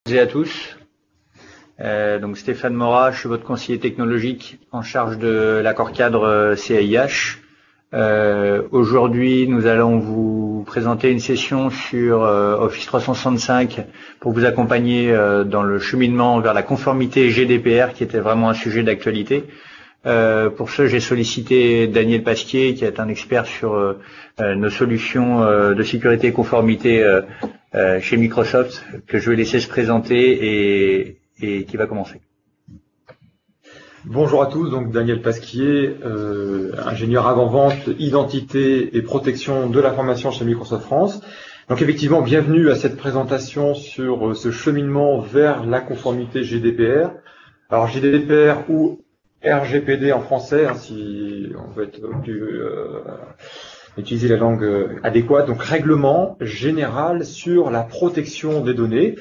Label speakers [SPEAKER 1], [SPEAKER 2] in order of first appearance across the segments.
[SPEAKER 1] Et à tous. Donc Stéphane Morat, je suis votre conseiller technologique en charge de l'accord cadre CAIH. Aujourd'hui, nous allons vous présenter une session sur Office 365 pour vous accompagner dans le cheminement vers la conformité GDPR, qui était vraiment un sujet d'actualité. Pour ce, j'ai sollicité Daniel Pasquier, qui est un expert sur nos solutions de sécurité et conformité chez Microsoft, que je vais laisser se présenter et qui va commencer.
[SPEAKER 2] Bonjour à tous, donc Daniel Pasquier, ingénieur avant-vente, identité et protection de l'information chez Microsoft France. Donc effectivement, bienvenue à cette présentation sur ce cheminement vers la conformité GDPR. Alors GDPR ou RGPD en français, si on veut être utiliser la langue adéquate, donc règlement général sur la protection des données,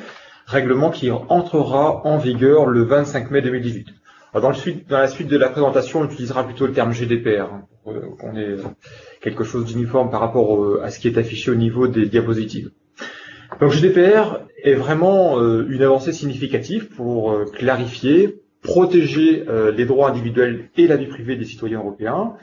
[SPEAKER 2] règlement qui entrera en vigueur le 25 mai 2018. Alors dans la suite de la présentation, on utilisera plutôt le terme GDPR, pour qu'on ait quelque chose d'uniforme par rapport à ce qui est affiché au niveau des diapositives. Donc GDPR est vraiment une avancée significative pour clarifier, protéger les droits individuels et la vie privée des citoyens européens.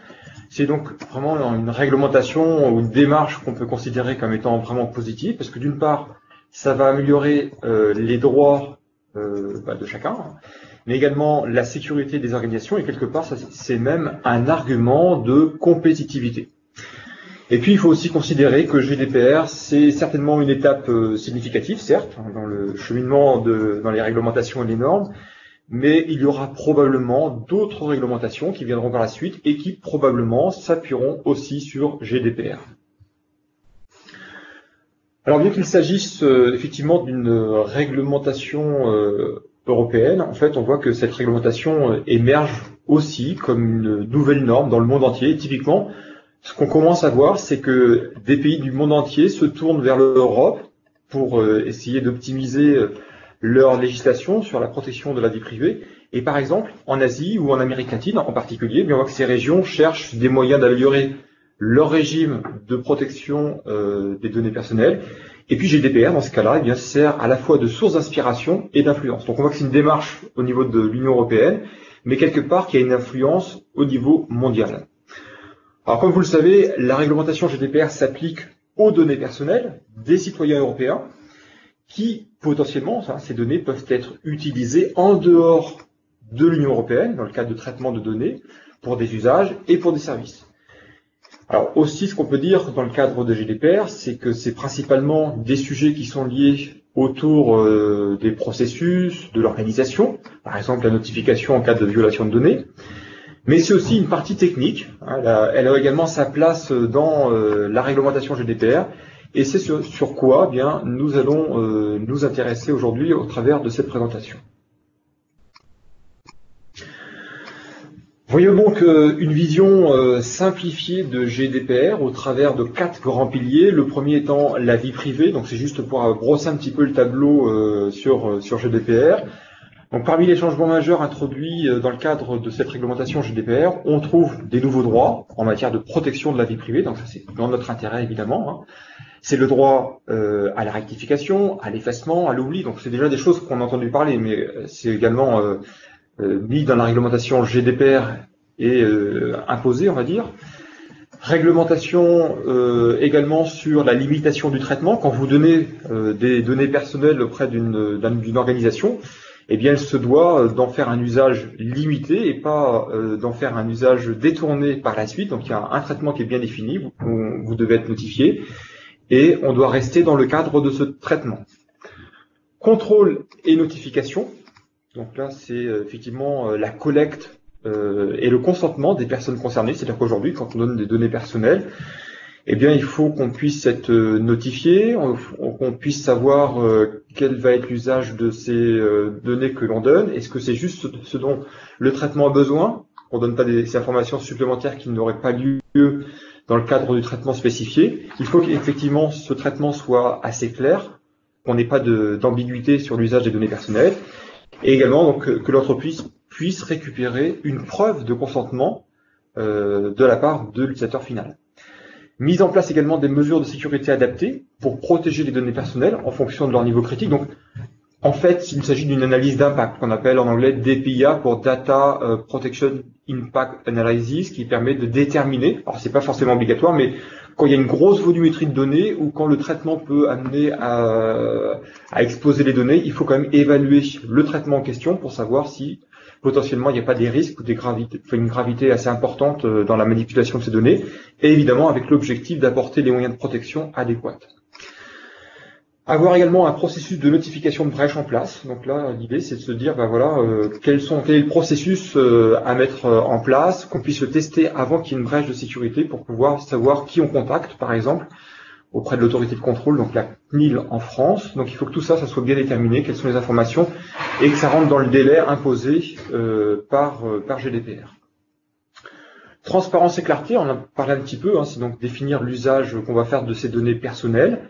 [SPEAKER 2] C'est donc vraiment une réglementation ou une démarche qu'on peut considérer comme étant vraiment positive, parce que d'une part, ça va améliorer les droits de chacun, mais également la sécurité des organisations, et quelque part, c'est même un argument de compétitivité. Et puis, il faut aussi considérer que GDPR, c'est certainement une étape significative, certes, dans le cheminement dans les réglementations et les normes, mais il y aura probablement d'autres réglementations qui viendront par la suite et qui probablement s'appuieront aussi sur GDPR. Alors bien qu'il s'agisse effectivement d'une réglementation européenne, en fait on voit que cette réglementation émerge aussi comme une nouvelle norme dans le monde entier. Et typiquement, ce qu'on commence à voir, c'est que des pays du monde entier se tournent vers l'Europe pour essayer d'optimiser leur législation sur la protection de la vie privée. Et par exemple, en Asie ou en Amérique latine en particulier, on voit que ces régions cherchent des moyens d'améliorer leur régime de protection des données personnelles. Et puis GDPR, dans ce cas-là, sert à la fois de source d'inspiration et d'influence. Donc on voit que c'est une démarche au niveau de l'Union européenne, mais quelque part qui a une influence au niveau mondial. Alors comme vous le savez, la réglementation GDPR s'applique aux données personnelles des citoyens européens, qui, potentiellement, ces données peuvent être utilisées en dehors de l'Union européenne, dans le cadre de traitement de données, pour des usages et pour des services. Alors aussi, ce qu'on peut dire dans le cadre de GDPR, c'est que c'est principalement des sujets qui sont liés autour des processus, de l'organisation, par exemple la notification en cas de violation de données, mais c'est aussi une partie technique. Elle a également sa place dans la réglementation GDPR, et c'est sur quoi nous allons nous intéresser aujourd'hui au travers de cette présentation. Voyons donc une vision simplifiée de GDPR au travers de 4 grands piliers. Le premier étant la vie privée, donc c'est juste pour brosser un petit peu le tableau sur GDPR. Donc parmi les changements majeurs introduits dans le cadre de cette réglementation GDPR, on trouve des nouveaux droits en matière de protection de la vie privée, donc ça c'est dans notre intérêt évidemment. C'est le droit à la rectification, à l'effacement, à l'oubli, donc c'est déjà des choses qu'on a entendu parler, mais c'est également mis dans la réglementation GDPR et imposé, on va dire. Réglementation également sur la limitation du traitement. Quand vous donnez des données personnelles auprès d'une organisation, eh bien, elle se doit d'en faire un usage limité et pas d'en faire un usage détourné par la suite. Donc, il y a un traitement qui est bien défini, vous devez être notifié, et on doit rester dans le cadre de ce traitement. Contrôle et notification. Donc là, c'est effectivement la collecte et le consentement des personnes concernées. C'est-à-dire qu'aujourd'hui, quand on donne des données personnelles, eh bien, il faut qu'on puisse être notifié, qu'on puisse savoir quel va être l'usage de ces données que l'on donne. Est-ce que c'est juste ce dont le traitement a besoin? On ne donne pas des informations supplémentaires qui n'auraient pas lieu dans le cadre du traitement spécifié. Il faut qu'effectivement ce traitement soit assez clair, qu'on n'ait pas d'ambiguïté sur l'usage des données personnelles. Et également donc, que l'entreprise puisse récupérer une preuve de consentement de la part de l'utilisateur final. Mise en place également des mesures de sécurité adaptées pour protéger les données personnelles en fonction de leur niveau critique. Donc, En fait, il s'agit d'une analyse d'impact qu'on appelle en anglais DPIA pour Data Protection Impact Analysis, qui permet de déterminer, alors c'est pas forcément obligatoire, mais quand il y a une grosse volumétrie de données ou quand le traitement peut amener à exposer les données, il faut quand même évaluer le traitement en question pour savoir si potentiellement il n'y a pas des risques ou une gravité assez importante dans la manipulation de ces données, et évidemment avec l'objectif d'apporter les moyens de protection adéquats. Avoir également un processus de notification de brèche en place. Donc là, l'idée, c'est de se dire, quel est le processus à mettre en place, qu'on puisse le tester avant qu'il y ait une brèche de sécurité pour pouvoir savoir qui on contacte, par exemple, auprès de l'autorité de contrôle, donc la CNIL en France. Donc il faut que tout ça, ça soit bien déterminé, quelles sont les informations, et que ça rentre dans le délai imposé par GDPR. Transparence et clarté, on en a parlé un petit peu, c'est donc définir l'usage qu'on va faire de ces données personnelles.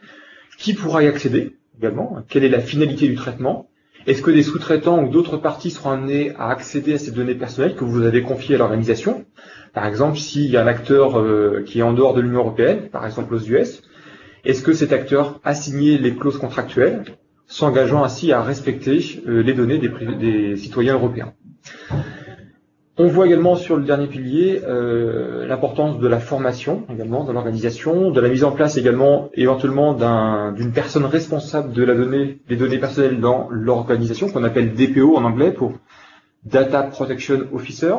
[SPEAKER 2] Qui pourra y accéder également? Quelle est la finalité du traitement? Est-ce que des sous-traitants ou d'autres parties seront amenés à accéder à ces données personnelles que vous avez confiées à l'organisation? Par exemple, s'il y a un acteur qui est en dehors de l'Union européenne, par exemple aux US, est-ce que cet acteur a signé les clauses contractuelles, s'engageant ainsi à respecter les données des citoyens européens? On voit également sur le dernier pilier l'importance de la formation également dans l'organisation, de la mise en place également éventuellement d'une personne responsable des données personnelles dans l'organisation, qu'on appelle DPO en anglais pour Data Protection Officer.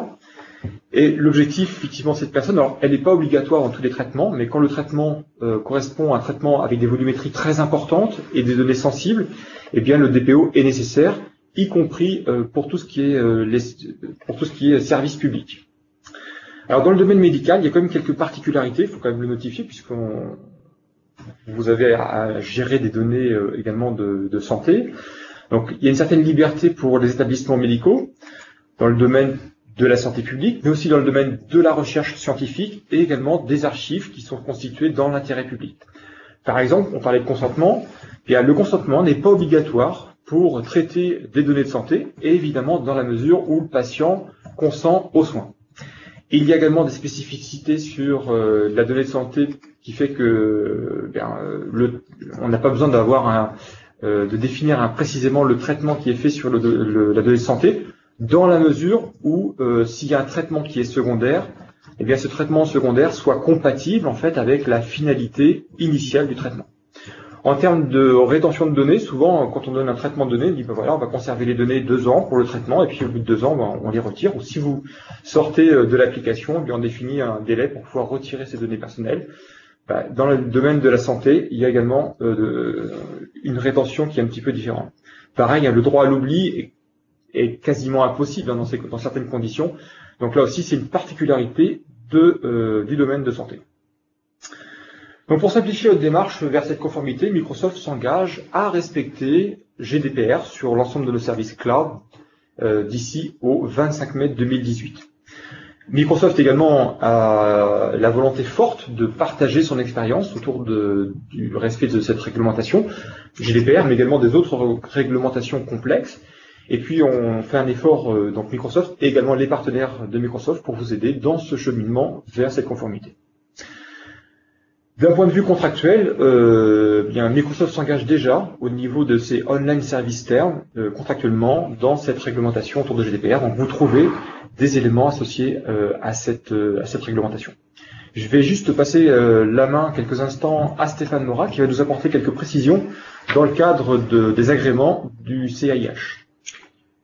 [SPEAKER 2] Et l'objectif effectivement de cette personne, alors elle n'est pas obligatoire dans tous les traitements, mais quand le traitement correspond à un traitement avec des volumétries très importantes et des données sensibles, eh bien le DPO est nécessaire, y compris pour tout ce qui est service public. Alors dans le domaine médical, il y a quand même quelques particularités, il faut quand même le notifier, puisque vous avez à gérer des données également de santé. Donc il y a une certaine liberté pour les établissements médicaux dans le domaine de la santé publique, mais aussi dans le domaine de la recherche scientifique et également des archives qui sont constituées dans l'intérêt public. Par exemple, on parlait de consentement, et le consentement n'est pas obligatoire pour traiter des données de santé, et évidemment dans la mesure où le patient consent aux soins. Et il y a également des spécificités sur la donnée de santé qui fait que on n'a pas besoin de définir précisément le traitement qui est fait sur la donnée de santé, dans la mesure où s'il y a un traitement qui est secondaire, eh bien ce traitement secondaire soit compatible en fait avec la finalité initiale du traitement. En termes de rétention de données, souvent, quand on donne un traitement de données, on dit, on va conserver les données 2 ans pour le traitement, et puis au bout de 2 ans, on les retire. Ou si vous sortez de l'application, on définit un délai pour pouvoir retirer ces données personnelles. Dans le domaine de la santé, il y a également une rétention qui est un petit peu différente. Pareil, le droit à l'oubli est quasiment impossible dans certaines conditions. Donc là aussi, c'est une particularité du domaine de santé. Donc pour simplifier notre démarche vers cette conformité, Microsoft s'engage à respecter GDPR sur l'ensemble de nos services cloud d'ici au 25 mai 2018. Microsoft également a la volonté forte de partager son expérience autour du respect de cette réglementation GDPR, mais également des autres réglementations complexes. Et puis on fait un effort, donc Microsoft et également les partenaires de Microsoft pour vous aider dans ce cheminement vers cette conformité. D'un point de vue contractuel, Microsoft s'engage déjà au niveau de ses online service terms contractuellement dans cette réglementation autour de GDPR. Donc vous trouvez des éléments associés à cette réglementation. Je vais juste passer la main quelques instants à Stéphane Morat qui va nous apporter quelques précisions dans le cadre des agréments du CIH.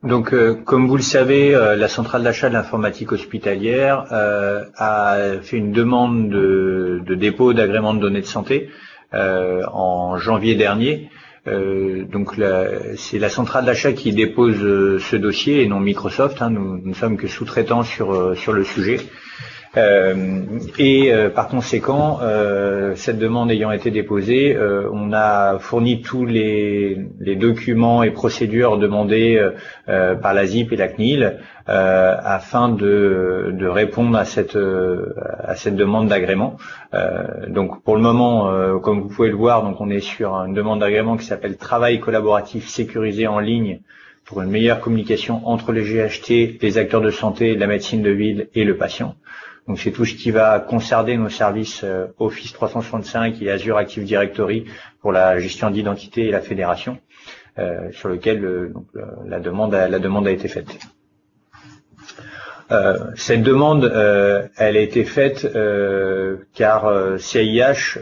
[SPEAKER 1] Donc, comme vous le savez, la centrale d'achat de l'informatique hospitalière a fait une demande de dépôt d'agrément de données de santé en janvier dernier. Donc, c'est la centrale d'achat qui dépose ce dossier et non Microsoft. Nous ne sommes que sous-traitants sur le sujet. Par conséquent, cette demande ayant été déposée, on a fourni tous les documents et procédures demandés par la ZIP et la CNIL afin de répondre à cette demande d'agrément. Donc pour le moment, comme vous pouvez le voir, donc on est sur une demande d'agrément qui s'appelle Travail collaboratif sécurisé en ligne pour une meilleure communication entre les GHT, les acteurs de santé, la médecine de ville et le patient. Donc c'est tout ce qui va concerner nos services Office 365 et Azure Active Directory pour la gestion d'identité et la fédération. sur lequel la demande a été faite. Cette demande, elle a été faite car CIH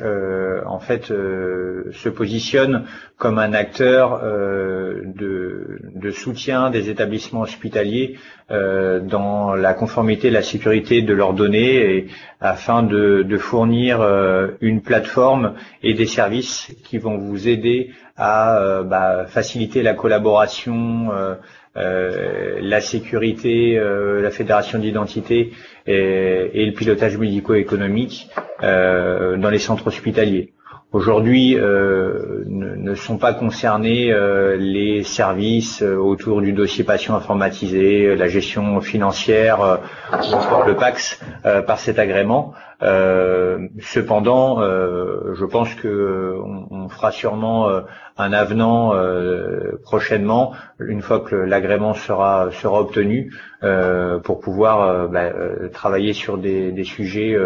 [SPEAKER 1] en fait se positionne comme un acteur de soutien des établissements hospitaliers dans la conformité et la sécurité de leurs données, et afin de fournir une plateforme et des services qui vont vous aider à faciliter la collaboration, la sécurité, la fédération d'identité et le pilotage médico-économique dans les centres hospitaliers. Aujourd'hui, ne sont pas concernés les services autour du dossier patient informatisé, la gestion financière ou encore le PACS par cet agrément. Cependant, je pense que on fera sûrement un avenant prochainement, une fois que l'agrément sera obtenu, pour pouvoir travailler sur des sujets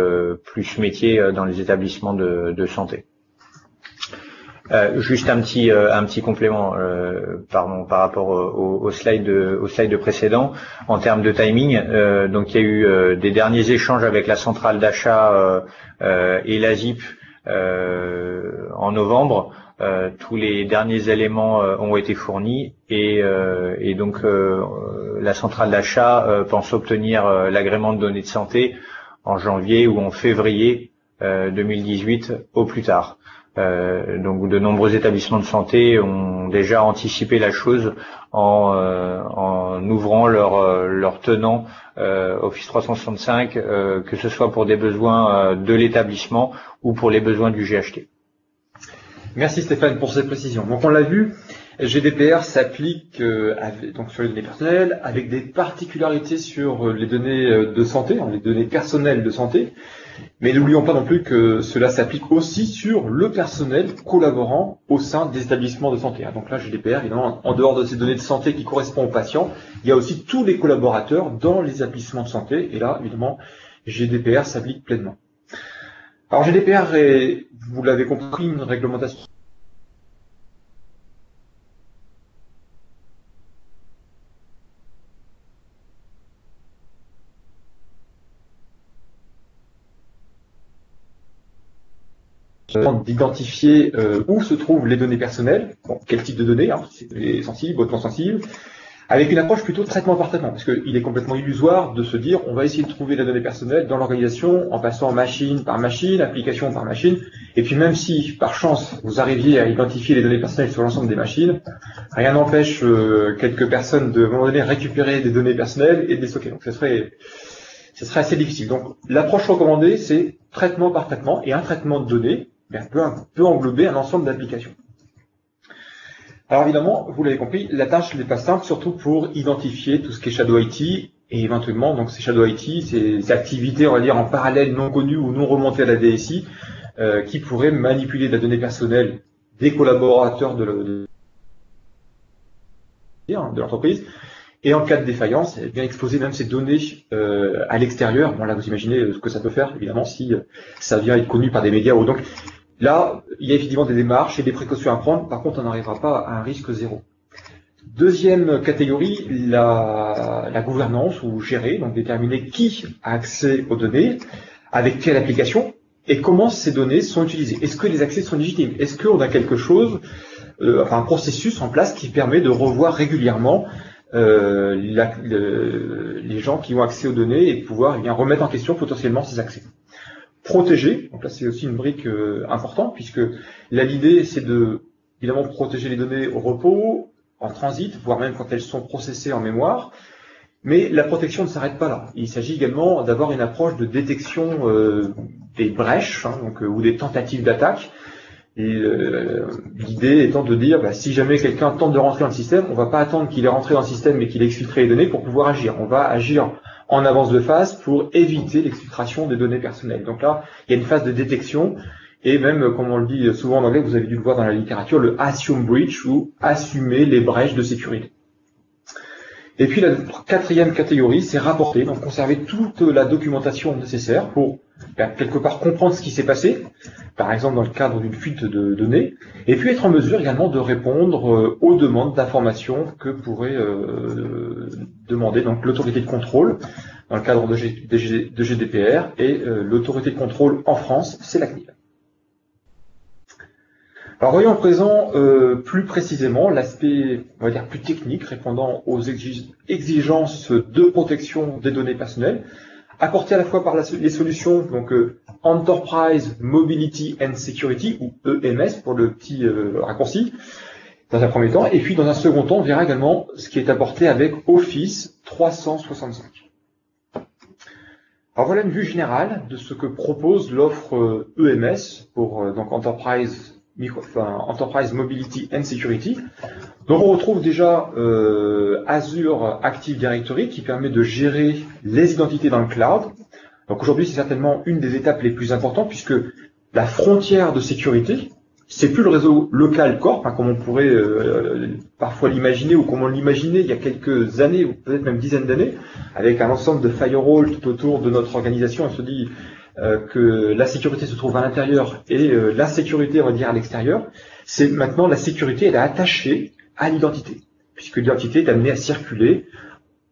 [SPEAKER 1] plus métiers dans les établissements de santé. Juste un petit complément par rapport au slide précédent en termes de timing. Donc il y a eu des derniers échanges avec la centrale d'achat et la ZIP en novembre. Tous les derniers éléments ont été fournis et donc la centrale d'achat pense obtenir l'agrément de données de santé en janvier ou en février 2018 au plus tard. Donc de nombreux établissements de santé ont déjà anticipé la chose en ouvrant leur tenant Office 365, que ce soit pour des besoins de l'établissement ou pour les besoins du GHT.
[SPEAKER 2] Merci Stéphane pour cette précision. Donc on l'a vu, GDPR s'applique donc sur les données personnelles avec des particularités sur les données de santé, les données personnelles de santé. Mais n'oublions pas non plus que cela s'applique aussi sur le personnel collaborant au sein des établissements de santé. Donc là, GDPR, évidemment, en dehors de ces données de santé qui correspondent aux patients, il y a aussi tous les collaborateurs dans les établissements de santé. Et là, évidemment, GDPR s'applique pleinement. Alors GDPR est, vous l'avez compris, une réglementation d'identifier où se trouvent les données personnelles, quel type de données, c'est sensible, hautement sensible, avec une approche plutôt traitement par traitement, parce qu'il est complètement illusoire de se dire on va essayer de trouver les données personnelles dans l'organisation en passant machine par machine, application par machine, et puis même si par chance vous arriviez à identifier les données personnelles sur l'ensemble des machines, rien n'empêche quelques personnes de à un moment donné récupérer des données personnelles et de les stocker. Donc ce serait assez difficile. Donc l'approche recommandée, c'est traitement par traitement, et un traitement de données peut englober un ensemble d'applications. Alors évidemment, vous l'avez compris, la tâche n'est pas simple, surtout pour identifier tout ce qui est Shadow IT, et éventuellement, donc ces Shadow IT, ces activités, on va dire, en parallèle non connues ou non remontées à la DSI, qui pourraient manipuler la donnée personnelle des collaborateurs de l'entreprise, et en cas de défaillance, eh bien exposer même ces données à l'extérieur. Bon là, vous imaginez ce que ça peut faire, évidemment, si ça vient être connu par des médias ou donc. Là, il y a effectivement des démarches et des précautions à prendre. Par contre, on n'arrivera pas à un risque zéro. Deuxième catégorie, la gouvernance ou gérer, donc déterminer qui a accès aux données, avec quelle application et comment ces données sont utilisées. Est-ce que les accès sont légitimes? Est-ce qu'on a quelque chose, un processus en place qui permet de revoir régulièrement les gens qui ont accès aux données et de pouvoir remettre en question potentiellement ces accès. Protéger, donc là c'est aussi une brique importante, puisque là l'idée c'est de évidemment protéger les données au repos, en transit, voire même quand elles sont processées en mémoire, mais la protection ne s'arrête pas là. Il s'agit également d'avoir une approche de détection des brèches, ou des tentatives d'attaque. L'idée étant de dire, si jamais quelqu'un tente de rentrer dans le système, on ne va pas attendre qu'il est rentré dans le système et qu'il ait exfiltré les données pour pouvoir agir. On va agir en avance de phase pour éviter l'exfiltration des données personnelles. Donc là, il y a une phase de détection et même, comme on le dit souvent en anglais, vous avez dû le voir dans la littérature, le assume breach ou assumer les brèches de sécurité. Et puis la quatrième catégorie, c'est rapporter, donc conserver toute la documentation nécessaire pour quelque part comprendre ce qui s'est passé, par exemple dans le cadre d'une fuite de données, et puis être en mesure également de répondre aux demandes d'informations que pourrait demander donc l'autorité de contrôle dans le cadre de GDPR, et l'autorité de contrôle en France, c'est la CNIL. Alors voyons à présent plus précisément l'aspect, on va dire, plus technique, répondant aux exigences de protection des données personnelles, apportées à la fois par les solutions donc Enterprise Mobility and Security, ou EMS pour le petit raccourci, dans un premier temps, et puis dans un second temps, on verra également ce qui est apporté avec Office 365. Alors voilà une vue générale de ce que propose l'offre EMS pour donc Enterprise Mobility and Security. Donc on retrouve déjà Azure Active Directory qui permet de gérer les identités dans le cloud. Donc aujourd'hui c'est certainement une des étapes les plus importantes puisque la frontière de sécurité, c'est plus le réseau local corp, comme on pourrait parfois l'imaginer ou comme on l'imaginait il y a quelques années ou peut-être même dizaines d'années, avec un ensemble de firewalls tout autour de notre organisation. On se dit que la sécurité se trouve à l'intérieur et la sécurité, on va dire, à l'extérieur. C'est maintenant la sécurité, elle est attachée à l'identité, puisque l'identité est amenée à circuler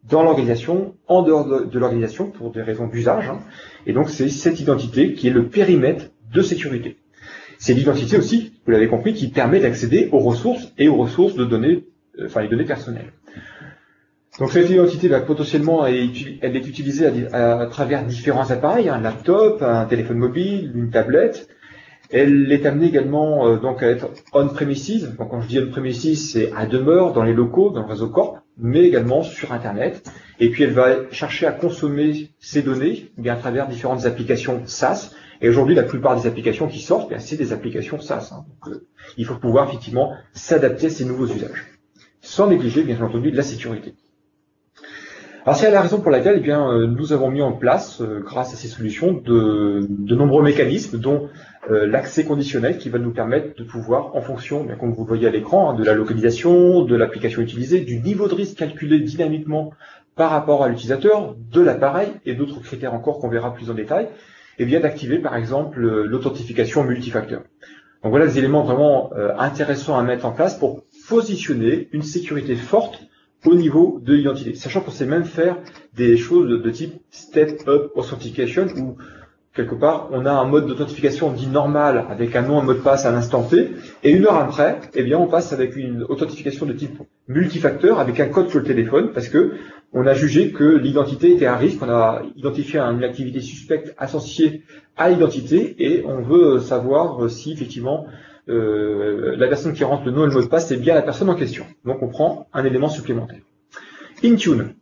[SPEAKER 2] dans l'organisation, en dehors de l'organisation, pour des raisons d'usage. Hein. Et donc c'est cette identité qui est le périmètre de sécurité. C'est l'identité aussi, vous l'avez compris, qui permet d'accéder aux ressources et aux ressources de données, les données personnelles. Donc cette identité, potentiellement, elle est utilisée à travers différents appareils, un laptop, un téléphone mobile, une tablette. Elle est amenée également donc à être on-premises. Donc quand je dis on-premises, c'est à demeure, dans les locaux, dans le réseau corp, mais également sur Internet. Et puis elle va chercher à consommer ces données à travers différentes applications SaaS. Et aujourd'hui, la plupart des applications qui sortent, c'est des applications SaaS. Hein. Donc, il faut pouvoir effectivement s'adapter à ces nouveaux usages, sans négliger bien entendu de la sécurité. Alors c'est la raison pour laquelle nous avons mis en place, grâce à ces solutions, de nombreux mécanismes, dont l'accès conditionnel qui va nous permettre de pouvoir, en fonction, comme vous le voyez à l'écran, de la localisation, de l'application utilisée, du niveau de risque calculé dynamiquement par rapport à l'utilisateur, de l'appareil et d'autres critères encore qu'on verra plus en détail, et bien d'activer par exemple l'authentification multifacteur. Donc voilà des éléments vraiment intéressants à mettre en place pour positionner une sécurité forte au niveau de l'identité, sachant qu'on sait même faire des choses de type Step-Up Authentication, où quelque part on a un mode d'authentification dit normal avec un nom et mot de passe à l'instant T, et une heure après, on passe avec une authentification de type multifacteur avec un code sur le téléphone, parce que on a jugé que l'identité était à risque, on a identifié une activité suspecte associée à l'identité, et on veut savoir si effectivement la personne qui rentre le nom et le mot de passe, c'est bien la personne en question. Donc on prend un élément supplémentaire. Intune.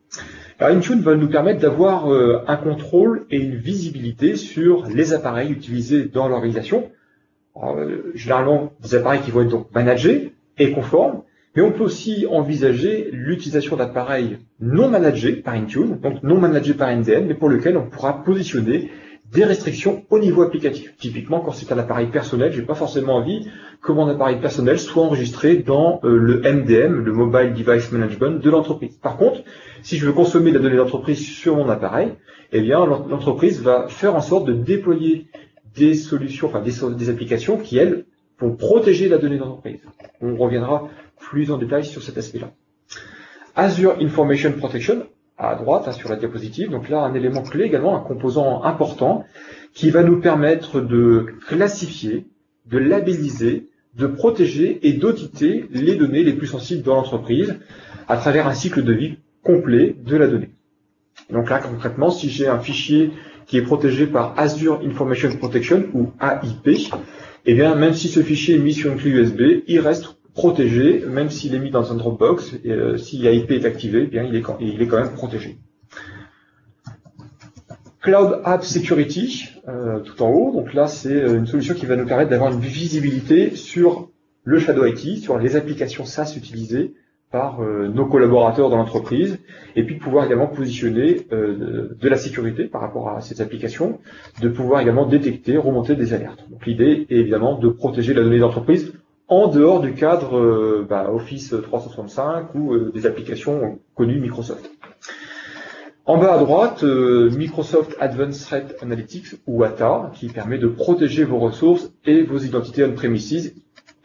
[SPEAKER 2] Alors Intune va nous permettre d'avoir un contrôle et une visibilité sur les appareils utilisés dans l'organisation. Généralement, des appareils qui vont être donc managés et conformes, mais on peut aussi envisager l'utilisation d'appareils non managés par Intune, donc non managés par NDN, mais pour lequel on pourra positionner des restrictions au niveau applicatif. Typiquement, quand c'est un appareil personnel, j'ai pas forcément envie que mon appareil personnel soit enregistré dans le MDM, le Mobile Device Management de l'entreprise. Par contre, si je veux consommer la donnée d'entreprise sur mon appareil, l'entreprise va faire en sorte de déployer des solutions, des applications qui, elles, vont protéger la donnée d'entreprise. On reviendra plus en détail sur cet aspect-là. Azure Information Protection, à droite, sur la diapositive. Donc là, un élément clé également, un composant important, qui va nous permettre de classifier, de labelliser, de protéger et d'auditer les données les plus sensibles dans l'entreprise à travers un cycle de vie complet de la donnée. Donc là, concrètement, si j'ai un fichier qui est protégé par Azure Information Protection, ou AIP, même si ce fichier est mis sur une clé USB, il reste protégé, même s'il est mis dans un Dropbox, et si AIP est activé, il est quand même protégé. Cloud App Security, tout en haut, donc là c'est une solution qui va nous permettre d'avoir une visibilité sur le Shadow IT, sur les applications SaaS utilisées par nos collaborateurs dans l'entreprise, et puis de pouvoir également positionner de la sécurité par rapport à ces applications, de pouvoir également détecter, remonter des alertes. Donc l'idée est évidemment de protéger la donnée d'entreprise en dehors du cadre Office 365 ou des applications connues Microsoft. En bas à droite, Microsoft Advanced Threat Analytics ou ATA, qui permet de protéger vos ressources et vos identités on-premises.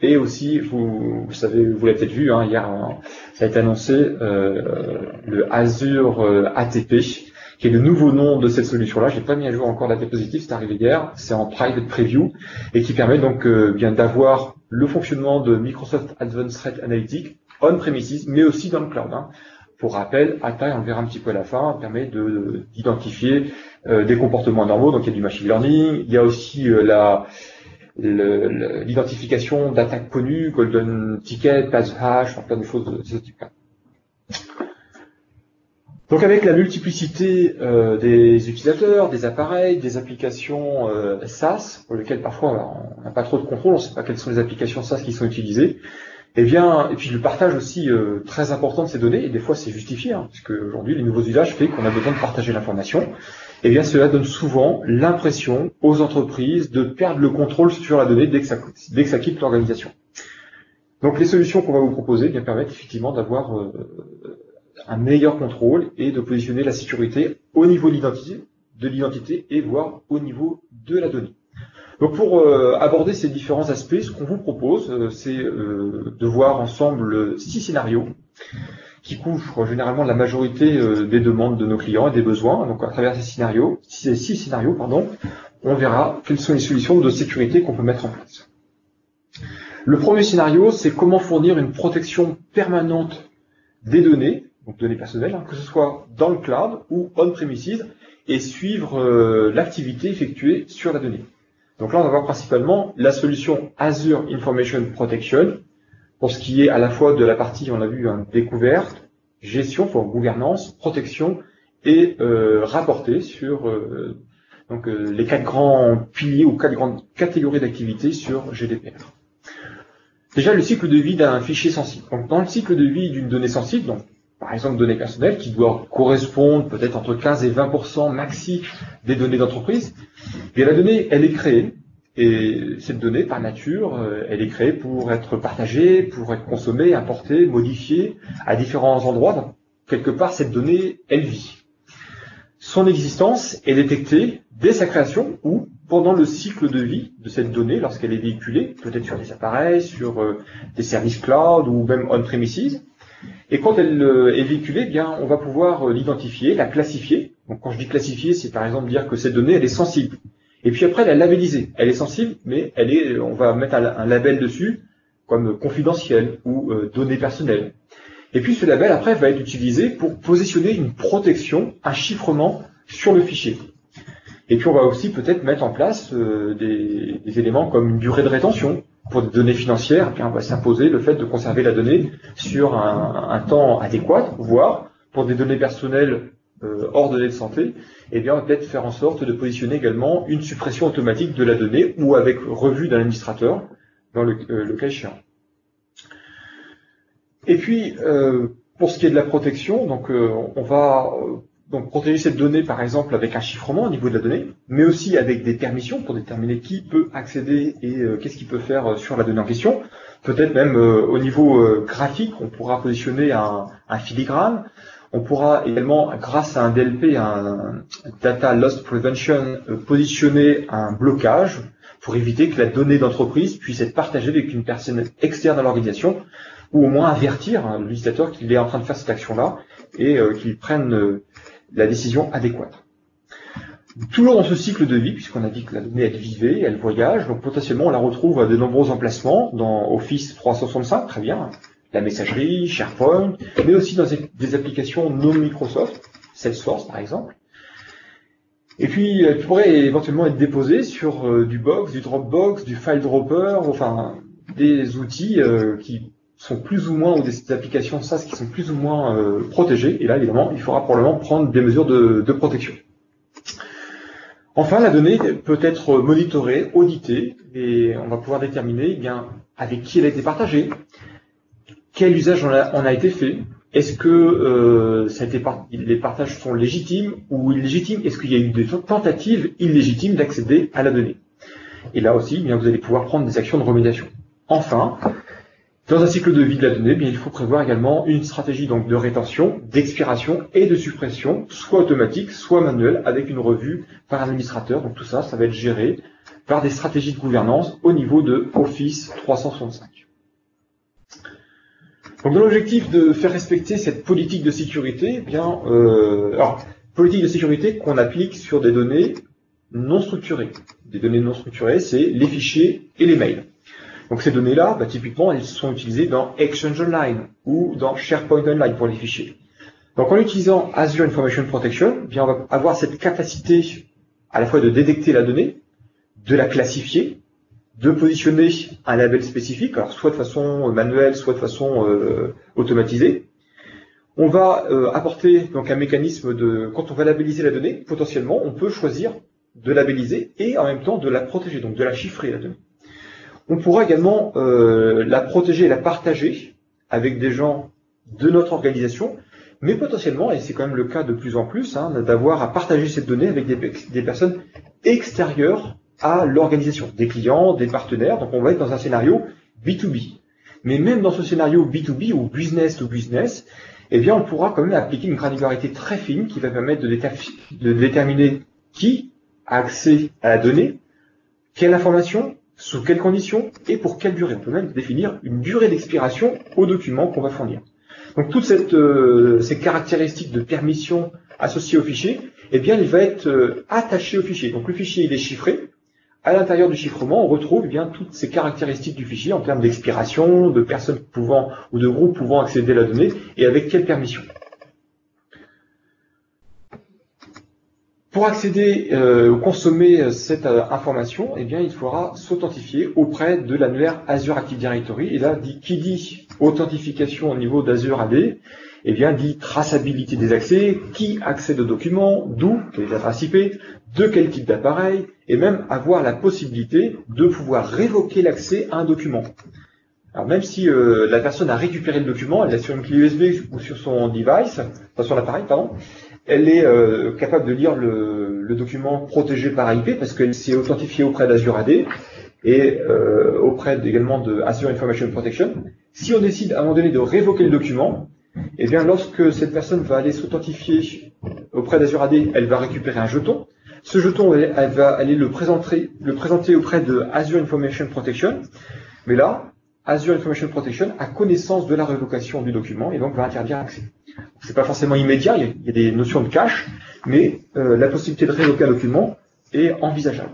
[SPEAKER 2] Et aussi, vous savez, vous l'avez peut-être vu, hier, ça a été annoncé, le Azure ATP, qui est le nouveau nom de cette solution-là. Je n'ai pas mis à jour encore la diapositive, c'est arrivé hier, c'est en private preview, et qui permet donc bien d'avoir le fonctionnement de Microsoft Advanced Threat Analytics on-premises, mais aussi dans le cloud. Pour rappel, ATA, on le verra un petit peu à la fin, permet d'identifier des comportements normaux, donc il y a du machine learning, il y a aussi l'identification d'attaques connues, golden ticket, pass hash, plein de choses de ce type-là. Donc avec la multiplicité des utilisateurs, des appareils, des applications SaaS, pour lesquelles parfois on n'a pas trop de contrôle, on ne sait pas quelles sont les applications SaaS qui sont utilisées, et puis le partage aussi très important de ces données, et des fois c'est justifié, puisque aujourd'hui les nouveaux usages fait qu'on a besoin de partager l'information, et bien cela donne souvent l'impression aux entreprises de perdre le contrôle sur la donnée dès que ça quitte l'organisation. Donc les solutions qu'on va vous proposer permettent effectivement d'avoir un meilleur contrôle et de positionner la sécurité au niveau de l'identité et voire au niveau de la donnée. Donc pour aborder ces différents aspects, ce qu'on vous propose, c'est de voir ensemble 6 scénarios qui couvrent généralement la majorité des demandes de nos clients et des besoins. Donc à travers ces 6 scénarios, on verra quelles sont les solutions de sécurité qu'on peut mettre en place. Le premier scénario, c'est comment fournir une protection permanente des données, donc données personnelles, que ce soit dans le cloud ou on-premises, et suivre l'activité effectuée sur la donnée. Donc là, on va voir principalement la solution Azure Information Protection, pour ce qui est à la fois de la partie, on a vu, découverte, gestion, gouvernance, protection, et rapporter sur les 4 grands piliers ou 4 grandes catégories d'activités sur GDPR. Déjà, le cycle de vie d'un fichier sensible. Donc, dans le cycle de vie d'une donnée sensible, donc par exemple données personnelles, qui doivent correspondre peut-être entre 15 et 20% maxi des données d'entreprise, et la donnée, elle est créée, et cette donnée, par nature, elle est créée pour être partagée, pour être consommée, importée, modifiée à différents endroits. Donc, quelque part, cette donnée, elle vit. Son existence est détectée dès sa création ou pendant le cycle de vie de cette donnée, lorsqu'elle est véhiculée, peut-être sur des appareils, sur des services cloud ou même on-premises. Et quand elle est véhiculée, on va pouvoir l'identifier, la classifier. Donc quand je dis classifier, c'est par exemple dire que cette donnée, elle est sensible. Et puis après, la labelliser. Elle est sensible, mais on va mettre un label dessus, comme confidentiel ou données personnelles. Et puis ce label, après, va être utilisé pour positionner une protection, un chiffrement sur le fichier. Et puis on va aussi peut-être mettre en place des éléments comme une durée de rétention. Pour des données financières, on va s'imposer le fait de conserver la donnée sur un temps adéquat, voire pour des données personnelles hors données de santé, on va peut-être faire en sorte de positionner également une suppression automatique de la donnée ou avec revue d'un administrateur dans le cas échéant. Et puis, pour ce qui est de la protection, on va protéger cette donnée par exemple avec un chiffrement au niveau de la donnée, mais aussi avec des permissions pour déterminer qui peut accéder et qu'est-ce qu'il peut faire sur la donnée en question. Peut-être même au niveau graphique, on pourra positionner un filigrane. On pourra également, grâce à un DLP, un Data Loss Prevention, positionner un blocage pour éviter que la donnée d'entreprise puisse être partagée avec une personne externe à l'organisation, ou au moins avertir l'utilisateur qu'il est en train de faire cette action-là et qu'il prenne la décision adéquate. Toujours dans ce cycle de vie, puisqu'on a dit que la donnée elle vivait, elle voyage, donc potentiellement on la retrouve à de nombreux emplacements dans Office 365, très bien, la messagerie, SharePoint, mais aussi dans des applications non Microsoft, Salesforce par exemple. Et puis elle pourrait éventuellement être déposée sur du Box, du Dropbox, du FileDropper, enfin des outils qui sont plus ou moins, ou des applications SaaS qui sont plus ou moins protégées, et là évidemment il faudra probablement prendre des mesures de protection. Enfin, la donnée peut être monitorée, auditée, et on va pouvoir déterminer avec qui elle a été partagée, quel usage en a été fait, est-ce que les partages sont légitimes ou illégitimes, est-ce qu'il y a eu des tentatives illégitimes d'accéder à la donnée. Et là aussi, vous allez pouvoir prendre des actions de remédiation. Enfin, dans un cycle de vie de la donnée, il faut prévoir également une stratégie donc de rétention, d'expiration et de suppression, soit automatique, soit manuelle, avec une revue par un administrateur. Donc tout ça, ça va être géré par des stratégies de gouvernance au niveau de Office 365. Donc dans l'objectif de faire respecter cette politique de sécurité, politique de sécurité qu'on applique sur des données non structurées. Des données non structurées, c'est les fichiers et les mails. Donc ces données-là, typiquement, elles sont utilisées dans Exchange Online ou dans SharePoint Online pour les fichiers. Donc en utilisant Azure Information Protection, on va avoir cette capacité à la fois de détecter la donnée, de la classifier, de positionner un label spécifique, alors soit de façon manuelle, soit de façon automatisée. On va apporter donc un mécanisme de, quand on va labelliser la donnée, potentiellement, on peut choisir de labelliser et en même temps de la protéger, donc de la chiffrer la donnée. On pourra également la protéger et la partager avec des gens de notre organisation, mais potentiellement, et c'est quand même le cas de plus en plus, d'avoir à partager cette donnée avec des personnes extérieures à l'organisation, des clients, des partenaires. Donc on va être dans un scénario B2B. Mais même dans ce scénario B2B ou business to business, on pourra quand même appliquer une granularité très fine qui va permettre de déterminer qui a accès à la donnée, quelle information, sous quelles conditions et pour quelle durée. On peut même définir une durée d'expiration au document qu'on va fournir. Donc toutes ces caractéristiques de permission associées au fichier, il va être attaché au fichier. Donc le fichier il est chiffré. À l'intérieur du chiffrement, on retrouve toutes ces caractéristiques du fichier en termes d'expiration, de personnes pouvant ou de groupes pouvant accéder à la donnée et avec quelle permission. Pour accéder ou consommer cette information, il faudra s'authentifier auprès de l'annuaire Azure Active Directory. Et là, qui dit authentification au niveau d'Azure AD, dit traçabilité des accès, qui accède aux documents, d'où, quelle est l'adresse IP, de quel type d'appareil, et même avoir la possibilité de pouvoir révoquer l'accès à un document. Alors même si la personne a récupéré le document, elle l'a sur une clé USB ou sur son device, enfin sur l'appareil, pardon, elle est capable de lire le document protégé par IP parce qu'elle s'est authentifiée auprès d'Azure AD et auprès également de Azure Information Protection. Si on décide à un moment donné de révoquer le document, lorsque cette personne va aller s'authentifier auprès d'Azure AD, elle va récupérer un jeton. Ce jeton, elle va aller le présenter auprès de Azure Information Protection. Mais là, Azure Information Protection a connaissance de la révocation du document et donc va interdire l'accès. C'est pas forcément immédiat, il y a des notions de cache, mais la possibilité de révoquer un document est envisageable.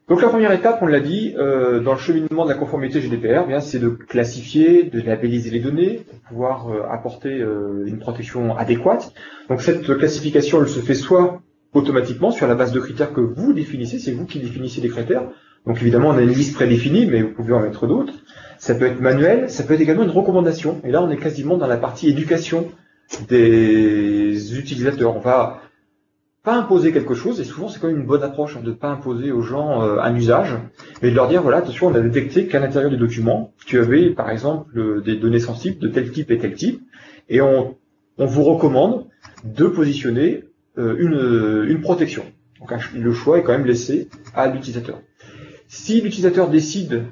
[SPEAKER 2] Donc la première étape, on l'a dit, dans le cheminement de la conformité GDPR, c'est de classifier, de labelliser les données, pour pouvoir apporter une protection adéquate. Donc cette classification, elle se fait soit automatiquement sur la base de critères que vous définissez, c'est vous qui définissez les critères. Donc évidemment, on a une liste prédéfinie, mais vous pouvez en mettre d'autres. Ça peut être manuel, ça peut être également une recommandation. Et là, on est quasiment dans la partie éducation des utilisateurs. On va pas imposer quelque chose, et souvent c'est quand même une bonne approche de ne pas imposer aux gens un usage, mais de leur dire, voilà, attention, on a détecté qu'à l'intérieur du document, tu avais par exemple des données sensibles de tel type et tel type, et on vous recommande de positionner une protection. Donc le choix est quand même laissé à l'utilisateur. Si l'utilisateur décide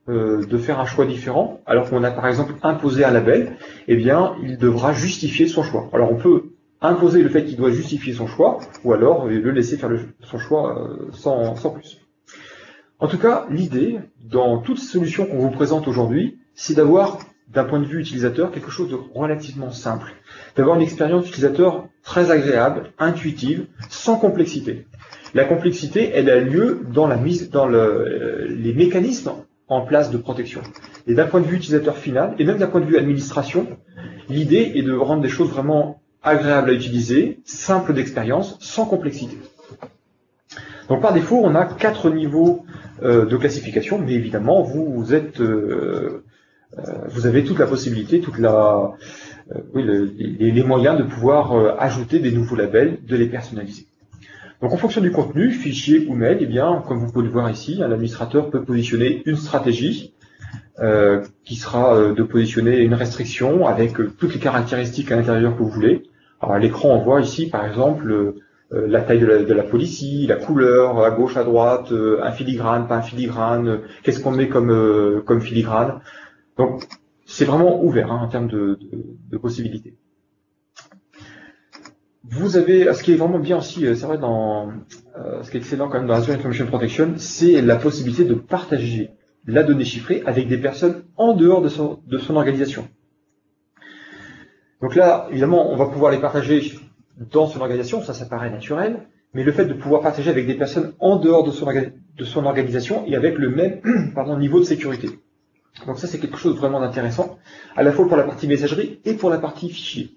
[SPEAKER 2] de faire un choix différent, alors qu'on a par exemple imposé un label, il devra justifier son choix. Alors on peut imposer le fait qu'il doit justifier son choix, ou alors le laisser faire son choix sans plus. En tout cas, l'idée, dans toutes ces solutions qu'on vous présente aujourd'hui, c'est d'avoir, d'un point de vue utilisateur, quelque chose de relativement simple. D'avoir une expérience utilisateur très agréable, intuitive, sans complexité. La complexité, elle a lieu dans les mécanismes en place de protection. Et d'un point de vue utilisateur final, et même d'un point de vue administration, l'idée est de rendre des choses vraiment agréables à utiliser, simples d'expérience, sans complexité. Donc par défaut, on a 4 niveaux de classification, mais évidemment, vous avez toute la possibilité, les moyens de pouvoir ajouter des nouveaux labels, de les personnaliser. Donc en fonction du contenu, fichier ou mail, comme vous pouvez le voir ici, l'administrateur peut positionner une stratégie qui sera de positionner une restriction avec toutes les caractéristiques à l'intérieur que vous voulez. Alors à l'écran, on voit ici par exemple la taille de la policy, la couleur, à gauche, à droite, un filigrane, pas un filigrane, qu'est-ce qu'on met comme filigrane. Donc c'est vraiment ouvert en termes de possibilités. Vous avez, ce qui est vraiment bien aussi, c'est vrai, ce qui est excellent quand même dans Azure Information Protection, c'est la possibilité de partager la donnée chiffrée avec des personnes en dehors de son organisation. Donc là, évidemment, on va pouvoir les partager dans son organisation, ça paraît naturel, mais le fait de pouvoir partager avec des personnes en dehors de son organisation et avec le même niveau de sécurité. Donc ça, c'est quelque chose vraiment d'intéressant, à la fois pour la partie messagerie et pour la partie fichier.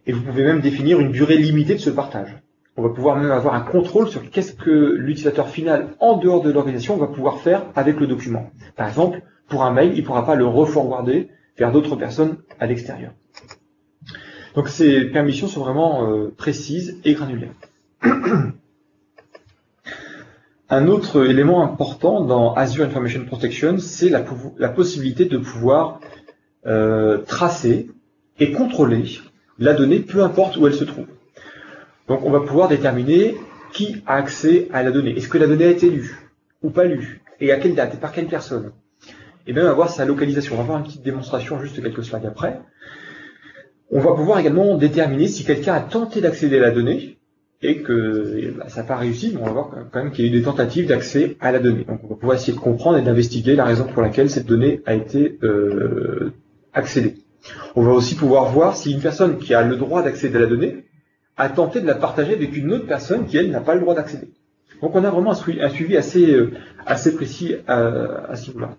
[SPEAKER 2] Et vous pouvez même définir une durée limitée de ce partage. On va pouvoir même avoir un contrôle sur qu'est-ce que l'utilisateur final en dehors de l'organisation va pouvoir faire avec le document. Par exemple, pour un mail, il ne pourra pas le reforwarder vers d'autres personnes à l'extérieur. Donc ces permissions sont vraiment précises et granulaires. Un autre élément important dans Azure Information Protection, c'est la possibilité de pouvoir tracer et contrôler la donnée, peu importe où elle se trouve. Donc on va pouvoir déterminer qui a accès à la donnée. Est-ce que la donnée a été lue ou pas lue? Et à quelle date? Et par quelle personne? Et même avoir sa localisation. On va voir une petite démonstration juste quelques slides après. On va pouvoir également déterminer si quelqu'un a tenté d'accéder à la donnée et que ça n'a pas réussi, mais on va voir quand même qu'il y a eu des tentatives d'accès à la donnée. Donc on va pouvoir essayer de comprendre et d'investiguer la raison pour laquelle cette donnée a été accédée. On va aussi pouvoir voir si une personne qui a le droit d'accéder à la donnée a tenté de la partager avec une autre personne qui, elle, n'a pas le droit d'accéder. Donc on a vraiment un suivi assez précis à ce niveau-là.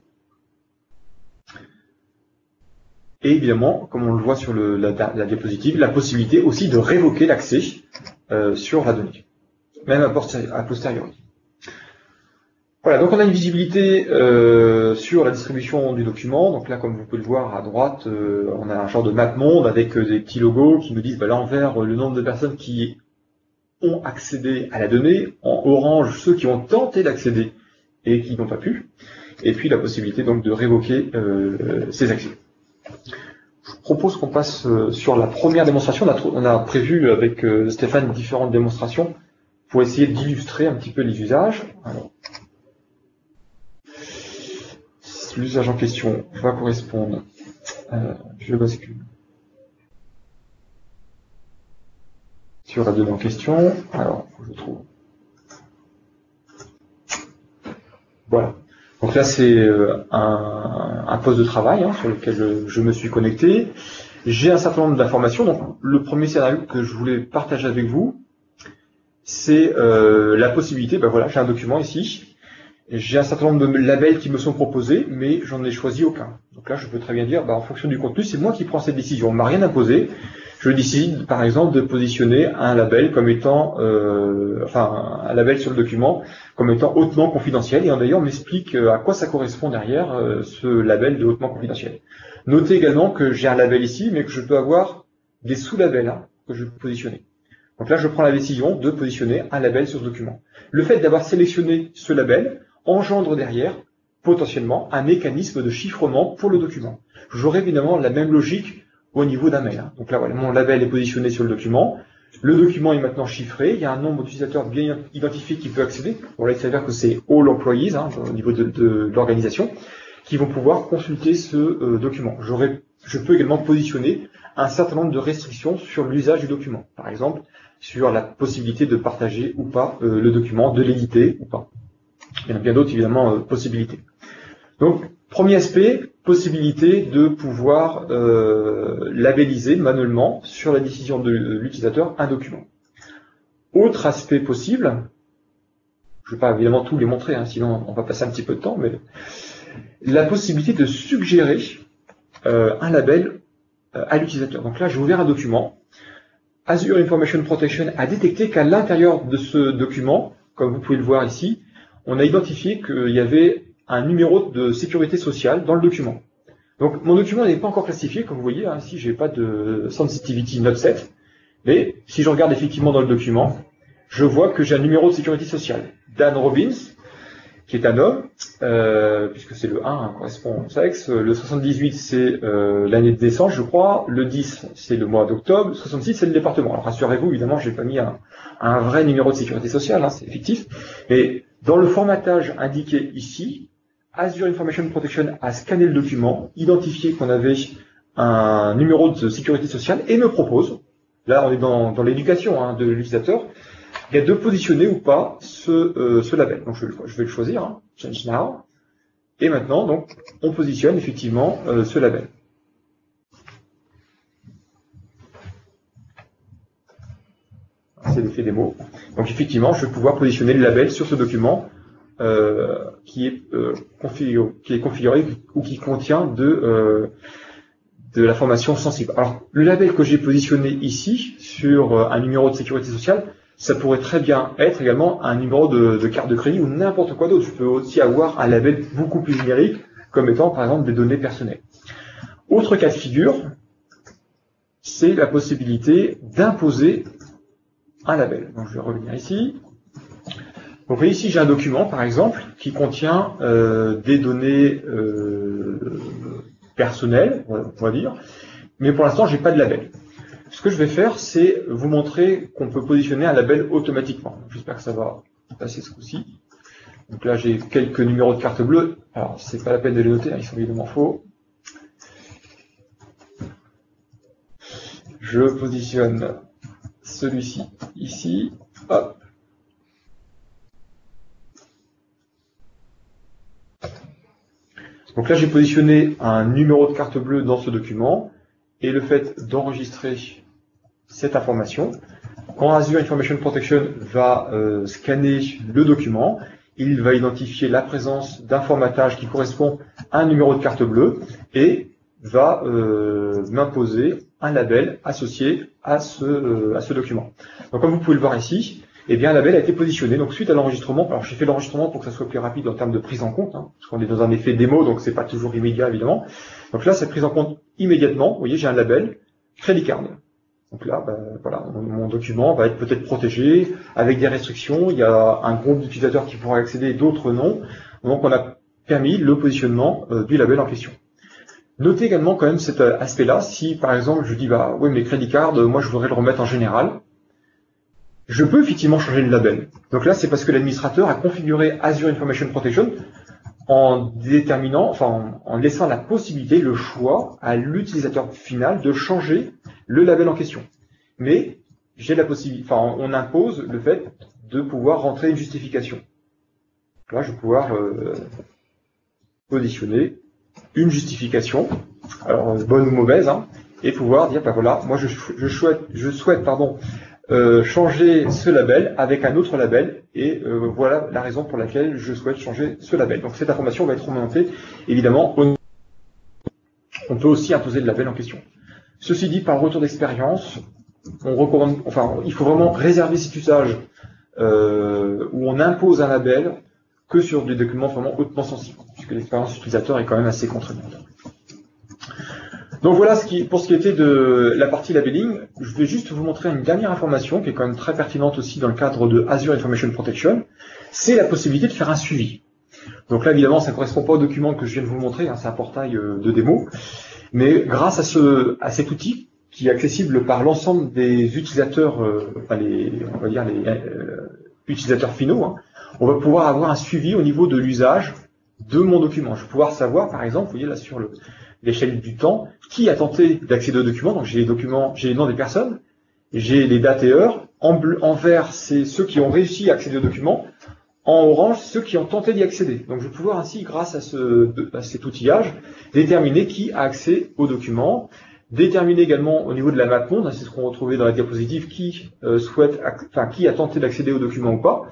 [SPEAKER 2] Et évidemment, comme on le voit sur la diapositive, la possibilité aussi de révoquer l'accès sur la donnée, même a posteriori. Voilà, donc on a une visibilité sur la distribution du document. Donc là, comme vous pouvez le voir à droite, on a un genre de map monde avec des petits logos qui nous disent là envers le nombre de personnes qui ont accédé à la donnée, en orange ceux qui ont tenté d'accéder et qui n'ont pas pu, et puis la possibilité donc de révoquer ces accès. Je propose qu'on passe sur la première démonstration. On a prévu avec Stéphane différentes démonstrations pour essayer d'illustrer un petit peu les usages. Alors, l'usage en question va correspondre. Je bascule sur la donnée en question. Alors, faut que je trouve. Voilà. Donc là, c'est un poste de travail sur lequel je me suis connecté. J'ai un certain nombre d'informations. Donc, le premier scénario que je voulais partager avec vous, c'est la possibilité. Voilà, j'ai un document ici. J'ai un certain nombre de labels qui me sont proposés, mais j'en ai choisi aucun. Donc là, je peux très bien dire, en fonction du contenu, c'est moi qui prends cette décision. On ne m'a rien imposé. Je décide, par exemple, de positionner un label comme étant, un label sur le document comme étant hautement confidentiel. Et d'ailleurs, on m'explique à quoi ça correspond derrière ce label de hautement confidentiel. Notez également que j'ai un label ici, mais que je peux avoir des sous-labels que je peux positionner. Donc là, je prends la décision de positionner un label sur ce document. Le fait d'avoir sélectionné ce label engendre derrière, potentiellement, un mécanisme de chiffrement pour le document. J'aurai évidemment la même logique au niveau d'un mail. Donc là, voilà, mon label est positionné sur le document est maintenant chiffré, il y a un nombre d'utilisateurs bien identifié qui peut accéder. Bon, là, il s'avère que c'est all employees, au niveau de l'organisation, qui vont pouvoir consulter ce document. Je peux également positionner un certain nombre de restrictions sur l'usage du document. Par exemple, sur la possibilité de partager ou pas le document, de l'éditer ou pas. Il y en a bien d'autres, évidemment, possibilités. Donc, premier aspect, possibilité de pouvoir labelliser manuellement sur la décision de l'utilisateur un document. Autre aspect possible, je ne vais pas évidemment tout les montrer, sinon on va passer un petit peu de temps, mais la possibilité de suggérer un label à l'utilisateur. Donc là, j'ai ouvert un document. Azure Information Protection a détecté qu'à l'intérieur de ce document, comme vous pouvez le voir ici, on a identifié qu'il y avait un numéro de sécurité sociale dans le document. Donc mon document n'est pas encore classifié, comme vous voyez, ici j'ai pas de sensitivity not set, mais si je regarde effectivement dans le document, je vois que j'ai un numéro de sécurité sociale, Dan Robbins, qui est un homme, puisque c'est le 1 correspond au sexe, le 78 c'est l'année de naissance, je crois, le 10 c'est le mois d'octobre, le 66 c'est le département. Alors rassurez-vous, évidemment, j'ai pas mis un vrai numéro de sécurité sociale, hein, c'est fictif, mais dans le formatage indiqué ici, Azure Information Protection a scanné le document, identifié qu'on avait un numéro de sécurité sociale et me propose, là on est dans l'éducation hein, de l'utilisateur, de positionner ou pas ce label. Donc je vais le choisir, hein, Change Now, et maintenant donc on positionne effectivement ce label. C'est l'effet démo. Donc effectivement, je vais pouvoir positionner le label sur ce document qui est configuré ou qui contient de l'information sensible. Alors, le label que j'ai positionné ici sur un numéro de sécurité sociale, ça pourrait très bien être également un numéro de carte de crédit ou n'importe quoi d'autre. Je peux aussi avoir un label beaucoup plus générique, comme étant par exemple des données personnelles. Autre cas de figure, c'est la possibilité d'imposer un label. Donc je vais revenir ici. Donc vous voyez ici j'ai un document par exemple qui contient des données personnelles, on va dire, mais pour l'instant j'ai pas de label. Ce que je vais faire, c'est vous montrer qu'on peut positionner un label automatiquement. J'espère que ça va passer ce coup-ci. Donc là j'ai quelques numéros de carte bleue. Alors c'est pas la peine de les noter, hein, ils sont évidemment faux. Je positionne celui-ci ici. Hop. Donc là, j'ai positionné un numéro de carte bleue dans ce document et le fait d'enregistrer cette information, quand Azure Information Protection va scanner le document, il va identifier la présence d'un formatage qui correspond à un numéro de carte bleue et va m'imposer un label associé à ce document. Donc comme vous pouvez le voir ici, eh bien, un label a été positionné. Donc suite à l'enregistrement, alors j'ai fait l'enregistrement pour que ça soit plus rapide en termes de prise en compte, hein, parce qu'on est dans un effet démo, donc c'est pas toujours immédiat évidemment. Donc là, c'est prise en compte immédiatement. Vous voyez, j'ai un label Credit Card. Donc là, voilà, mon document va être peut-être protégé avec des restrictions. Il y a un groupe d'utilisateurs qui pourra accéder, d'autres non. Donc on a permis le positionnement du label en question. Notez également quand même cet aspect-là. Si par exemple je dis oui mais Credit Card, moi je voudrais le remettre en général. Je peux effectivement changer le label. Donc là, c'est parce que l'administrateur a configuré Azure Information Protection en déterminant, enfin, en laissant la possibilité, le choix à l'utilisateur final de changer le label en question. Mais j'ai la possibilité, enfin, on impose le fait de pouvoir rentrer une justification. Là, je vais pouvoir positionner une justification, alors bonne ou mauvaise, hein, et pouvoir dire, voilà, moi je souhaite changer ce label avec un autre label et voilà la raison pour laquelle je souhaite changer ce label. Donc cette information va être remontée évidemment. On peut aussi imposer le label en question. Ceci dit, par retour d'expérience, on recommande, enfin, il faut vraiment réserver cet usage où on impose un label que sur des documents vraiment hautement sensibles, puisque l'expérience utilisateur est quand même assez contraignante. Donc voilà pour ce qui était de la partie labeling. Je vais juste vous montrer une dernière information qui est quand même très pertinente aussi dans le cadre de Azure Information Protection. C'est la possibilité de faire un suivi. Donc là évidemment ça ne correspond pas au document que je viens de vous montrer, hein, c'est un portail de démo. Mais grâce à cet outil qui est accessible par l'ensemble des utilisateurs, utilisateurs finaux, hein, on va pouvoir avoir un suivi au niveau de l'usage de mon document. Je vais pouvoir savoir par exemple, vous voyez là sur l'échelle du temps, qui a tenté d'accéder au document. Donc j'ai les documents, j'ai les noms des personnes, j'ai les dates et heures. En vert, c'est ceux qui ont réussi à accéder au document. En orange, ceux qui ont tenté d'y accéder. Donc je vais pouvoir ainsi, grâce à cet outillage, déterminer qui a accès au document, déterminer également au niveau de la map monde, c'est ce qu'on retrouvait dans la diapositive, qui a tenté d'accéder au document ou pas.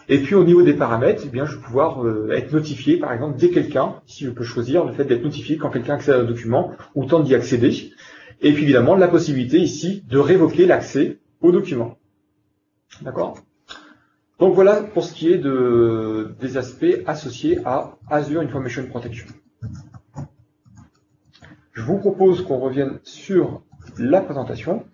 [SPEAKER 2] Et puis au niveau des paramètres, eh bien, je vais pouvoir être notifié, par exemple, dès quelqu'un, si je peux choisir le fait d'être notifié quand quelqu'un accède à un document ou tente d'y accéder. Et puis évidemment, la possibilité ici de révoquer l'accès au document. D'accord ? Donc voilà pour ce qui est des aspects associés à Azure Information Protection. Je vous propose qu'on revienne sur la présentation.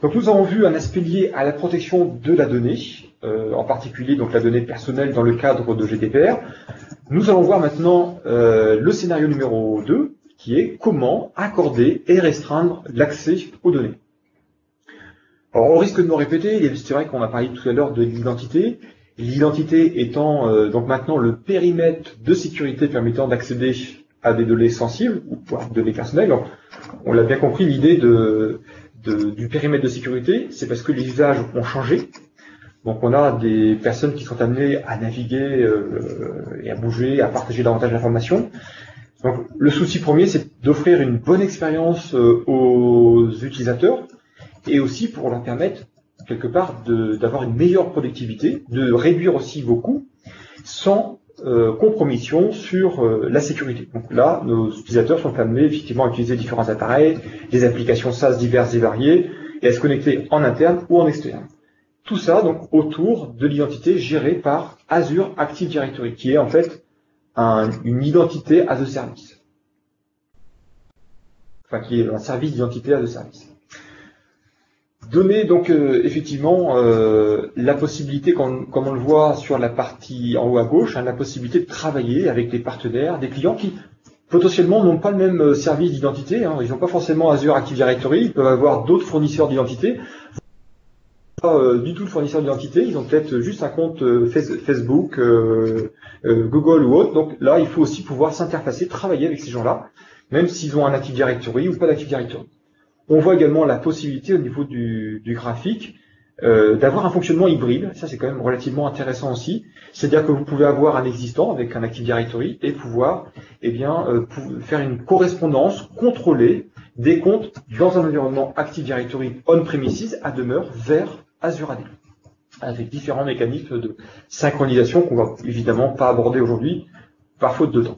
[SPEAKER 2] Donc nous avons vu un aspect lié à la protection de la donnée, en particulier donc la donnée personnelle dans le cadre de GDPR. Nous allons voir maintenant le scénario numéro 2, qui est comment accorder et restreindre l'accès aux données. Alors, au risque de me répéter, c'est vrai qu'on a parlé tout à l'heure de l'identité. L'identité étant donc maintenant le périmètre de sécurité permettant d'accéder à des données sensibles ou voire données personnelles. Donc, on l'a bien compris, l'idée du périmètre de sécurité, c'est parce que les usages ont changé. Donc on a des personnes qui sont amenées à naviguer et à bouger, à partager davantage d'informations. Donc le souci premier, c'est d'offrir une bonne expérience aux utilisateurs et aussi pour leur permettre quelque part d'avoir une meilleure productivité, de réduire aussi vos coûts sans compromission sur la sécurité. Donc là, nos utilisateurs sont amenés effectivement à utiliser différents appareils, des applications SaaS diverses et variées, et à se connecter en interne ou en externe. Tout ça donc autour de l'identité gérée par Azure Active Directory, qui est en fait une identité as a service. Enfin, qui est un service d'identité as a service. Donner donc effectivement la possibilité, comme on le voit sur la partie en haut à gauche, la possibilité de travailler avec des partenaires, des clients qui potentiellement n'ont pas le même service d'identité. Ils n'ont pas forcément Azure Active Directory, ils peuvent avoir d'autres fournisseurs d'identité. Pas du tout de fournisseur d'identité, ils ont peut-être juste un compte Facebook, Google ou autre. Donc là, il faut aussi pouvoir s'interfacer, travailler avec ces gens-là, même s'ils ont un Active Directory ou pas d'Active Directory. On voit également la possibilité au niveau du graphique d'avoir un fonctionnement hybride. Ça, c'est quand même relativement intéressant aussi. C'est-à-dire que vous pouvez avoir un existant avec un Active Directory et pouvoir faire une correspondance contrôlée des comptes dans un environnement Active Directory on-premises à demeure vers Azure AD, avec différents mécanismes de synchronisation qu'on va évidemment pas aborder aujourd'hui par faute de temps.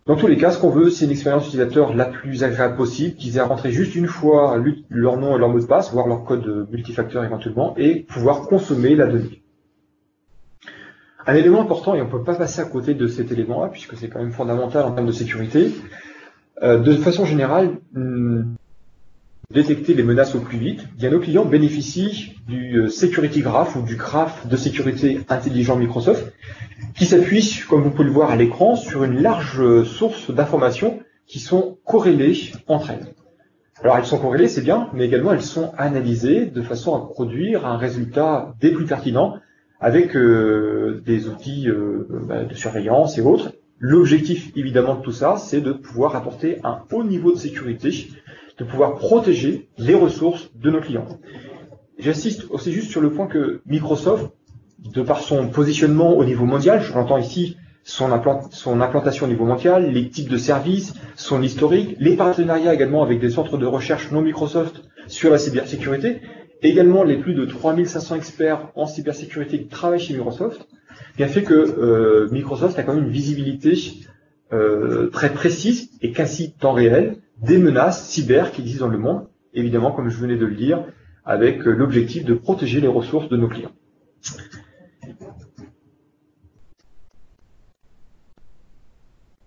[SPEAKER 2] Dans tous les cas, ce qu'on veut, c'est une expérience utilisateur la plus agréable possible, qu'ils aient à rentrer juste une fois leur nom et leur mot de passe, voire leur code multifacteur éventuellement, et pouvoir consommer la donnée. Un élément important, et on ne peut pas passer à côté de cet élément-là, puisque c'est quand même fondamental en termes de sécurité, de façon générale, détecter les menaces au plus vite. Bien, nos clients bénéficient du Security Graph ou du graphe de sécurité intelligent Microsoft, qui s'appuie, comme vous pouvez le voir à l'écran, sur une large source d'informations qui sont corrélées entre elles. Alors elles sont corrélées, c'est bien, mais également elles sont analysées de façon à produire un résultat des plus pertinents avec des outils de surveillance et autres. L'objectif évidemment de tout ça, c'est de pouvoir apporter un haut niveau de sécurité, de pouvoir protéger les ressources de nos clients. J'insiste aussi juste sur le point que Microsoft, de par son positionnement au niveau mondial, j'entends ici son implantation au niveau mondial, les types de services, son historique, les partenariats également avec des centres de recherche non Microsoft sur la cybersécurité, également les plus de 3500 experts en cybersécurité qui travaillent chez Microsoft, bien fait que Microsoft a quand même une visibilité très précise et quasi temps réel des menaces cyber qui existent dans le monde, évidemment, comme je venais de le dire, avec l'objectif de protéger les ressources de nos clients.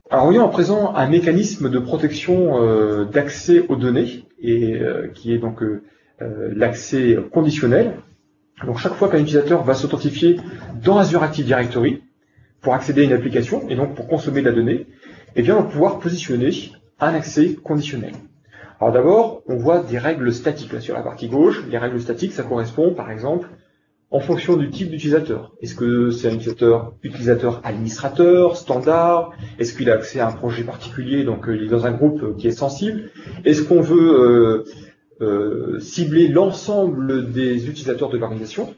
[SPEAKER 2] Alors voyons à présent un mécanisme de protection d'accès aux données, et qui est donc l'accès conditionnel. Donc chaque fois qu'un utilisateur va s'authentifier dans Azure Active Directory pour accéder à une application, et donc pour consommer de la donnée, eh bien on va pouvoir positionner un accès conditionnel. Alors d'abord, on voit des règles statiques là sur la partie gauche. Les règles statiques, ça correspond par exemple en fonction du type d'utilisateur. Est-ce que c'est un utilisateur administrateur, standard? Est-ce qu'il a accès à un projet particulier, donc il est dans un groupe qui est sensible? Est-ce qu'on veut cibler l'ensemble des utilisateurs de l'organisation?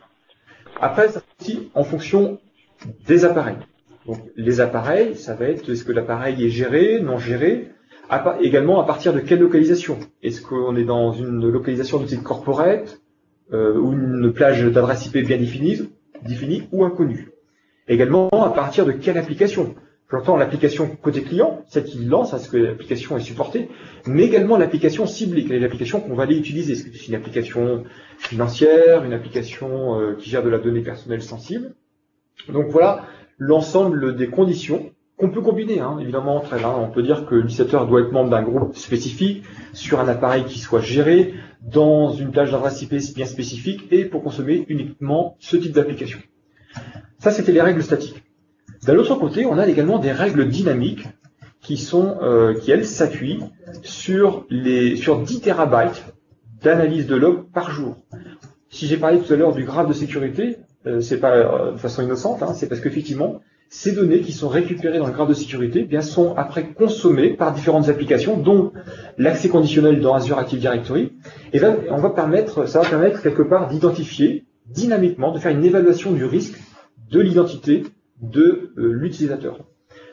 [SPEAKER 2] Après, ça aussi en fonction des appareils. Donc les appareils, ça va être, est-ce que l'appareil est géré, non géré? Également à partir de quelle localisation? Est-ce qu'on est dans une localisation de type corporate, ou une plage d'adresse IP bien définie ou inconnue? Également à partir de quelle application? J'entends l'application côté client, celle qui lance, est-ce que l'application est supportée, mais également l'application ciblée, quelle est l'application qu'on va aller utiliser? Est-ce que c'est une application financière, une application qui gère de la donnée personnelle sensible? Donc voilà l'ensemble des conditions qu'on peut combiner, hein, évidemment, très bien. On peut dire que l'utilisateur doit être membre d'un groupe spécifique, sur un appareil qui soit géré, dans une plage d'adresse IP bien spécifique, et pour consommer uniquement ce type d'application. Ça, c'était les règles statiques. D'un autre côté, on a également des règles dynamiques qui elles s'appuient sur 10 terabytes d'analyse de log par jour. Si j'ai parlé tout à l'heure du graphe de sécurité, c'est pas de façon innocente, hein, c'est parce qu'effectivement, ces données qui sont récupérées dans le graphe de sécurité, eh bien, sont après consommées par différentes applications, dont l'accès conditionnel dans Azure Active Directory. Et là, ça va permettre quelque part d'identifier dynamiquement, de faire une évaluation du risque de l'identité de l'utilisateur.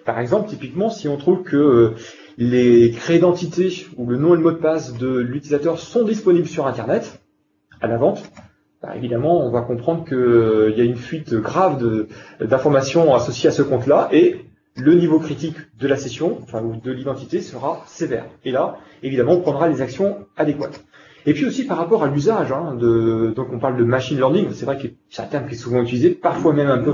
[SPEAKER 2] Par exemple, typiquement, si on trouve que les clés d'identité ou le nom et le mot de passe de l'utilisateur sont disponibles sur Internet, à la vente, bah, évidemment, on va comprendre qu'il y a une fuite grave d'informations associées à ce compte-là, et le niveau critique de la session, ou de l'identité, sera sévère. Et là, évidemment, on prendra les actions adéquates. Et puis aussi par rapport à l'usage, hein, donc on parle de machine learning, c'est vrai que c'est un terme qui est souvent utilisé, parfois même un peu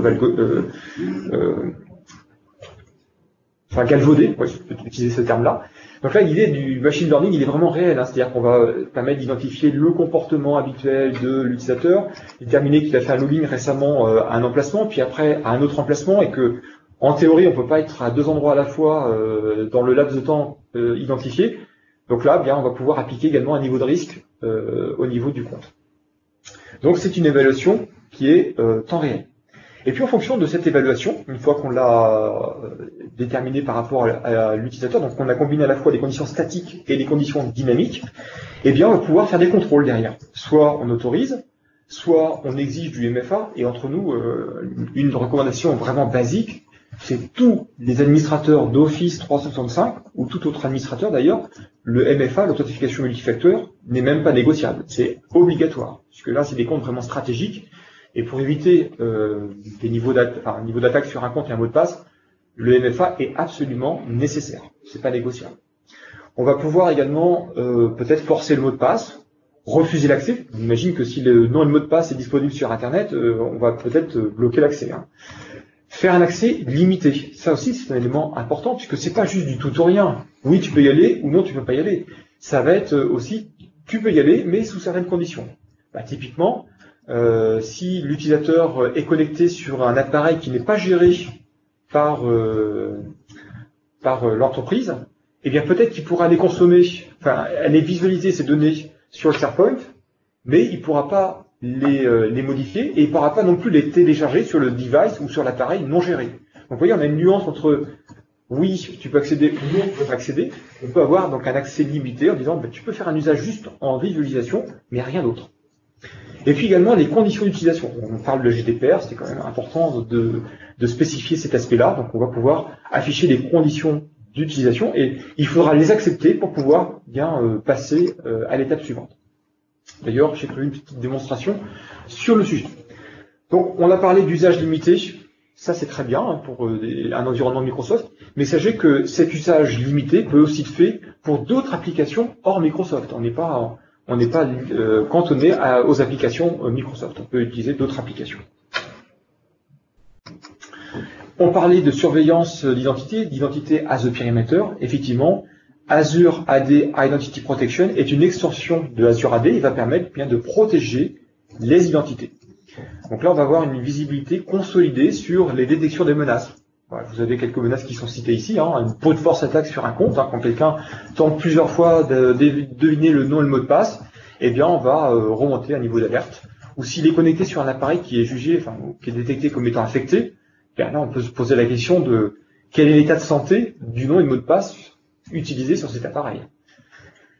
[SPEAKER 2] galvaudé, ouais, je peux utiliser ce terme-là. Donc là, l'idée du machine learning, il est vraiment réel, hein, c'est-à-dire qu'on va permettre d'identifier le comportement habituel de l'utilisateur, déterminer qu'il a fait un login récemment à un emplacement, puis après à un autre emplacement, et que en théorie, on peut pas être à deux endroits à la fois dans le laps de temps identifié. Donc là, bien, on va pouvoir appliquer également un niveau de risque au niveau du compte. Donc c'est une évaluation qui est temps réel. Et puis en fonction de cette évaluation, une fois qu'on l'a déterminée par rapport à l'utilisateur, donc on a combiné à la fois des conditions statiques et des conditions dynamiques, eh bien on va pouvoir faire des contrôles derrière. Soit on autorise, soit on exige du MFA, et entre nous, une recommandation vraiment basique, c'est tous les administrateurs d'Office 365, ou tout autre administrateur d'ailleurs, le MFA, l'authentification multifacteur, n'est même pas négociable. C'est obligatoire, puisque là, c'est des comptes vraiment stratégiques, et pour éviter des niveaux d'attaque sur un compte et un mot de passe, le MFA est absolument nécessaire. C'est pas négociable. On va pouvoir également peut-être forcer le mot de passe, refuser l'accès. On imagine que si le nom et le mot de passe est disponible sur Internet, on va peut-être bloquer l'accès. Hein. Faire un accès limité, ça aussi c'est un élément important, puisque c'est pas juste du tout ou rien. Oui, tu peux y aller, ou non, tu peux pas y aller. Ça va être aussi, tu peux y aller, mais sous certaines conditions. Bah, typiquement, si l'utilisateur est connecté sur un appareil qui n'est pas géré par l'entreprise, eh bien peut-être qu'il pourra aller consommer, aller visualiser ces données sur le SharePoint, mais il ne pourra pas les modifier, et il ne pourra pas non plus les télécharger sur le device ou sur l'appareil non géré. Donc vous voyez, on a une nuance entre oui, tu peux accéder, ou non, tu peux pas accéder. On peut avoir donc un accès limité en disant tu peux faire un usage juste en visualisation, mais rien d'autre. Et puis également les conditions d'utilisation. On parle de GDPR, c'est quand même important de spécifier cet aspect-là. Donc on va pouvoir afficher les conditions d'utilisation, et il faudra les accepter pour pouvoir bien passer à l'étape suivante. D'ailleurs, j'ai prévu une petite démonstration sur le sujet. Donc, on a parlé d'usage limité. Ça, c'est très bien hein, pour un environnement Microsoft. Mais sachez que cet usage limité peut aussi être fait pour d'autres applications hors Microsoft. On n'est pas cantonné aux applications Microsoft. On peut utiliser d'autres applications. On parlait de surveillance d'identité as a perimeter. Effectivement, Azure AD Identity Protection est une extension de Azure AD. Il va permettre bien de protéger les identités. Donc là, on va avoir une visibilité consolidée sur les détections des menaces. Voilà, vous avez quelques menaces qui sont citées ici. Hein, une brute force attaque sur un compte. Hein, quand quelqu'un tente plusieurs fois de deviner le nom et le mot de passe, eh bien, on va remonter un niveau d'alerte. Ou s'il est connecté sur un appareil qui est jugé, qui est détecté comme étant infecté, bien là, on peut se poser la question de quel est l'état de santé du nom et du mot de passe utilisé sur cet appareil.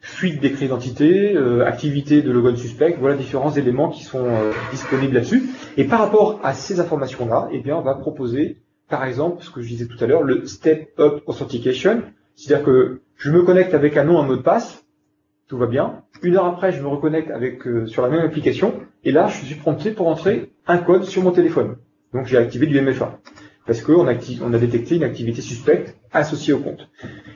[SPEAKER 2] Fuite des clés d'identité, activité de logon suspect, voilà différents éléments qui sont disponibles là-dessus. Et par rapport à ces informations-là, eh bien, on va proposer, par exemple, ce que je disais tout à l'heure, le Step Up Authentication, c'est-à-dire que je me connecte avec un nom, un mot de passe, tout va bien. Une heure après, je me reconnecte sur la même application, et là, je suis prompté pour entrer un code sur mon téléphone. Donc, j'ai activé du MFA. Parce qu'on a détecté une activité suspecte associée au compte.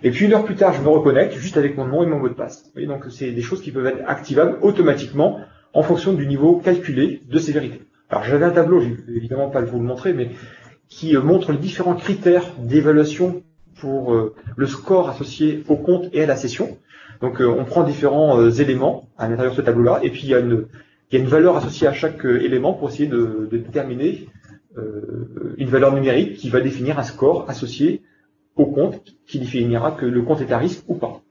[SPEAKER 2] Et puis une heure plus tard, je me reconnecte juste avec mon nom et mon mot de passe. Vous voyez, donc c'est des choses qui peuvent être activables automatiquement en fonction du niveau calculé de sévérité. Alors j'avais un tableau, je vais évidemment pas vous le montrer, mais qui montre les différents critères d'évaluation pour le score associé au compte et à la session. Donc on prend différents éléments à l'intérieur de ce tableau-là, et puis il y a une valeur associée à chaque élément pour essayer de déterminer une valeur numérique qui va définir un score associé au compte, qui définira que le compte est à risque ou pas.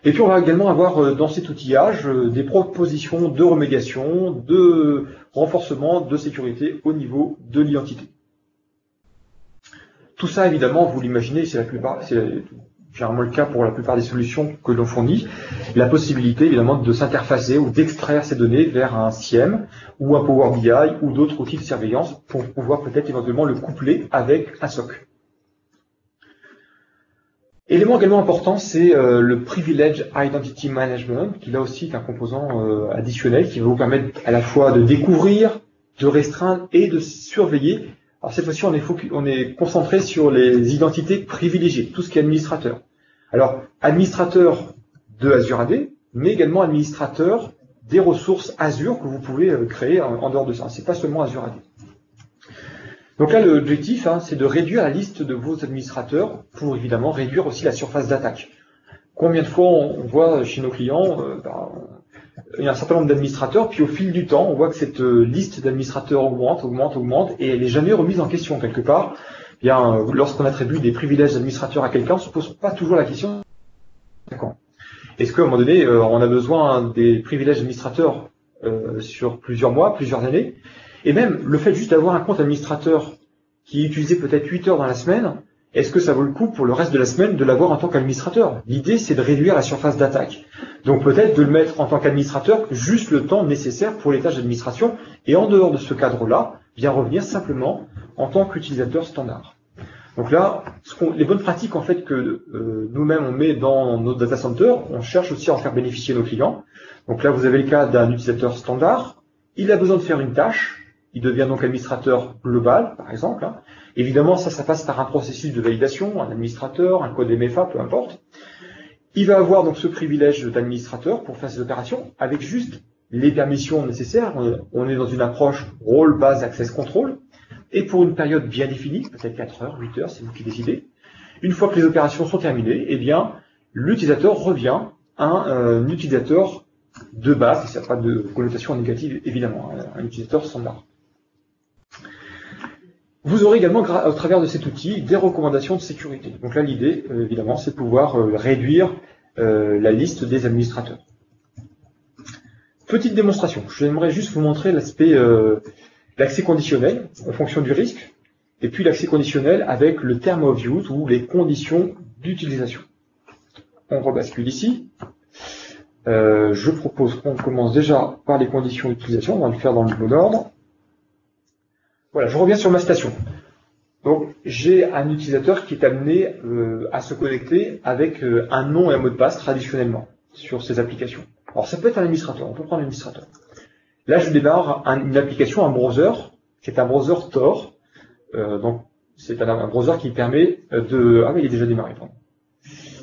[SPEAKER 2] Et puis on va également avoir dans cet outillage des propositions de remédiation, de renforcement de sécurité au niveau de l'identité. Tout ça, évidemment, vous l'imaginez, c'est généralement le cas pour la plupart des solutions que l'on fournit, la possibilité évidemment de s'interfacer ou d'extraire ces données vers un SIEM ou un Power BI ou d'autres outils de surveillance pour pouvoir peut-être éventuellement le coupler avec un SOC. Élément également important, c'est le Privilege Identity Management, qui là aussi est un composant additionnel qui va vous permettre à la fois de découvrir, de restreindre et de surveiller. Alors cette fois-ci, on est concentré sur les identités privilégiées, tout ce qui est administrateur. Alors, administrateur de Azure AD, mais également administrateur des ressources Azure que vous pouvez créer en dehors de ça. C'est pas seulement Azure AD. Donc là, l'objectif, c'est de réduire la liste de vos administrateurs pour évidemment réduire aussi la surface d'attaque. Combien de fois on voit chez nos clients, il y a un certain nombre d'administrateurs, puis au fil du temps, on voit que cette liste d'administrateurs augmente, et elle n'est jamais remise en question quelque part. Eh bien, lorsqu'on attribue des privilèges d'administrateurs à quelqu'un, on ne se pose pas toujours la question est-ce qu'à un moment donné, on a besoin des privilèges d'administrateurs sur plusieurs mois, plusieurs années? Et même le fait juste d'avoir un compte administrateur qui est utilisé peut-être 8 heures dans la semaine, est-ce que ça vaut le coup pour le reste de la semaine de l'avoir en tant qu'administrateur? L'idée, c'est de réduire la surface d'attaque. Donc peut-être de le mettre en tant qu'administrateur juste le temps nécessaire pour les tâches d'administration, et en dehors de ce cadre-là, bien revenir simplement en tant qu'utilisateur standard. Donc là, les bonnes pratiques en fait que nous-mêmes on met dans nos data centers, on cherche aussi à en faire bénéficier nos clients. Donc là, vous avez le cas d'un utilisateur standard, il a besoin de faire une tâche, il devient donc administrateur global, par exemple. Évidemment, ça passe par un processus de validation, un administrateur, un code MFA, peu importe. Il va avoir donc ce privilège d'administrateur pour faire ses opérations avec juste les permissions nécessaires. On est dans une approche role base access control, et pour une période bien définie, peut-être 4 heures, 8 heures, c'est vous qui décidez. Une fois que les opérations sont terminées, eh bien, l'utilisateur revient à un utilisateur de base, il n'y a pas de connotation négative évidemment, un utilisateur standard. Vous aurez également, au travers de cet outil, des recommandations de sécurité. Donc là, l'idée, évidemment, c'est de pouvoir réduire la liste des administrateurs. Petite démonstration. J'aimerais juste vous montrer l'aspect l'accès conditionnel en fonction du risque, et puis l'accès conditionnel avec le term of use ou les conditions d'utilisation. On rebascule ici. Je propose qu'on commence déjà par les conditions d'utilisation. On va le faire dans le bon ordre. Voilà, je reviens sur ma station. Donc, j'ai un utilisateur qui est amené à se connecter avec un nom et un mot de passe traditionnellement sur ces applications. Alors, ça peut être un administrateur, on peut prendre un administrateur. Là, je démarre une application, un browser, qui est un browser Tor. Donc, c'est un browser qui permet de... Ah oui, il est déjà démarré, pardon.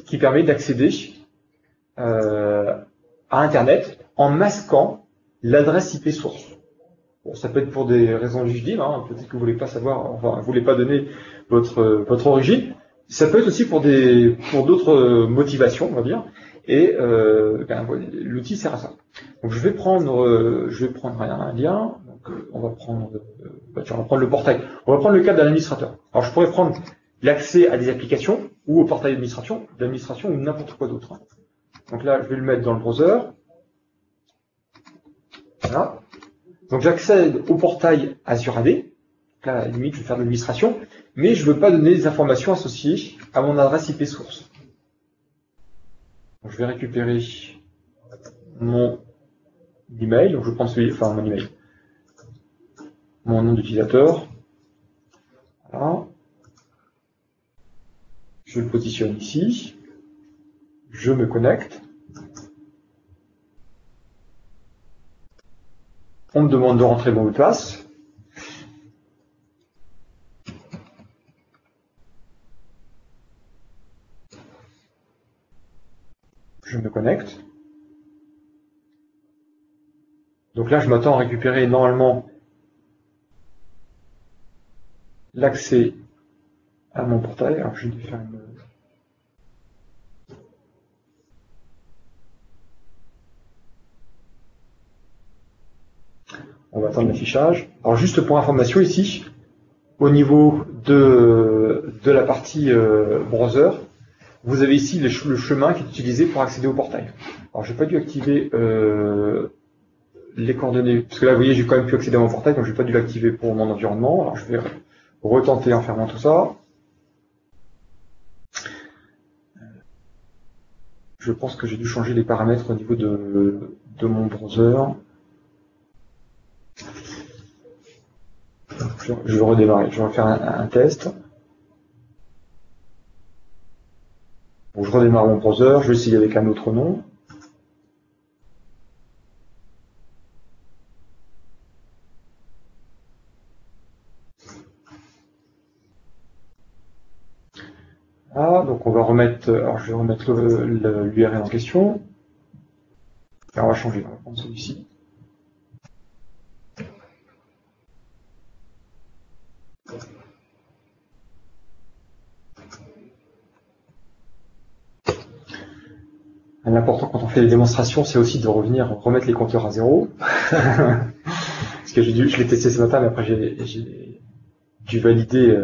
[SPEAKER 2] Qui permet d'accéder à Internet en masquant l'adresse IP source. Bon, ça peut être pour des raisons légitimes, peut-être que vous voulez pas savoir, enfin, vous voulez pas donner votre origine. Ça peut être aussi pour d'autres motivations, on va dire. Et l'outil sert à ça. Donc je vais prendre un lien. Donc on va prendre le portail. On va prendre le cas d'un administrateur. Alors je pourrais prendre l'accès à des applications ou au portail d'administration ou n'importe quoi d'autre. Donc là, je vais le mettre dans le browser. Voilà. Donc j'accède au portail Azure AD. Là, à la limite, je vais faire de l'administration, mais je ne veux pas donner des informations associées à mon adresse IP source. Donc, je vais récupérer mon email. Donc je prends mon email, mon nom d'utilisateur. Voilà. Je le positionne ici. Je me connecte. On me demande de rentrer mon mot de passe. Je me connecte. Donc là, je m'attends à récupérer normalement l'accès à mon portail. Alors je vais faire une... On va attendre l'affichage. Alors juste pour information ici, au niveau de la partie browser, vous avez ici le chemin qui est utilisé pour accéder au portail. Alors j'ai pas dû activer les coordonnées, parce que là vous voyez j'ai quand même pu accéder à mon portail, donc j'ai pas dû l'activer pour mon environnement. Alors je vais retenter en fermant tout ça. Je pense que j'ai dû changer les paramètres au niveau de mon browser. Je vais redémarrer, je vais faire un test. Bon, je redémarre mon browser, je vais essayer avec un autre nom. Ah, donc on va remettre, alors je vais remettre l'URL en question. Et on va changer, on va prendre celui-ci. L'important quand on fait des démonstrations, c'est aussi de remettre les compteurs à zéro. Parce que je l'ai testé ce matin, mais après j'ai dû valider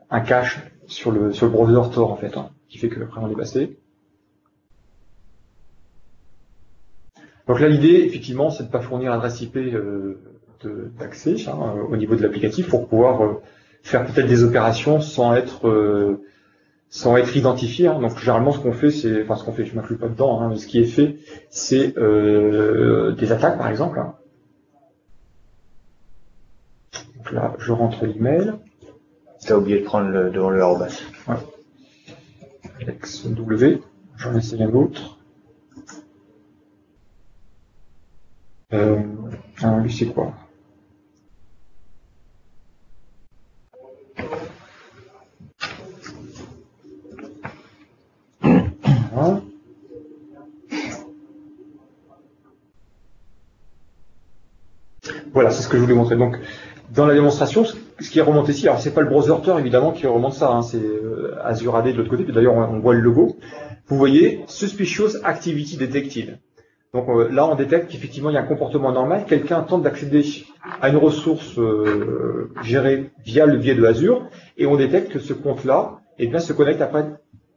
[SPEAKER 2] un cache sur le browser Tor en fait, qui fait que après on est passé. Donc là l'idée effectivement c'est de ne pas fournir l'adresse IP d'accès au niveau de l'applicatif pour pouvoir faire peut-être des opérations sans être identifié. Donc généralement ce qu'on fait, c'est, enfin ce qu'on fait, je m'inclus pas dedans, mais ce qui est fait, c'est des attaques par exemple. Donc là, je rentre l'email.
[SPEAKER 1] T'as oublié de prendre devant le arrobas.
[SPEAKER 2] Ouais. XW, j'en essaie un autre. Alors lui c'est quoi? Voilà, c'est ce que je voulais montrer. Donc, dans la démonstration, ce qui est remonté ici, alors c'est pas le browser Tor évidemment qui remonte ça, c'est Azure AD de l'autre côté, puis d'ailleurs on voit le logo. Vous voyez, Suspicious Activity Detected. Donc là, on détecte qu'effectivement il y a un comportement normal, quelqu'un tente d'accéder à une ressource gérée via le biais de Azure, et on détecte que ce compte-là, se connecte après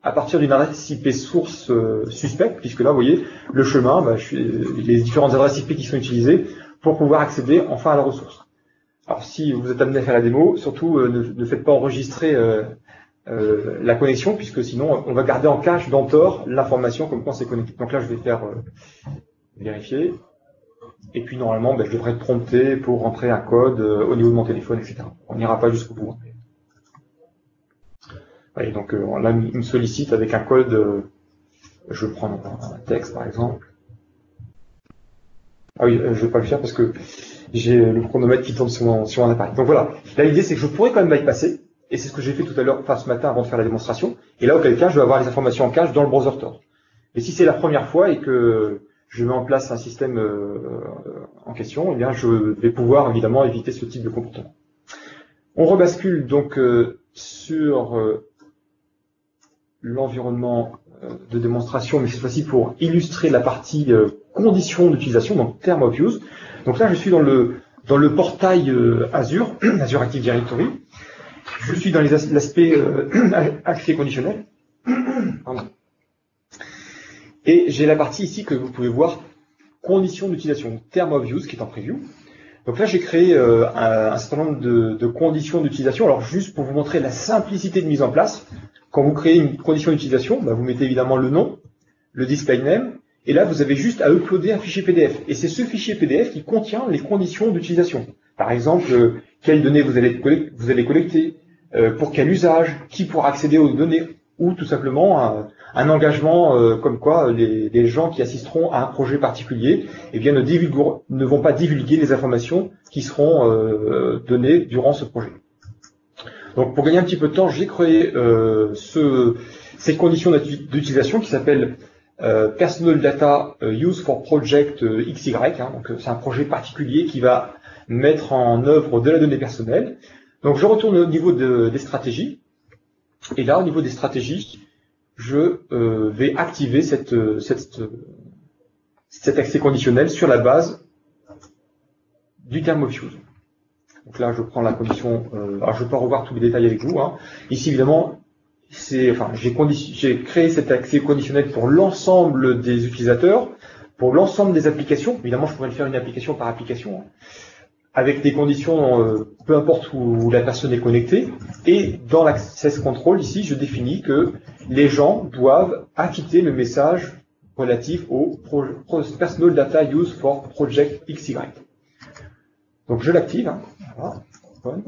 [SPEAKER 2] à partir d'une adresse IP source suspecte, puisque là, vous voyez, le chemin, les différentes adresses IP qui sont utilisées pour pouvoir accéder enfin à la ressource. Alors si vous êtes amené à faire la démo, surtout ne faites pas enregistrer la connexion, puisque sinon on va garder en cache dans Tor l'information comme quoi on s'est connecté. Donc là je vais faire vérifier, et puis normalement je devrais être prompté pour rentrer un code au niveau de mon téléphone, etc. On n'ira pas jusqu'au bout. Et donc là il me sollicite avec un code, je vais prendre un texte par exemple. Ah oui, je ne vais pas le faire parce que j'ai le chronomètre qui tourne sur mon appareil. Donc voilà, là l'idée c'est que je pourrais quand même bypasser, et c'est ce que j'ai fait tout à l'heure, enfin ce matin avant de faire la démonstration, et là auquel cas je vais avoir les informations en cache dans le browser Tor. Et si c'est la première fois et que je mets en place un système en question, eh bien je vais pouvoir évidemment éviter ce type de comportement. On rebascule donc sur l'environnement de démonstration, mais cette fois-ci pour illustrer la partie conditions d'utilisation, donc term of use. Donc là, je suis dans le portail Azure, Azure Active Directory. Je suis dans l'aspect accès conditionnel. Pardon. Et j'ai la partie ici que vous pouvez voir, conditions d'utilisation, term of use, qui est en preview. Donc là, j'ai créé un certain nombre de conditions d'utilisation. Alors juste pour vous montrer la simplicité de mise en place, quand vous créez une condition d'utilisation, vous mettez évidemment le nom, le display name, et là vous avez juste à uploader un fichier PDF. Et c'est ce fichier PDF qui contient les conditions d'utilisation. Par exemple, quelles données vous allez collecter, pour quel usage, qui pourra accéder aux données, ou tout simplement un engagement comme quoi les gens qui assisteront à un projet particulier ne vont pas divulguer les informations qui seront données durant ce projet. Donc pour gagner un petit peu de temps, j'ai créé ces conditions d'utilisation qui s'appellent Personal Data Use for Project XY. Donc c'est un projet particulier qui va mettre en œuvre de la donnée personnelle. Donc je retourne au niveau des stratégies. Et là, au niveau des stratégies, je vais activer cet accès conditionnel sur la base du terme of use. Donc là, je prends la condition. Alors, je ne vais pas revoir tous les détails avec vous. Hein. Ici, évidemment, j'ai créé cet accès conditionnel pour l'ensemble des utilisateurs, pour l'ensemble des applications. Évidemment, je pourrais le faire une application par application, hein, avec des conditions, peu importe où la personne est connectée. Et dans l'access control, ici, je définis que les gens doivent acquitter le message relatif au Personal Data Use for Project XY. Donc je l'active. Hein. Voilà.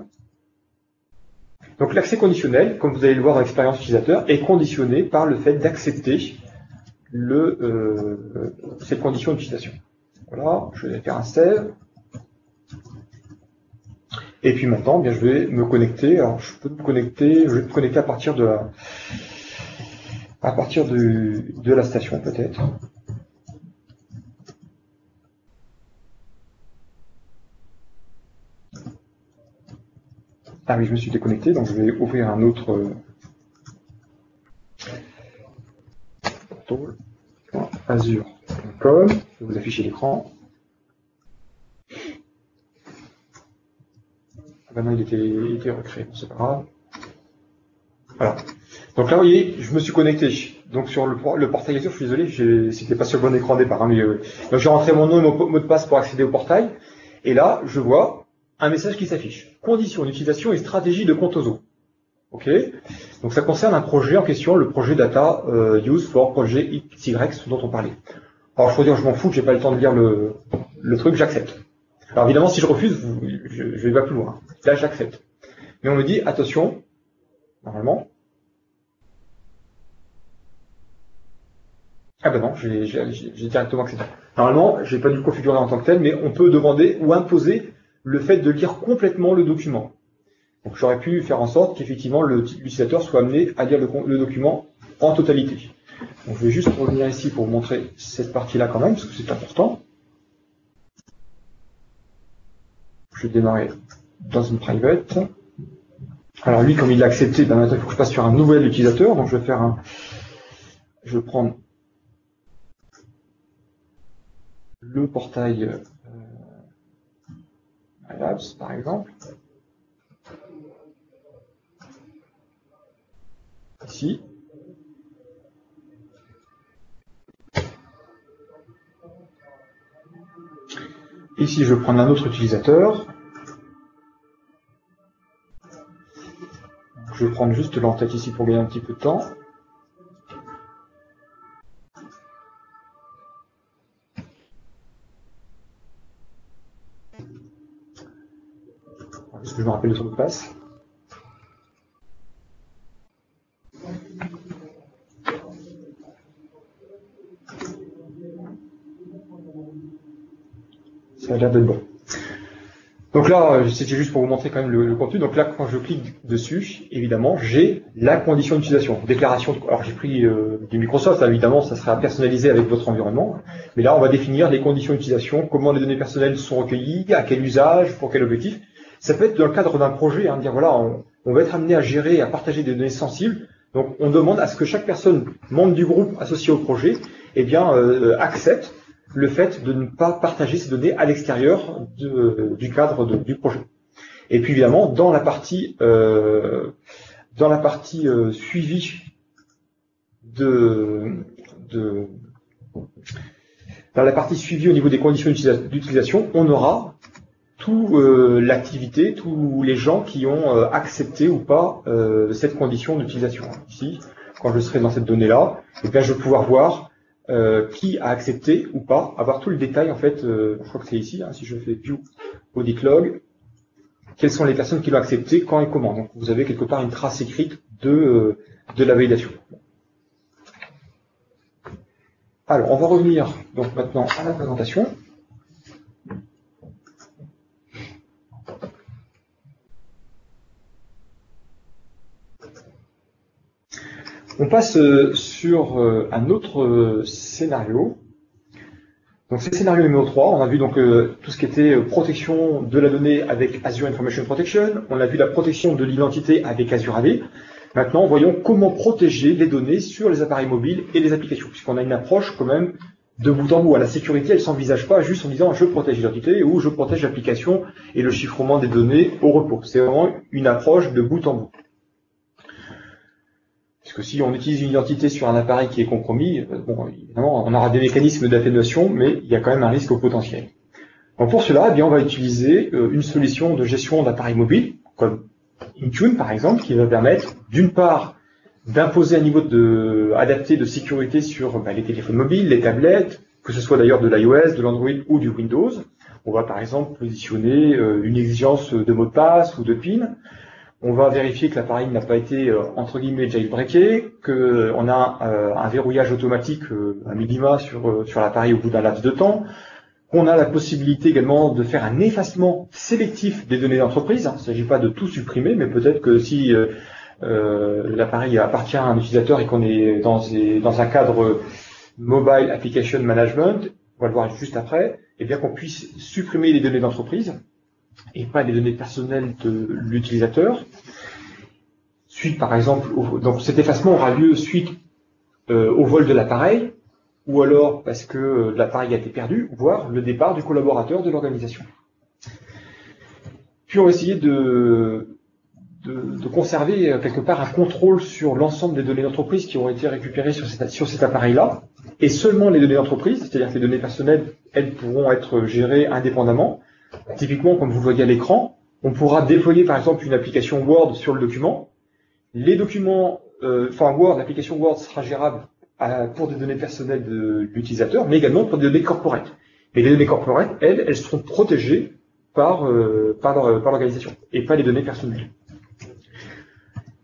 [SPEAKER 2] Donc l'accès conditionnel, comme vous allez le voir dans l'expérience utilisateur, est conditionné par le fait d'accepter cette condition d'utilisation. Voilà, je vais faire un save. Et puis maintenant, bien, je vais me connecter. Alors je vais me connecter à partir de la station peut-être. Ah oui, je me suis déconnecté, donc je vais ouvrir un autre azure.com. Je vais vous afficher l'écran. Ah ben non, il était recréé, c'est pas grave. Voilà. Donc là, vous voyez, je me suis connecté. Donc sur le portail Azure, je suis désolé, c'était pas sur le bon écran au départ. Hein, mais donc j'ai rentré mon nom et mon mot de passe pour accéder au portail. Et là, je vois un message qui s'affiche. Conditions d'utilisation et stratégie de Contoso. Ok. Donc ça concerne un projet en question, le projet Data Use for Project XY, ce dont on parlait. Alors je peux dire, je m'en fous, j'ai pas le temps de lire le truc, j'accepte. Alors évidemment, si je refuse, je vais pas plus loin. Là, j'accepte. Mais on me dit, attention, normalement. Ah ben non, j'ai directement accepté. Normalement, j'ai pas dû le configurer en tant que tel, mais on peut demander ou imposer le fait de lire complètement le document. Donc j'aurais pu faire en sorte qu'effectivement l'utilisateur soit amené à lire le document en totalité. Donc je vais juste revenir ici pour vous montrer cette partie-là quand même, parce que c'est important. Je vais démarrer dans une private. Alors lui, comme il l'a accepté, ben maintenant il faut que je passe sur un nouvel utilisateur. Donc je vais prendre le portail Labs, par exemple. Ici. Ici, je vais prendre un autre utilisateur. Je vais prendre juste l'entête ici pour gagner un petit peu de temps. Est-ce que je me rappelle de son mot de passe? Ça a l'air d'être bon. Donc là, c'était juste pour vous montrer quand même le contenu. Donc là, quand je clique dessus, évidemment, j'ai la condition d'utilisation. Déclaration. Alors j'ai pris du Microsoft, là, évidemment, ça sera personnalisé avec votre environnement. Mais là, on va définir les conditions d'utilisation, comment les données personnelles sont recueillies, à quel usage, pour quel objectif. Ça peut être dans le cadre d'un projet, hein, dire voilà, on va être amené à gérer, à partager des données sensibles. Donc on demande à ce que chaque personne, membre du groupe associé au projet, eh bien, accepte le fait de ne pas partager ces données à l'extérieur du cadre du projet. Et puis évidemment, dans la partie suivi dans la partie suivi au niveau des conditions d'utilisation, on aura toute l'activité, tous les gens qui ont accepté ou pas cette condition d'utilisation. Ici, quand je serai dans cette donnée-là, eh bien, je vais pouvoir voir qui a accepté ou pas, avoir tout le détail en fait, je crois que c'est ici, hein, si je fais View Audit Log, quelles sont les personnes qui l'ont accepté, quand et comment. Donc vous avez quelque part une trace écrite de la validation. Alors on va revenir donc maintenant à la présentation. On passe sur un autre scénario. Donc c'est le scénario numéro 3. On a vu donc tout ce qui était protection de la donnée avec Azure Information Protection. On a vu la protection de l'identité avec Azure AD. Maintenant, voyons comment protéger les données sur les appareils mobiles et les applications, puisqu'on a une approche quand même de bout en bout. La sécurité, elle ne s'envisage pas juste en disant je protège l'identité ou je protège l'application et le chiffrement des données au repos. C'est vraiment une approche de bout en bout. Puisque si on utilise une identité sur un appareil qui est compromis, bon, évidemment, on aura des mécanismes d'atténuation, mais il y a quand même un risque au potentiel. Donc pour cela, eh bien, on va utiliser une solution de gestion d'appareils mobiles, comme Intune par exemple, qui va permettre d'une part d'imposer un niveau adapté de sécurité sur les téléphones mobiles, les tablettes, que ce soit d'ailleurs de l'iOS, de l'Android ou du Windows. On va par exemple positionner une exigence de mot de passe ou de PIN. On va vérifier que l'appareil n'a pas été, entre guillemets, jailbreaké, qu'on a un verrouillage automatique, un minima sur l'appareil au bout d'un laps de temps, qu'on a la possibilité également de faire un effacement sélectif des données d'entreprise. Il ne s'agit pas de tout supprimer, mais peut-être que si l'appareil appartient à un utilisateur et qu'on est dans un cadre Mobile Application Management, on va le voir juste après, et bien qu'on puisse supprimer les données d'entreprise et pas les données personnelles de l'utilisateur. Suite, par exemple, donc cet effacement aura lieu suite au vol de l'appareil, ou alors parce que l'appareil a été perdu, voire le départ du collaborateur de l'organisation. Puis on va essayer de conserver quelque part un contrôle sur l'ensemble des données d'entreprise qui ont été récupérées sur cet appareil-là, et seulement les données d'entreprise, c'est-à-dire que les données personnelles, elles pourront être gérées indépendamment. Typiquement, comme vous le voyez à l'écran, on pourra déployer par exemple une application Word sur le document. Les documents, Word, l'application Word sera gérable pour des données personnelles de l'utilisateur, mais également pour des données corporate. Et les données corporate, elles seront protégées par l'organisation, et pas les données personnelles.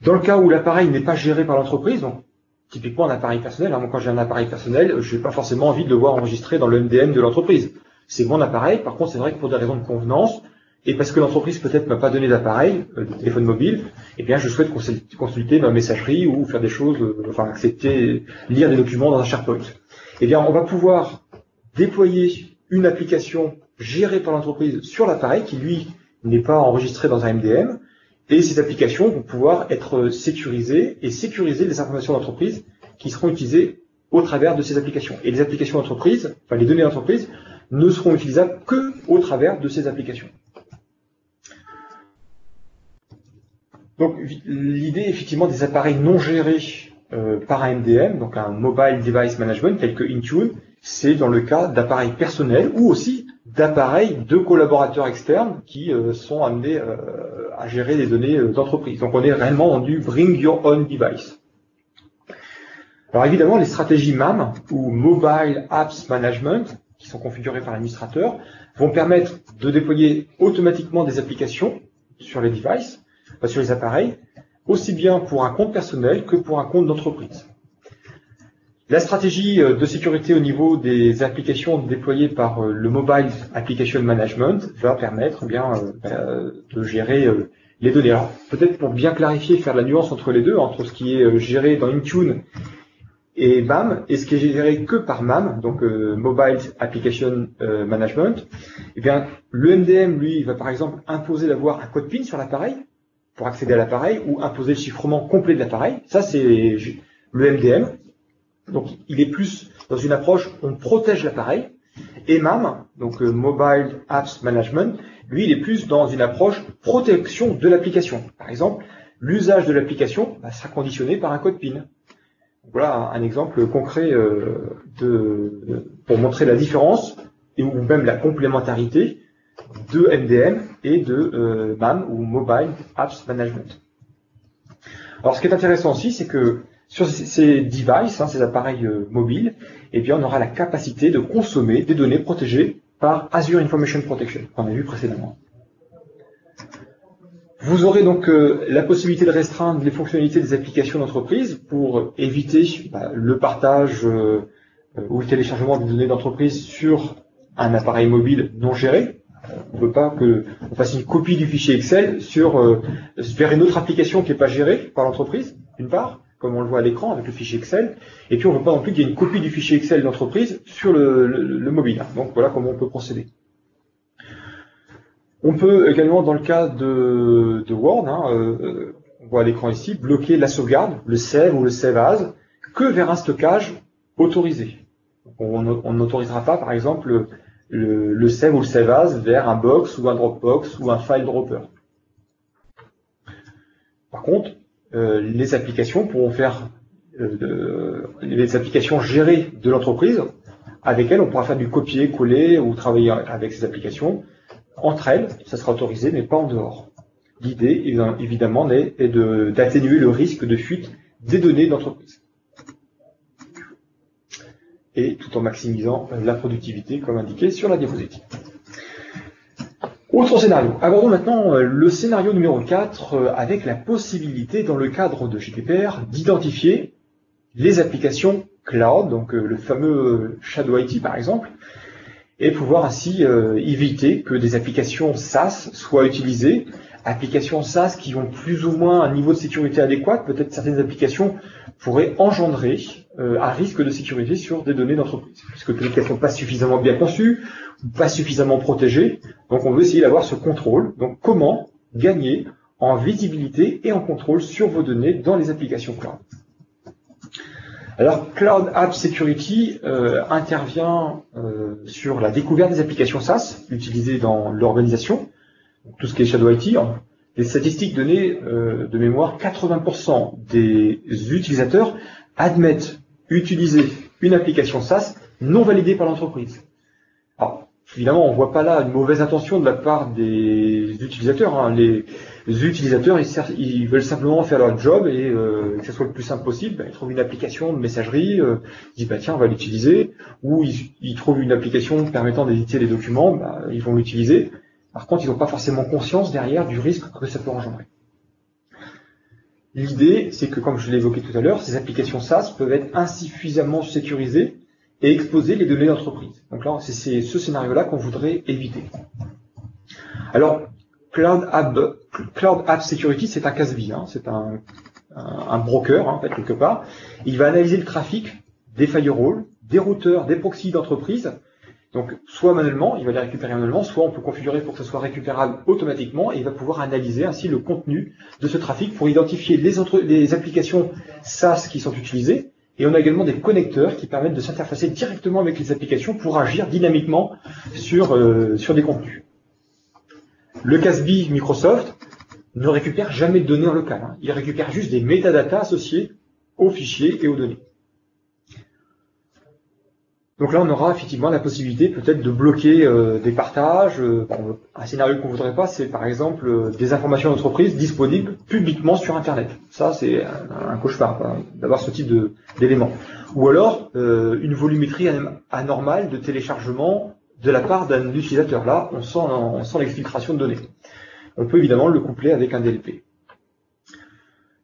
[SPEAKER 2] Dans le cas où l'appareil n'est pas géré par l'entreprise, donc typiquement un appareil personnel, moi quand j'ai un appareil personnel, je n'ai pas forcément envie de le voir enregistré dans le MDM de l'entreprise. C'est mon appareil, par contre c'est vrai que pour des raisons de convenance, et parce que l'entreprise peut-être m'a pas donné d'appareil, de téléphone mobile, eh bien je souhaite consulter ma messagerie ou faire des choses, accepter, lire des documents dans un SharePoint. Eh bien on va pouvoir déployer une application gérée par l'entreprise sur l'appareil qui lui n'est pas enregistré dans un MDM, et ces applications vont pouvoir être sécurisées et sécuriser les informations d'entreprise qui seront utilisées au travers de ces applications. Et les applications d'entreprise, les données d'entreprise, ne seront utilisables que au travers de ces applications. Donc l'idée effectivement des appareils non gérés par un MDM, donc un Mobile Device Management tel que Intune, c'est dans le cas d'appareils personnels ou aussi d'appareils de collaborateurs externes qui sont amenés à gérer les données d'entreprise. Donc on est réellement dans du Bring Your Own Device. Alors évidemment les stratégies MAM ou Mobile Apps Management qui sont configurées par l'administrateur vont permettre de déployer automatiquement des applications sur les devices, sur les appareils, aussi bien pour un compte personnel que pour un compte d'entreprise. La stratégie de sécurité au niveau des applications déployées par le Mobile Application Management va permettre de gérer les données. Alors peut-être pour bien clarifier, faire la nuance entre les deux, entre ce qui est géré dans Intune et MAM, et ce qui est géré que par MAM, donc Mobile Application Management, eh bien le MDM, lui, va par exemple imposer d'avoir un code PIN sur l'appareil pour accéder à l'appareil, ou imposer le chiffrement complet de l'appareil. Ça, c'est le MDM. Donc, il est plus dans une approche, on protège l'appareil. Et MAM, donc Mobile Apps Management, lui, il est plus dans une approche protection de l'application. Par exemple, l'usage de l'application sera conditionné par un code PIN. Voilà un exemple concret pour montrer la différence ou même la complémentarité de MDM et de MAM ou Mobile Apps Management. Alors ce qui est intéressant aussi, c'est que sur ces devices, ces appareils mobiles, eh bien on aura la capacité de consommer des données protégées par Azure Information Protection, qu'on a vu précédemment. Vous aurez donc la possibilité de restreindre les fonctionnalités des applications d'entreprise pour éviter le partage ou le téléchargement des données d'entreprise sur un appareil mobile non géré. On ne veut pas qu'on fasse une copie du fichier Excel vers une autre application qui n'est pas gérée par l'entreprise, d'une part, comme on le voit à l'écran avec le fichier Excel, et puis on ne veut pas non plus qu'il y ait une copie du fichier Excel d'entreprise sur le mobile. Donc voilà comment on peut procéder. On peut également, dans le cas de Word, on voit à l'écran ici, bloquer la sauvegarde, le save ou le save as, que vers un stockage autorisé. Donc on n'autorisera pas, par exemple, le save ou le save as vers un box ou un Dropbox ou un file dropper. Par contre, les applications pourront faire les applications gérées de l'entreprise, avec elles on pourra faire du copier-coller ou travailler avec ces applications. Entre elles, ça sera autorisé, mais pas en dehors. L'idée, évidemment, est d'atténuer le risque de fuite des données d'entreprise. Et tout en maximisant la productivité, comme indiqué sur la diapositive. Autre scénario. Abordons maintenant le scénario numéro 4 avec la possibilité, dans le cadre de GDPR, d'identifier les applications cloud, donc le fameux Shadow IT par exemple, et pouvoir ainsi éviter que des applications SaaS soient utilisées, applications SaaS qui ont plus ou moins un niveau de sécurité adéquat. Peut-être certaines applications pourraient engendrer un risque de sécurité sur des données d'entreprise, puisque peut-être qu'elles ne sont pas suffisamment bien conçues, ou pas suffisamment protégées. Donc on veut essayer d'avoir ce contrôle. Donc comment gagner en visibilité et en contrôle sur vos données dans les applications cloud? Alors, Cloud App Security intervient sur la découverte des applications SaaS utilisées dans l'organisation, tout ce qui est Shadow IT. Les statistiques données de mémoire, 80% des utilisateurs admettent utiliser une application SaaS non validée par l'entreprise. Alors, évidemment, on ne voit pas là une mauvaise intention de la part des utilisateurs. Les utilisateurs, ils veulent simplement faire leur job et que ce soit le plus simple possible. Ils trouvent une application de messagerie, ils disent tiens, on va l'utiliser, ou ils trouvent une application permettant d'éditer les documents, ils vont l'utiliser. Par contre, ils n'ont pas forcément conscience derrière du risque que ça peut engendrer. L'idée, c'est que, comme je l'ai évoqué tout à l'heure, ces applications SaaS peuvent être insuffisamment sécurisées et exposer les données d'entreprise. Donc là, c'est ce scénario-là qu'on voudrait éviter. Alors, Cloud App Security, c'est un CASB, c'est un broker, en fait, quelque part. Il va analyser le trafic des firewalls, des routeurs, des proxys d'entreprise. Donc, soit manuellement, il va les récupérer manuellement, soit on peut configurer pour que ce soit récupérable automatiquement, et il va pouvoir analyser ainsi le contenu de ce trafic pour identifier les applications SaaS qui sont utilisées. Et on a également des connecteurs qui permettent de s'interfacer directement avec les applications pour agir dynamiquement sur des contenus. Le CASB Microsoft ne récupère jamais de données en local. Il récupère juste des métadatas associés aux fichiers et aux données. Donc là, on aura effectivement la possibilité peut-être de bloquer des partages. Un scénario qu'on ne voudrait pas, c'est par exemple des informations d'entreprise disponibles publiquement sur Internet. Ça, c'est un cauchemar, d'avoir ce type d'éléments. Ou alors, une volumétrie anormale de téléchargement de la part d'un utilisateur. Là, on sent l'exfiltration de données. On peut évidemment le coupler avec un DLP.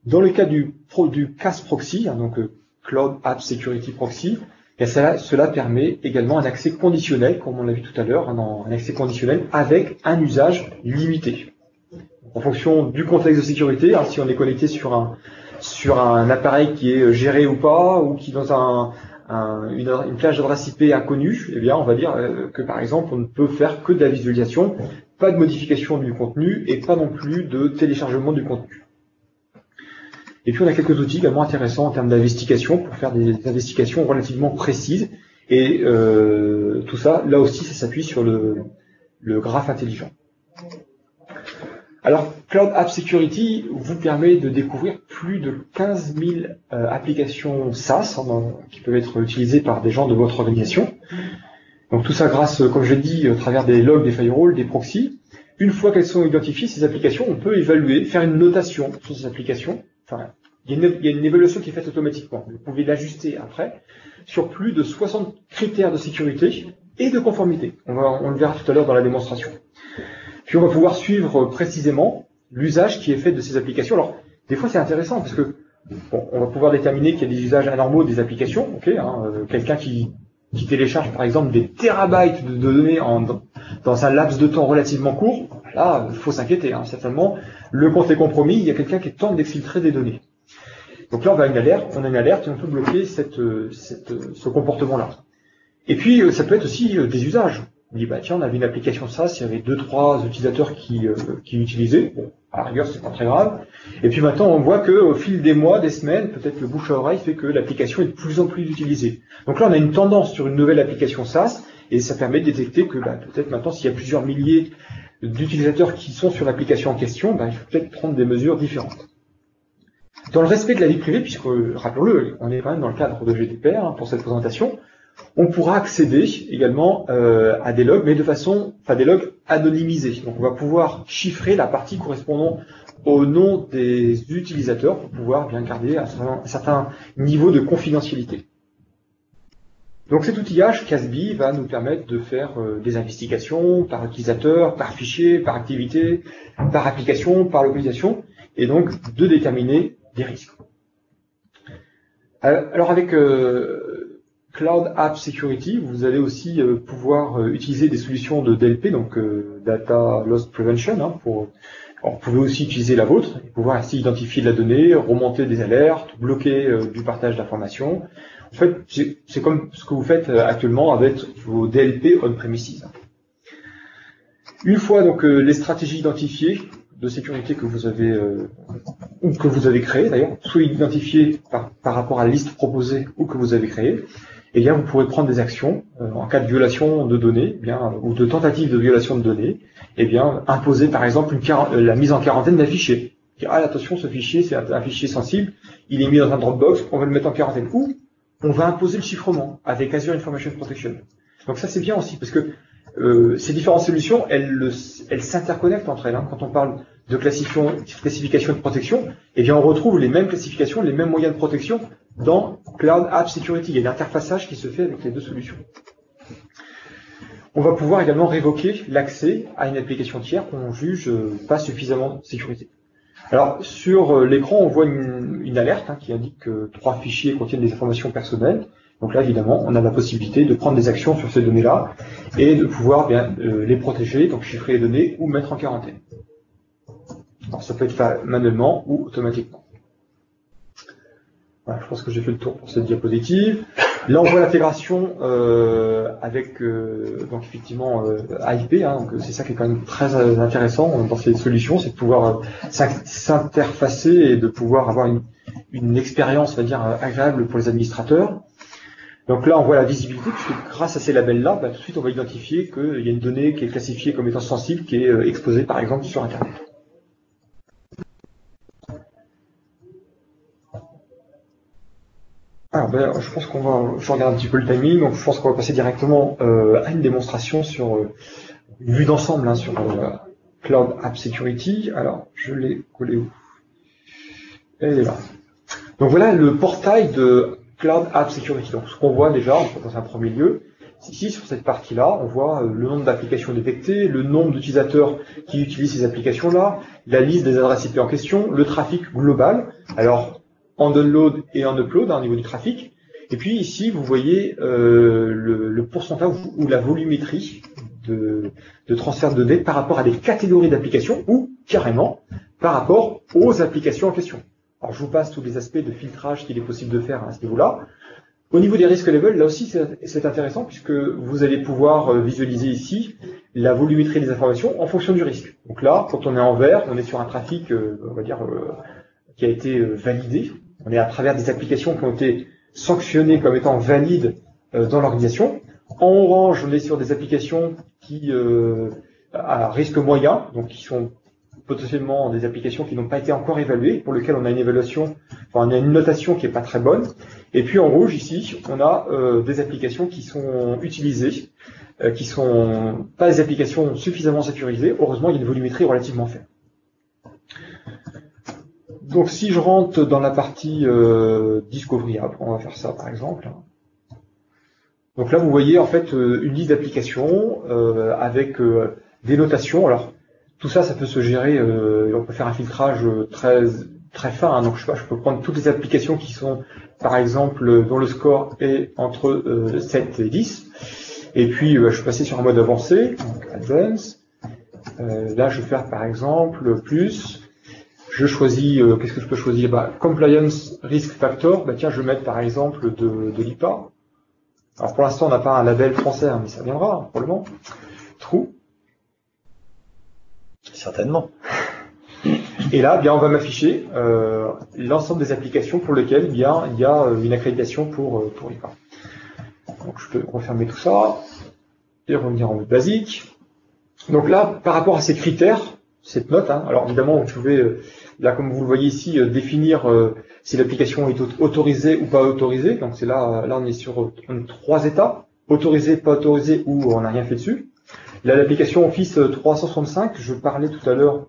[SPEAKER 2] Dans le cas du CAS Proxy, donc Cloud App Security Proxy, et cela permet également un accès conditionnel, comme on l'a vu tout à l'heure, un accès conditionnel avec un usage limité. En fonction du contexte de sécurité, si on est connecté sur un appareil qui est géré ou pas, ou qui est dans une plage d'adresse IP inconnue, eh bien, on va dire que par exemple, on ne peut faire que de la visualisation, pas de modification du contenu et pas non plus de téléchargement du contenu. Et puis on a quelques outils également intéressants en termes d'investigation pour faire des investigations relativement précises. Et tout ça, là aussi, ça s'appuie sur le graphe intelligent. Alors, Cloud App Security vous permet de découvrir plus de 15 000 applications SaaS qui peuvent être utilisées par des gens de votre organisation. Donc tout ça grâce, comme je l'ai dit, à travers des logs, des firewalls, des proxys. Une fois qu'elles sont identifiées, ces applications, on peut évaluer, faire une notation sur ces applications. Enfin, il y a une évaluation qui est faite automatiquement. Vous pouvez l'ajuster après sur plus de 60 critères de sécurité et de conformité. On le verra tout à l'heure dans la démonstration. Puis on va pouvoir suivre précisément l'usage qui est fait de ces applications. Alors, des fois c'est intéressant parce que on va pouvoir déterminer qu'il y a des usages anormaux des applications. Quelqu'un qui télécharge par exemple des terabytes de données dans un laps de temps relativement court, là, il faut s'inquiéter. Certainement, le compte est compromis, il y a quelqu'un qui tente d'exfiltrer des données. Donc là, on a une alerte et on peut bloquer ce comportement-là. Et puis, ça peut être aussi des usages. On dit, bah tiens, on avait une application SaaS, il y avait 2-3 utilisateurs qui utilisaient. Bon, à la rigueur, c'est pas très grave. Et puis maintenant, on voit qu'au fil des mois, des semaines, peut-être le bouche à oreille fait que l'application est de plus en plus utilisée. Donc là, on a une tendance sur une nouvelle application SaaS, et ça permet de détecter que peut-être maintenant, s'il y a plusieurs milliers d'utilisateurs qui sont sur l'application en question, il faut peut-être prendre des mesures différentes. Dans le respect de la vie privée, puisque, rappelons-le, on est quand même dans le cadre de GDPR pour cette présentation, on pourra accéder également à des logs, mais des logs anonymisés. Donc on va pouvoir chiffrer la partie correspondant au nom des utilisateurs pour pouvoir bien garder un certain niveau de confidentialité. Donc cet outillage CASB va nous permettre de faire des investigations par utilisateur, par fichier, par activité, par application, par localisation, et donc de déterminer des risques. Alors avec Cloud App Security, vous allez aussi pouvoir utiliser des solutions de DLP, donc Data Loss Prevention, vous pouvez aussi utiliser la vôtre, et pouvoir ainsi identifier de la donnée, remonter des alertes, bloquer du partage d'informations. En fait, c'est comme ce que vous faites actuellement avec vos DLP on-premises. Une fois donc les stratégies identifiées de sécurité que vous avez ou que vous avez créées d'ailleurs, soit identifiées par rapport à la liste proposée ou que vous avez créée, eh bien vous pourrez prendre des actions en cas de violation de données, ou de tentative de violation de données, imposer par exemple la mise en quarantaine d'un fichier. Dire, attention, ce fichier c'est un fichier sensible, il est mis dans un Dropbox, on va le mettre en quarantaine. Ou on va imposer le chiffrement avec Azure Information Protection. Donc ça c'est bien aussi parce que ces différentes solutions, elles s'interconnectent entre elles. Quand on parle de classification de protection, eh bien on retrouve les mêmes classifications, les mêmes moyens de protection dans Cloud App Security. Il y a l'interfaçage qui se fait avec les deux solutions. On va pouvoir également révoquer l'accès à une application tiers qu'on juge pas suffisamment sécurisée. Alors sur l'écran, on voit une alerte qui indique que 3 fichiers contiennent des informations personnelles. Donc là, évidemment, on a la possibilité de prendre des actions sur ces données-là et de pouvoir les protéger, donc chiffrer les données ou mettre en quarantaine. Alors ça peut être fait manuellement ou automatiquement. Voilà, je pense que j'ai fait le tour pour cette diapositive. Là, on voit l'intégration avec donc effectivement AIP. Donc c'est ça qui est quand même très intéressant dans ces solutions, c'est de pouvoir s'interfacer et de pouvoir avoir une expérience, on va dire, agréable pour les administrateurs. Donc là, on voit la visibilité, puisque grâce à ces labels-là, tout de suite, on va identifier qu'il y a une donnée qui est classifiée comme étant sensible, qui est exposée, par exemple, sur Internet. Alors, je pense je regarde un petit peu le timing, donc je pense qu'on va passer directement à une démonstration sur une vue d'ensemble sur Cloud App Security. Alors, je l'ai collé où? Elle est là. Donc voilà le portail de Cloud App Security. Donc ce qu'on voit déjà, dans un premier lieu, ici sur cette partie-là, on voit le nombre d'applications détectées, le nombre d'utilisateurs qui utilisent ces applications-là, la liste des adresses IP en question, le trafic global, alors en download et en upload au niveau du trafic. Et puis ici, vous voyez le pourcentage ou la volumétrie de transfert de données par rapport à des catégories d'applications ou carrément par rapport aux applications en question. Alors je vous passe tous les aspects de filtrage qu'il est possible de faire à ce niveau-là. Au niveau des risques level, là aussi c'est intéressant puisque vous allez pouvoir visualiser ici la volumétrie des informations en fonction du risque. Donc là, quand on est en vert, on est sur un trafic, on va dire, qui a été validé. On est à travers des applications qui ont été sanctionnées comme étant valides dans l'organisation. En orange, on est sur des applications qui à risque moyen, donc qui sont potentiellement des applications qui n'ont pas été encore évaluées, pour lesquelles on a une évaluation, on a une notation qui n'est pas très bonne. Et puis en rouge ici, on a des applications qui sont utilisées, qui sont pas des applications suffisamment sécurisées. Heureusement, il y a une volumétrie relativement faible. Donc si je rentre dans la partie Discovery App, on va faire ça par exemple. Donc là, vous voyez en fait une liste d'applications avec des notations. Alors tout ça, ça peut se gérer. On peut faire un filtrage très fin. Donc je peux prendre toutes les applications qui sont, par exemple, dont le score est entre 7 et 10. Et puis je vais passer sur un mode avancé, donc Advanced. Là, je vais faire par exemple plus. je choisis, qu'est-ce que je peux choisir? Compliance Risk Factor, tiens, je vais mettre par exemple de l'IPA. Alors pour l'instant, on n'a pas un label français, mais ça viendra, probablement. True.
[SPEAKER 1] Certainement.
[SPEAKER 2] Et là, on va m'afficher l'ensemble des applications pour lesquelles il y a une accréditation pour l'IPA. Donc je peux refermer tout ça et revenir en mode basique. Donc là, par rapport à ces critères, cette note, alors évidemment, vous pouvez, là comme vous le voyez ici, définir si l'application est autorisée ou pas autorisée. Donc c'est là on est sur 3 états, autorisé, pas autorisé ou on n'a rien fait dessus. Là, l'application Office 365, je parlais tout à l'heure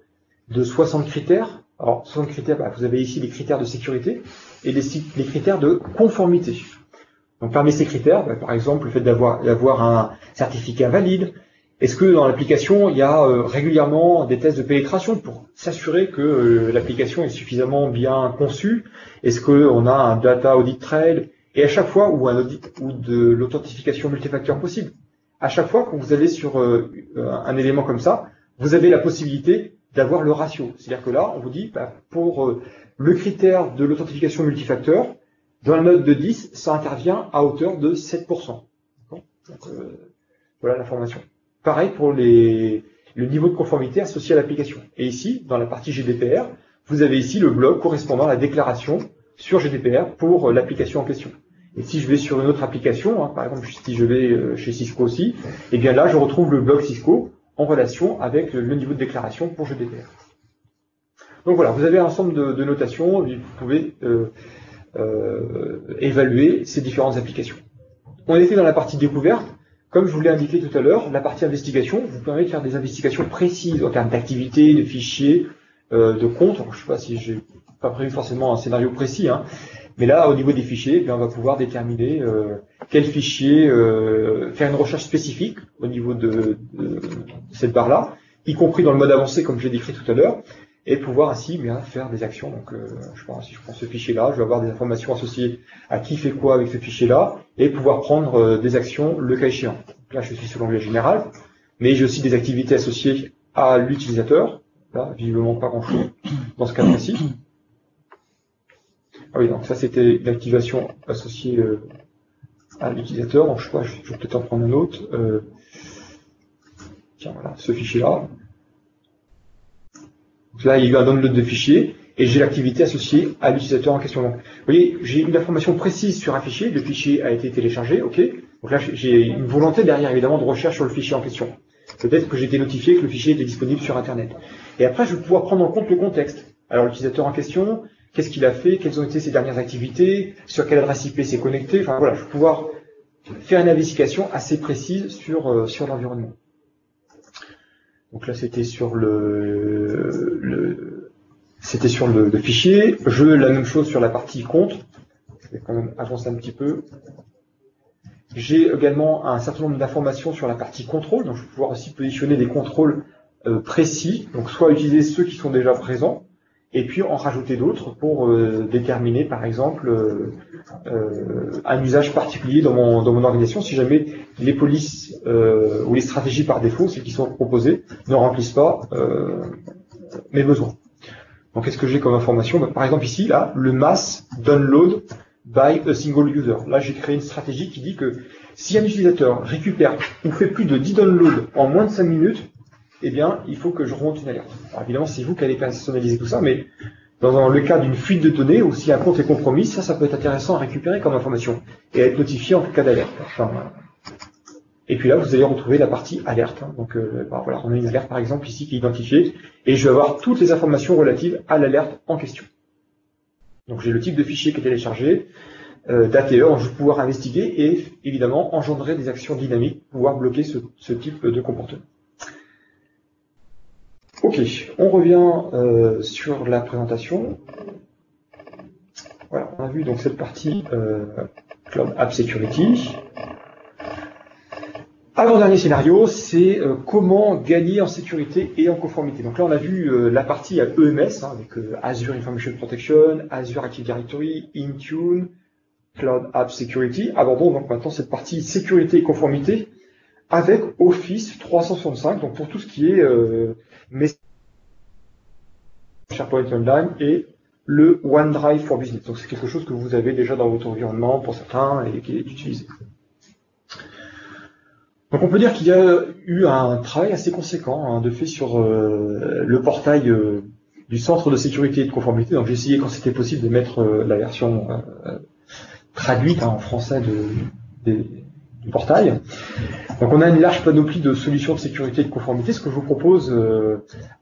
[SPEAKER 2] de 60 critères. Alors 60 critères, vous avez ici les critères de sécurité et les critères de conformité. Donc parmi ces critères, par exemple, le fait d'avoir un certificat valide. Est-ce que dans l'application, il y a régulièrement des tests de pénétration pour s'assurer que l'application est suffisamment bien conçue? Est-ce qu'on a un data audit trail? Et à chaque fois, ou un audit ou de l'authentification multifacteur possible, à chaque fois que vous allez sur un élément comme ça, vous avez la possibilité d'avoir le ratio. C'est-à-dire que là, on vous dit, pour le critère de l'authentification multifacteur, dans la note de 10, ça intervient à hauteur de 7%. Donc, voilà l'information. Pareil pour le niveau de conformité associé à l'application. Et ici, dans la partie GDPR, vous avez ici le bloc correspondant à la déclaration sur GDPR pour l'application en question. Et si je vais sur une autre application, par exemple si je vais chez Cisco aussi, et bien là je retrouve le bloc Cisco en relation avec le niveau de déclaration pour GDPR. Donc voilà, vous avez un ensemble de notations, vous pouvez évaluer ces différentes applications. On était dans la partie découverte. Comme je vous l'ai indiqué tout à l'heure, la partie investigation vous permet de faire des investigations précises en termes d'activité, de fichiers, de comptes. Je ne sais pas si j'ai pas prévu forcément un scénario précis, mais là, au niveau des fichiers, on va pouvoir déterminer quel fichier, faire une recherche spécifique au niveau de cette barre-là, y compris dans le mode avancé, comme j'ai décrit tout à l'heure, et pouvoir ainsi faire des actions. Donc, si je prends ce fichier-là, je vais avoir des informations associées à qui fait quoi avec ce fichier-là, et pouvoir prendre des actions le cas échéant. Donc là, je suis sur l'onglet général, mais j'ai aussi des activités associées à l'utilisateur. Là, visiblement pas grand-chose dans ce cas précis. Ah oui, donc ça c'était l'activation associée à l'utilisateur. Donc je sais pas, je vais peut-être en prendre un autre. Tiens, voilà, ce fichier-là. Donc là, il y a eu un download de fichier et j'ai l'activité associée à l'utilisateur en question. Donc, vous voyez, j'ai une information précise sur un fichier. Le fichier a été téléchargé, ok. Donc là, j'ai une volonté derrière, évidemment, de recherche sur le fichier en question. Peut-être que j'ai été notifié que le fichier était disponible sur Internet. Et après, je vais pouvoir prendre en compte le contexte. Alors, l'utilisateur en question, qu'est-ce qu'il a fait, quelles ont été ses dernières activités, sur quelle adresse IP s'est connecté. Enfin voilà, je vais pouvoir faire une investigation assez précise sur l'environnement. Donc là, c'était sur le fichier. La même chose sur la partie compte. Je vais quand même avancer un petit peu. J'ai également un certain nombre d'informations sur la partie contrôle. Donc je vais pouvoir aussi positionner des contrôles précis. Donc soit utiliser ceux qui sont déjà présents, et puis en rajouter d'autres pour déterminer, par exemple, un usage particulier dans mon organisation, si jamais les polices ou les stratégies par défaut, celles qui sont proposées, ne remplissent pas mes besoins. Donc qu'est-ce que j'ai comme information? Par exemple ici, là, le mass download by a single user. Là, j'ai créé une stratégie qui dit que si un utilisateur récupère ou fait plus de 10 downloads en moins de 5 minutes, eh bien, il faut que je remonte une alerte. Alors évidemment, c'est vous qui allez personnaliser tout ça, mais dans le cas d'une fuite de données, ou si un compte est compromis, ça peut être intéressant à récupérer comme information et à être notifié en cas d'alerte. Enfin, et puis là, vous allez retrouver la partie alerte. Donc voilà, on a une alerte par exemple ici qui est identifiée, et je vais avoir toutes les informations relatives à l'alerte en question. Donc j'ai le type de fichier qui est téléchargé, date et heure, je vais pouvoir investiguer et évidemment engendrer des actions dynamiques pour pouvoir bloquer ce type de comportement. Ok, on revient sur la présentation. Voilà, on a vu donc cette partie Cloud App Security. Avant-dernier scénario, c'est comment gagner en sécurité et en conformité. Donc là, on a vu la partie EMS, avec Azure Information Protection, Azure Active Directory, Intune, Cloud App Security. Abordons donc maintenant cette partie sécurité et conformité avec Office 365, donc pour tout ce qui est SharePoint Online et le OneDrive for Business. Donc c'est quelque chose que vous avez déjà dans votre environnement pour certains et qui est utilisé. Donc on peut dire qu'il y a eu un travail assez conséquent de fait sur le portail du centre de sécurité et de conformité. Donc j'ai essayé quand c'était possible de mettre la version traduite en français du portail. Donc on a une large panoplie de solutions de sécurité et de conformité. Ce que je vous propose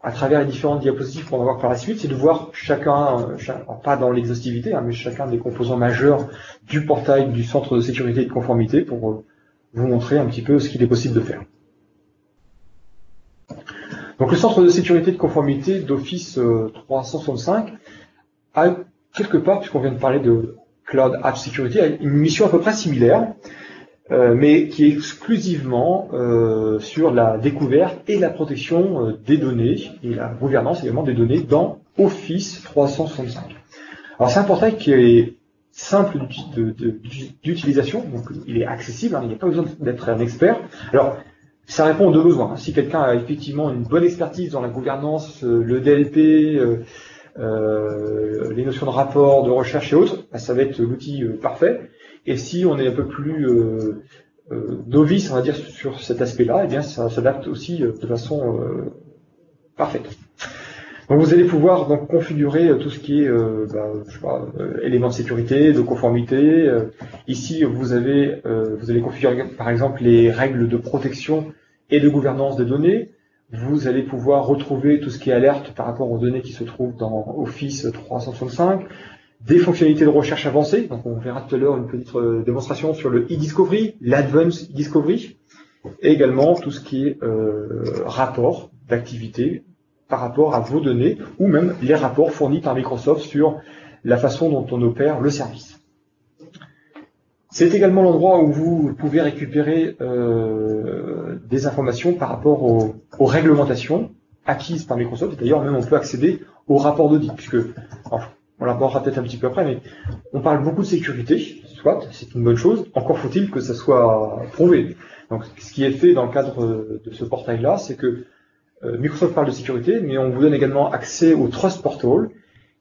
[SPEAKER 2] à travers les différentes diapositives pour en avoir par la suite, c'est de voir chacun, pas dans l'exhaustivité, mais chacun des composants majeurs du portail du centre de sécurité et de conformité pour vous montrer un petit peu ce qu'il est possible de faire. Donc le centre de sécurité et de conformité d'Office 365 a quelque part, puisqu'on vient de parler de Cloud App Security, a une mission à peu près similaire, mais qui est exclusivement sur la découverte et la protection des données et la gouvernance également des données dans Office 365. Alors c'est un portail qui est simple d'utilisation, donc il est accessible, il n'y a pas besoin d'être un expert. Alors ça répond aux deux besoins. Si quelqu'un a effectivement une bonne expertise dans la gouvernance, le DLP, les notions de rapport, de recherche et autres, ça va être l'outil parfait. Et si on est un peu plus novice, on va dire, sur cet aspect-là, eh bien ça s'adapte aussi de façon parfaite. Donc vous allez pouvoir donc configurer tout ce qui est éléments de sécurité, de conformité. Ici vous allez configurer par exemple les règles de protection et de gouvernance des données. Vous allez pouvoir retrouver tout ce qui est alerte par rapport aux données qui se trouvent dans Office 365, des fonctionnalités de recherche avancées. Donc on verra tout à l'heure une petite démonstration sur le e-discovery, l'advanced discovery, et également tout ce qui est rapport d'activité par rapport à vos données, ou même les rapports fournis par Microsoft sur la façon dont on opère le service. C'est également l'endroit où vous pouvez récupérer des informations par rapport aux réglementations acquises par Microsoft. Et d'ailleurs, même on peut accéder aux rapports d'audit, puisque, on l'abordera peut-être un petit peu après, mais on parle beaucoup de sécurité, soit, c'est une bonne chose, encore faut-il que ça soit prouvé. Donc, ce qui est fait dans le cadre de ce portail-là, c'est que Microsoft parle de sécurité, mais on vous donne également accès au Trust Portal,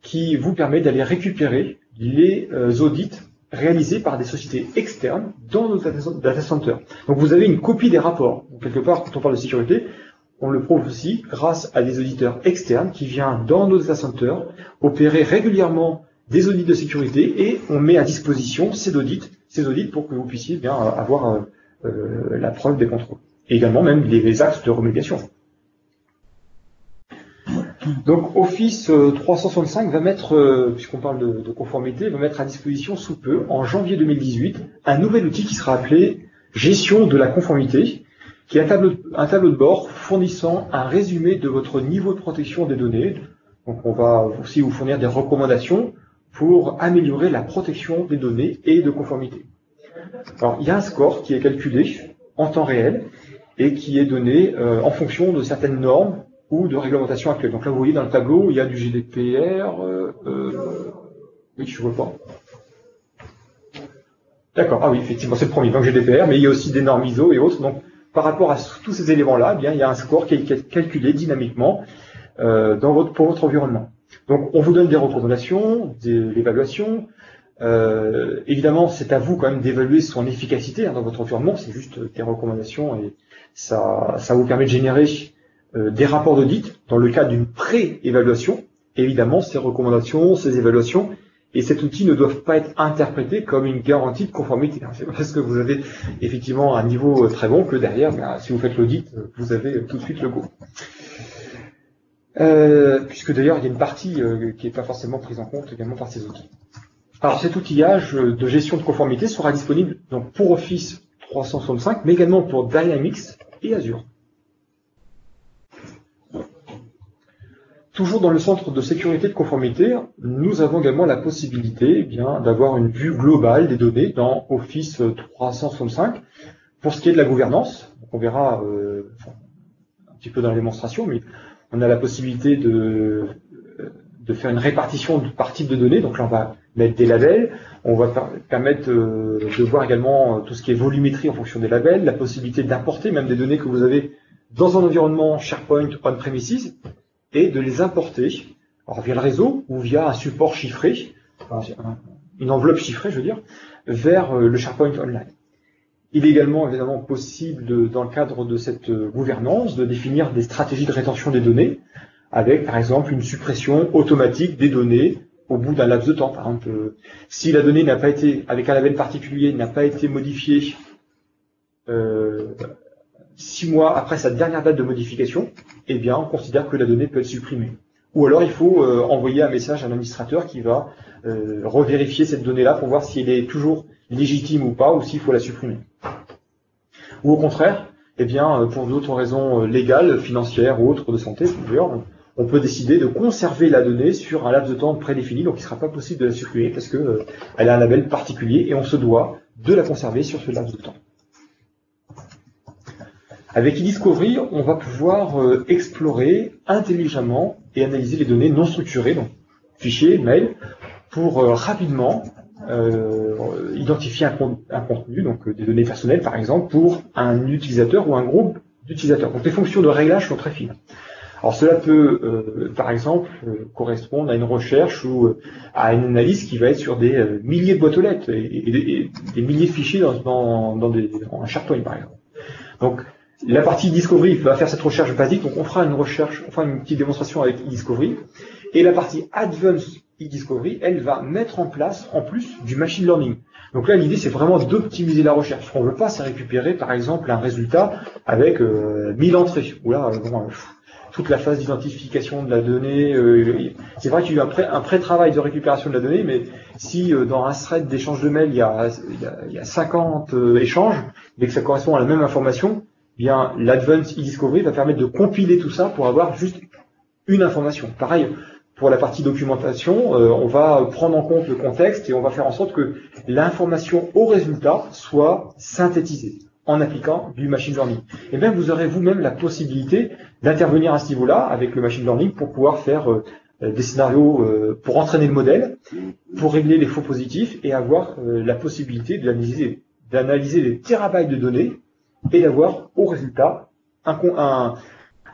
[SPEAKER 2] qui vous permet d'aller récupérer les audits réalisés par des sociétés externes dans nos data centers. Donc vous avez une copie des rapports. Donc, quelque part, quand on parle de sécurité, on le prouve aussi grâce à des auditeurs externes qui viennent dans nos data centers opérer régulièrement des audits de sécurité et on met à disposition ces audits pour que vous puissiez bien avoir la preuve des contrôles. Et également même les axes de remédiation. Donc Office 365 va mettre, puisqu'on parle de conformité, va mettre à disposition sous peu, en janvier 2018, un nouvel outil qui sera appelé Gestion de la conformité, qui est un tableau de bord fournissant un résumé de votre niveau de protection des données. Donc on va aussi vous fournir des recommandations pour améliorer la protection des données et de conformité. Alors il y a un score qui est calculé en temps réel et qui est donné en fonction de certaines normes ou de réglementation actuelle. Donc là, vous voyez dans le tableau, il y a du GDPR. Oui, je ne vois pas. D'accord, ah oui, effectivement, c'est le premier, donc GDPR, mais il y a aussi des normes ISO et autres. Donc, par rapport à tous ces éléments-là, eh bien, il y a un score qui est calculé dynamiquement pour votre environnement. Donc, on vous donne des recommandations, de l'évaluation. Évidemment, c'est à vous quand même d'évaluer son efficacité dans votre environnement. C'est juste des recommandations et ça vous permet de générer des rapports d'audit dans le cadre d'une pré-évaluation. Évidemment, ces recommandations, ces évaluations et cet outil ne doivent pas être interprétés comme une garantie de conformité. C'est parce que vous avez effectivement un niveau très bon que derrière, si vous faites l'audit, vous avez tout de suite le go. Puisque d'ailleurs, il y a une partie qui n'est pas forcément prise en compte également par ces outils. Alors cet outillage de gestion de conformité sera disponible donc pour Office 365, mais également pour Dynamics et Azure. Toujours dans le centre de sécurité de conformité, nous avons également la possibilité d'avoir une vue globale des données dans Office 365 pour ce qui est de la gouvernance. Donc on verra un petit peu dans la démonstration, mais on a la possibilité de faire une répartition par type de données. Donc là, on va mettre des labels. On va permettre de voir également tout ce qui est volumétrie en fonction des labels, la possibilité d'importer même des données que vous avez dans un environnement SharePoint on-premises, et de les importer alors via le réseau ou via un support chiffré, une enveloppe chiffrée, je veux dire, vers le SharePoint Online. Il est également évidemment possible, dans le cadre de cette gouvernance, de définir des stratégies de rétention des données, avec par exemple une suppression automatique des données au bout d'un laps de temps. Par exemple, si la donnée n'a pas été, avec un label particulier, n'a pas été modifiée 6 mois après sa dernière date de modification, eh bien on considère que la donnée peut être supprimée. Ou alors il faut envoyer un message à l'administrateur qui va revérifier cette donnée-là pour voir si elle est toujours légitime ou pas, ou s'il faut la supprimer. Ou au contraire, eh bien, pour d'autres raisons légales, financières ou autres, de santé, d'ailleurs, on peut décider de conserver la donnée sur un laps de temps prédéfini, donc il ne sera pas possible de la supprimer parce que elle a un label particulier et on se doit de la conserver sur ce laps de temps. Avec eDiscovery, on va pouvoir explorer intelligemment et analyser les données non structurées, donc fichiers, mails, pour rapidement identifier un contenu, donc des données personnelles par exemple, pour un utilisateur ou un groupe d'utilisateurs. Donc les fonctions de réglage sont très fines. Alors cela peut, par exemple, correspondre à une recherche ou à une analyse qui va être sur des milliers de boîtes aux lettres et des milliers de fichiers dans un SharePoint par exemple. Donc la partie Discovery va faire cette recherche basique, donc on fera une petite démonstration avec eDiscovery, et la partie Advanced eDiscovery, elle va mettre en place, en plus, du machine learning. Donc là, l'idée, c'est vraiment d'optimiser la recherche. Ce qu'on ne veut pas, c'est récupérer, par exemple, un résultat avec 1000 entrées, ou là, toute la phase d'identification de la donnée. C'est vrai qu'il y a eu un pré-travail de récupération de la donnée, mais si dans un thread d'échange de mails, il y a 50 échanges, mais que ça correspond à la même information, bien, l'Advanced eDiscovery va permettre de compiler tout ça pour avoir juste une information. Pareil, pour la partie documentation, on va prendre en compte le contexte et on va faire en sorte que l'information au résultat soit synthétisée en appliquant du machine learning. Et bien, vous aurez vous-même la possibilité d'intervenir à ce niveau-là avec le machine learning pour pouvoir faire des scénarios pour entraîner le modèle, pour régler les faux positifs et avoir la possibilité d'analyser des terabytes de données et d'avoir au résultat un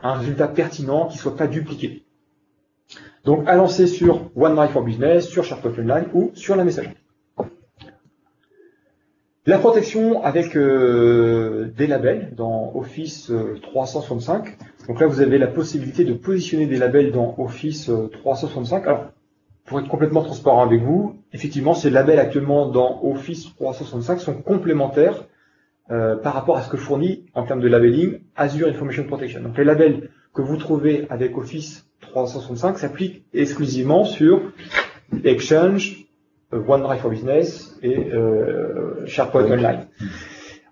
[SPEAKER 2] résultat pertinent qui ne soit pas dupliqué. Donc à lancer sur OneDrive for Business, sur SharePoint Online ou sur la messagerie. La protection avec des labels dans Office 365. Donc là vous avez la possibilité de positionner des labels dans Office 365. Alors pour être complètement transparent avec vous, effectivement ces labels actuellement dans Office 365 sont complémentaires par rapport à ce que fournit en termes de labeling Azure Information Protection. Donc les labels que vous trouvez avec Office 365 s'appliquent exclusivement sur Exchange, OneDrive for Business et SharePoint Online.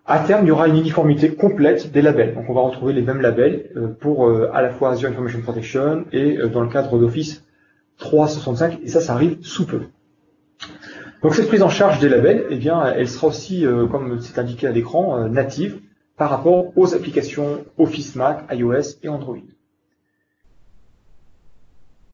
[SPEAKER 2] À terme, il y aura une uniformité complète des labels. Donc on va retrouver les mêmes labels pour à la fois Azure Information Protection et dans le cadre d'Office 365, et ça arrive sous peu. Donc cette prise en charge des labels, eh bien, elle sera aussi, comme c'est indiqué à l'écran, native par rapport aux applications Office Mac, iOS et Android.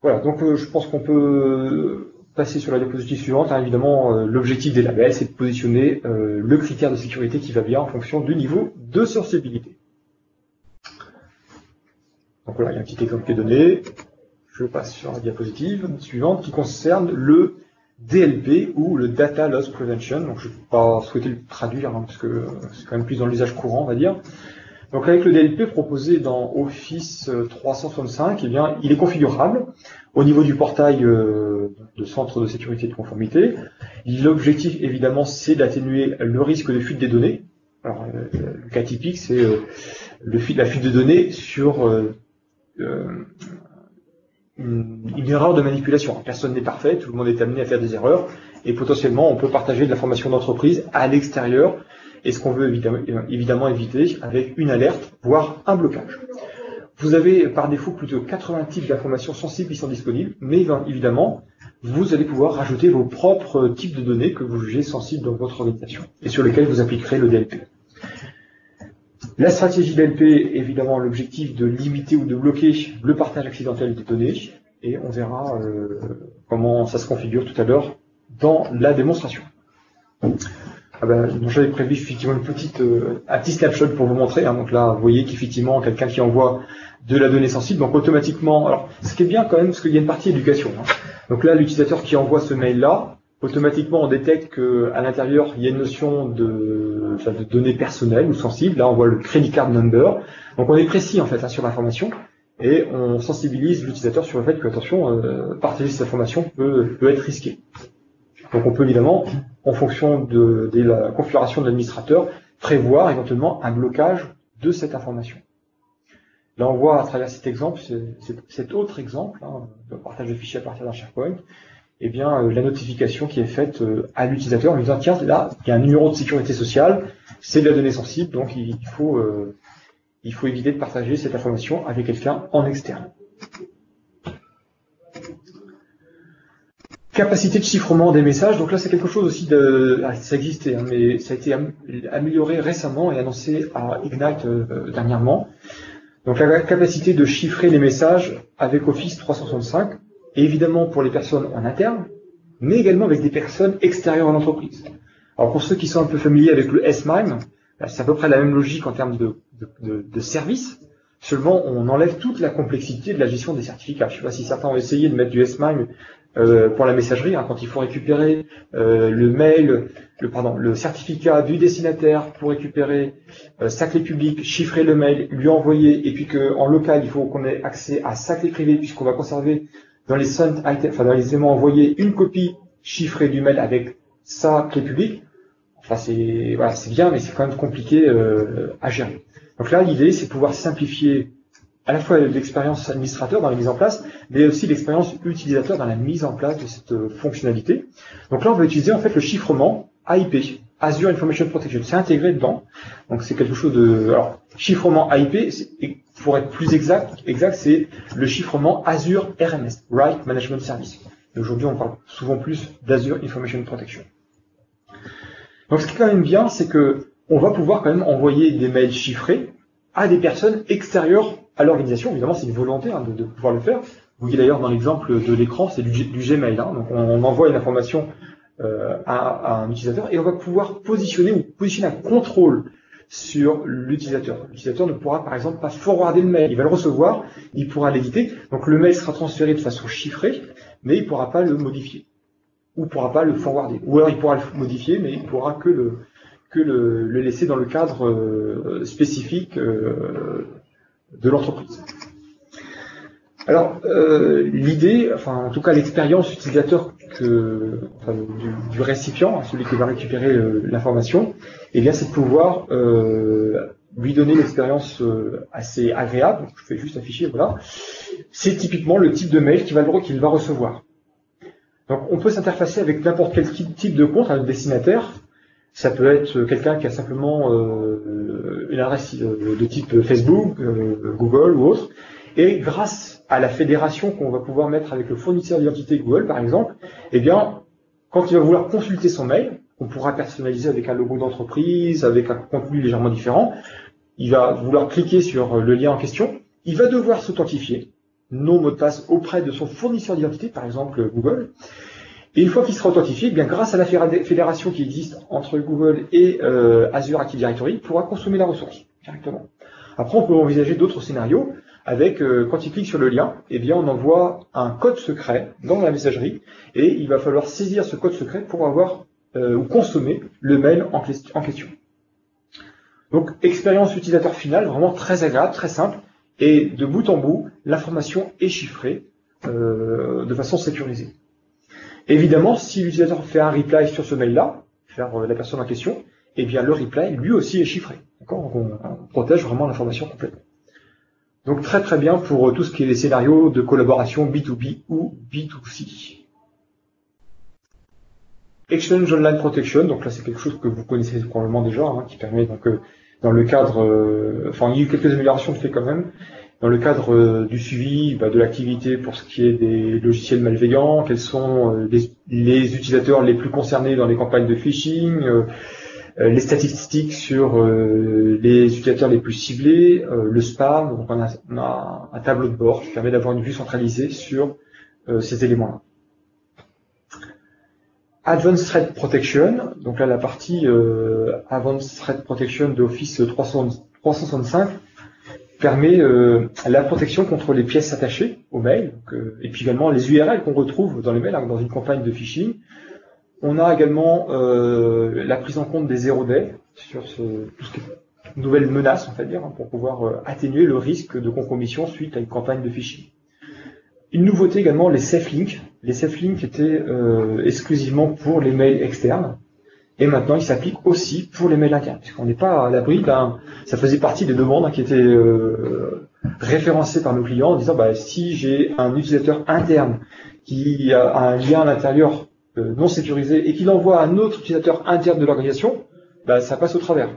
[SPEAKER 2] Voilà, donc je pense qu'on peut passer sur la diapositive suivante. Évidemment, l'objectif des labels, c'est de positionner le critère de sécurité qui va bien en fonction du niveau de sensibilité. Donc voilà, il y a un petit exemple qui est donné. Je passe sur la diapositive suivante qui concerne le DLP ou le Data Loss Prevention. Donc je ne vais pas souhaiter le traduire parce que c'est quand même plus dans l'usage courant, on va dire. Donc avec le DLP proposé dans Office 365, eh bien, il est configurable au niveau du portail de centre de sécurité et de conformité. L'objectif, évidemment, c'est d'atténuer le risque de fuite des données. Alors, le cas typique, c'est la fuite de données sur une erreur de manipulation. Personne n'est parfait, tout le monde est amené à faire des erreurs, et potentiellement, on peut partager de l'information d'entreprise à l'extérieur, et ce qu'on veut évidemment éviter avec une alerte, voire un blocage. Vous avez par défaut plus de 80 types d'informations sensibles qui sont disponibles, mais évidemment, vous allez pouvoir rajouter vos propres types de données que vous jugez sensibles dans votre organisation, et sur lesquels vous appliquerez le DLP. La stratégie DLP est évidemment l'objectif de limiter ou de bloquer le partage accidentel des données, et on verra comment ça se configure tout à l'heure dans la démonstration. Donc j'avais prévu effectivement un petit snapshot pour vous montrer. Donc là, vous voyez qu'effectivement, quelqu'un qui envoie de la donnée sensible, donc automatiquement, alors ce qui est bien quand même, parce qu'il y a une partie éducation. Donc là, l'utilisateur qui envoie ce mail-là, automatiquement on détecte qu'à l'intérieur, il y a une notion de données personnelles ou sensibles. Là, on voit le credit card number. Donc on est précis en fait sur l'information et on sensibilise l'utilisateur sur le fait que, attention, partager cette information peut être risqué. Donc on peut évidemment, en fonction de la configuration de l'administrateur, prévoir éventuellement un blocage de cette information. Là, on voit à travers cet exemple, cet autre exemple, de partage de fichiers à partir d'un SharePoint, eh bien, la notification qui est faite à l'utilisateur en lui disant, tiens, là, il y a un numéro de sécurité sociale, c'est de la donnée sensible, donc il faut éviter de partager cette information avec quelqu'un en externe. Capacité de chiffrement des messages, donc là c'est quelque chose aussi ça existait, mais ça a été amélioré récemment et annoncé à Ignite dernièrement. Donc la capacité de chiffrer les messages avec Office 365, et évidemment pour les personnes en interne, mais également avec des personnes extérieures à l'entreprise. Alors pour ceux qui sont un peu familiers avec le S-MIME, c'est à peu près la même logique en termes de service, seulement on enlève toute la complexité de la gestion des certificats. Je ne sais pas si certains ont essayé de mettre du S-MIME pour la messagerie, quand il faut récupérer le certificat du destinataire pour récupérer sa clé publique, chiffrer le mail, lui envoyer, et puis qu'en local, il faut qu'on ait accès à sa clé privée, puisqu'on va conserver dans les sent items, dans les éléments envoyés, une copie chiffrée du mail avec sa clé publique. Enfin, c'est bien, mais c'est quand même compliqué à gérer. Donc là, l'idée, c'est de pouvoir simplifier à la fois l'expérience administrateur dans la mise en place, mais aussi l'expérience utilisateur dans la mise en place de cette fonctionnalité. Donc là, on va utiliser en fait le chiffrement AIP, Azure Information Protection. C'est intégré dedans. Donc c'est quelque chose de... Alors, chiffrement AIP, pour être plus exact, c'est le chiffrement Azure RMS, Right Management Service. Et aujourd'hui, on parle souvent plus d'Azure Information Protection. Donc ce qui est quand même bien, c'est que on va pouvoir quand même envoyer des mails chiffrés à des personnes extérieures à l'organisation. Évidemment, c'est une volonté de pouvoir le faire. Vous voyez d'ailleurs dans l'exemple de l'écran, c'est du Gmail. Donc on envoie une information à un utilisateur et on va pouvoir positionner un contrôle sur l'utilisateur. L'utilisateur ne pourra par exemple pas forwarder le mail. Il va le recevoir, il pourra l'éditer. Donc le mail sera transféré de façon chiffrée, mais il ne pourra pas le modifier. Ou ne pourra pas le forwarder. Ou alors il pourra le modifier, mais il ne pourra que le laisser dans le cadre spécifique de l'entreprise. Alors, l'idée, en tout cas l'expérience utilisateur du récipient, celui qui va récupérer l'information, eh bien, c'est de pouvoir lui donner l'expérience assez agréable. Donc, je fais juste afficher, voilà. C'est typiquement le type de mail qu'il va recevoir. Donc, on peut s'interfacer avec n'importe quel type de compte, un destinataire. Ça peut être quelqu'un qui a simplement une adresse de type Facebook, Google ou autre. Et grâce à la fédération qu'on va pouvoir mettre avec le fournisseur d'identité Google, par exemple, eh bien, quand il va vouloir consulter son mail, on pourra personnaliser avec un logo d'entreprise, avec un contenu légèrement différent. Il va vouloir cliquer sur le lien en question. Il va devoir s'authentifier, nom, mot de passe auprès de son fournisseur d'identité, par exemple Google. Et une fois qu'il sera authentifié, eh bien, grâce à la fédération qui existe entre Google et Azure Active Directory, il pourra consommer la ressource directement. Après, on peut envisager d'autres scénarios avec, quand il clique sur le lien, eh bien, on envoie un code secret dans la messagerie et il va falloir saisir ce code secret pour avoir ou consommer le mail en question. Donc, expérience utilisateur finale, vraiment très agréable, très simple, et de bout en bout, l'information est chiffrée de façon sécurisée. Évidemment, si l'utilisateur fait un reply sur ce mail-là, vers la personne en question, eh bien le reply, lui aussi, est chiffré. D'accord ? On protège vraiment l'information complètement. Donc très très bien pour tout ce qui est les scénarios de collaboration B2B ou B2C. Exchange Online Protection, donc là c'est quelque chose que vous connaissez probablement déjà, qui permet donc dans le cadre, il y a eu quelques améliorations de fait quand même, dans le cadre du suivi de l'activité pour ce qui est des logiciels malveillants, quels sont les utilisateurs les plus concernés dans les campagnes de phishing, les statistiques sur les utilisateurs les plus ciblés, le spam. Donc on a un tableau de bord qui permet d'avoir une vue centralisée sur ces éléments-là. Advanced Threat Protection, donc là la partie Advanced Threat Protection de Office 365 permet la protection contre les pièces attachées au mail, et puis également les URL qu'on retrouve dans les mails dans une campagne de phishing. On a également la prise en compte des zero day sur tout ce qui est nouvelles menaces, on va dire, pour pouvoir atténuer le risque de compromission suite à une campagne de phishing. Une nouveauté également, les safe links. Les safe links étaient exclusivement pour les mails externes, et maintenant ils s'appliquent aussi pour les mails internes, puisqu'on n'est pas à l'abri ça faisait partie des demandes qui étaient référencées par nos clients en disant si j'ai un utilisateur interne qui a un lien à l'intérieur non sécurisé et qui l'envoie à un autre utilisateur interne de l'organisation, ça passe au travers.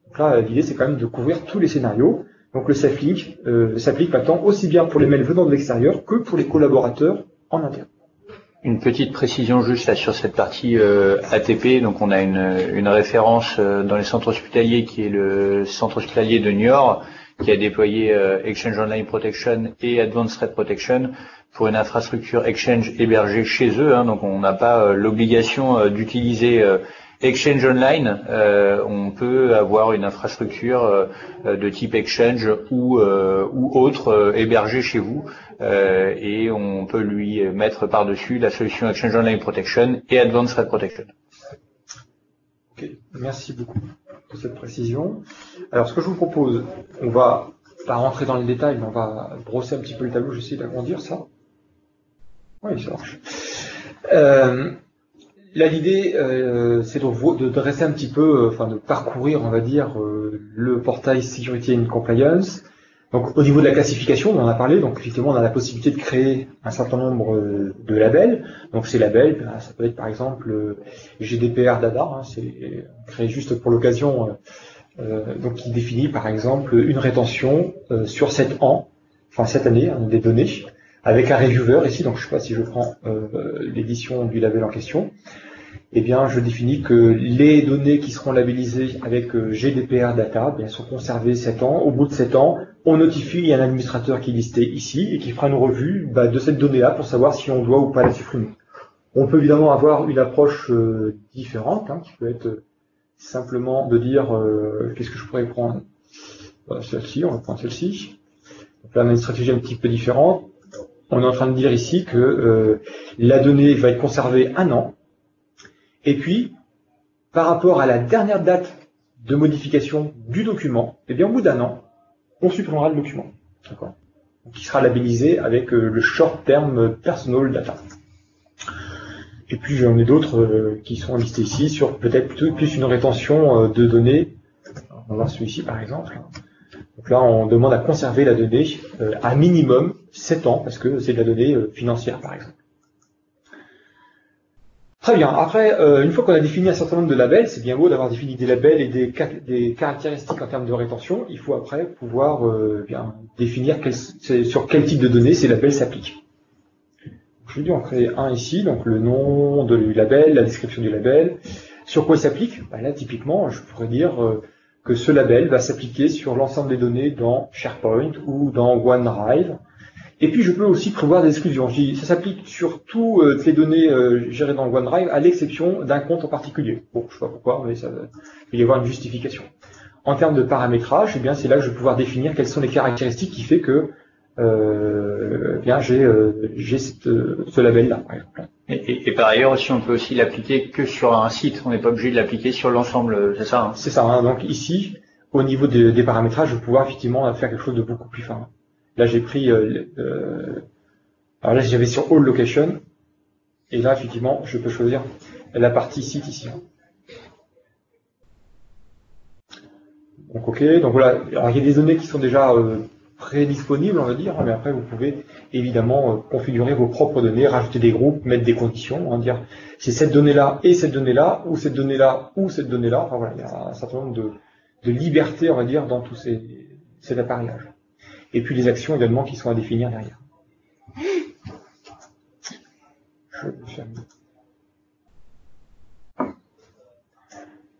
[SPEAKER 2] Donc là, l'idée c'est quand même de couvrir tous les scénarios. Donc le safe link s'applique maintenant aussi bien pour les mails venant de l'extérieur que pour les collaborateurs en interne.
[SPEAKER 1] Une petite précision juste là sur cette partie ATP. Donc on a une référence dans les centres hospitaliers qui est le centre hospitalier de Niort qui a déployé Exchange Online Protection et Advanced Threat Protection pour une infrastructure Exchange hébergée chez eux. Donc on n'a pas l'obligation d'utiliser Exchange Online. On peut avoir une infrastructure de type Exchange ou autre hébergée chez vous. Et on peut lui mettre par-dessus la solution Exchange Online Protection et Advanced Threat Protection.
[SPEAKER 2] Ok, merci beaucoup pour cette précision. Alors ce que je vous propose, on va pas rentrer dans les détails, mais on va brosser un petit peu le tableau, j'essaie d'agrandir ça. Oui, ça marche. Là, l'idée, c'est de dresser un petit peu, de parcourir, on va dire, le portail Security and Compliance. Donc, au niveau de la classification, on en a parlé. Donc, effectivement, on a la possibilité de créer un certain nombre de labels. Donc, ces labels, ça peut être par exemple GDPR DADA, c'est créé juste pour l'occasion, donc qui définit par exemple une rétention sur 7 ans, enfin 7 années, des données, avec un reviewer ici. Donc, je ne sais pas si je prends l'édition du label en question. Eh bien, je définis que les données qui seront labellisées avec GDPR Data sont conservées 7 ans. Au bout de 7 ans, on notifie un administrateur qui est listé ici et qui fera une revue de cette donnée-là pour savoir si on doit ou pas la supprimer. On peut évidemment avoir une approche différente, qui peut être simplement de dire qu'est-ce que je pourrais prendre. Celle-ci, on va prendre celle-ci. Donc là, on a une stratégie un petit peu différente. On est en train de dire ici que la donnée va être conservée 1 an. Et puis, par rapport à la dernière date de modification du document, eh bien, au bout d'1 an, on supprimera le document. D'accord ? Qui sera labellisé avec le short term personal data. Et puis, j'en ai d'autres qui sont listés ici sur peut-être plus une rétention de données. On va voir celui-ci, par exemple. Donc là, on demande à conserver la donnée à minimum 7 ans, parce que c'est de la donnée financière, par exemple. Très bien. Après, une fois qu'on a défini un certain nombre de labels, c'est bien beau d'avoir défini des labels et des caractéristiques en termes de rétention. Il faut après pouvoir définir sur quel type de données ces labels s'appliquent. Je vais en créer un ici, donc le nom du label, la description du label. Sur quoi il s'applique ? Là, typiquement, je pourrais dire que ce label va s'appliquer sur l'ensemble des données dans SharePoint ou dans OneDrive. Et puis, je peux aussi prévoir des exclusions. Je dis, ça s'applique sur toutes les données gérées dans OneDrive, à l'exception d'un compte en particulier. Bon, je sais pas pourquoi, mais il va y avoir une justification. En termes de paramétrage, c'est là que je vais pouvoir définir quelles sont les caractéristiques qui fait que j'ai ce label-là, par exemple.
[SPEAKER 1] Et par ailleurs aussi, on peut aussi l'appliquer que sur un site. On n'est pas obligé de l'appliquer sur l'ensemble, c'est ça ?
[SPEAKER 2] C'est ça. Donc ici, au niveau des paramétrages, je vais pouvoir effectivement faire quelque chose de beaucoup plus fin. Là, j'ai pris... alors là, j'avais sur All Location. Et là, effectivement, je peux choisir la partie site ici. Donc, OK. Donc voilà. Alors, il y a des données qui sont déjà prédisponibles, on va dire. Mais après, vous pouvez évidemment configurer vos propres données, rajouter des groupes, mettre des conditions, dire c'est cette donnée-là et cette donnée-là, ou cette donnée-là ou cette donnée-là. Enfin voilà, il y a un certain nombre de libertés, on va dire, dans tous cet appareillage. Et puis les actions également qui sont à définir derrière. Je vais fermer.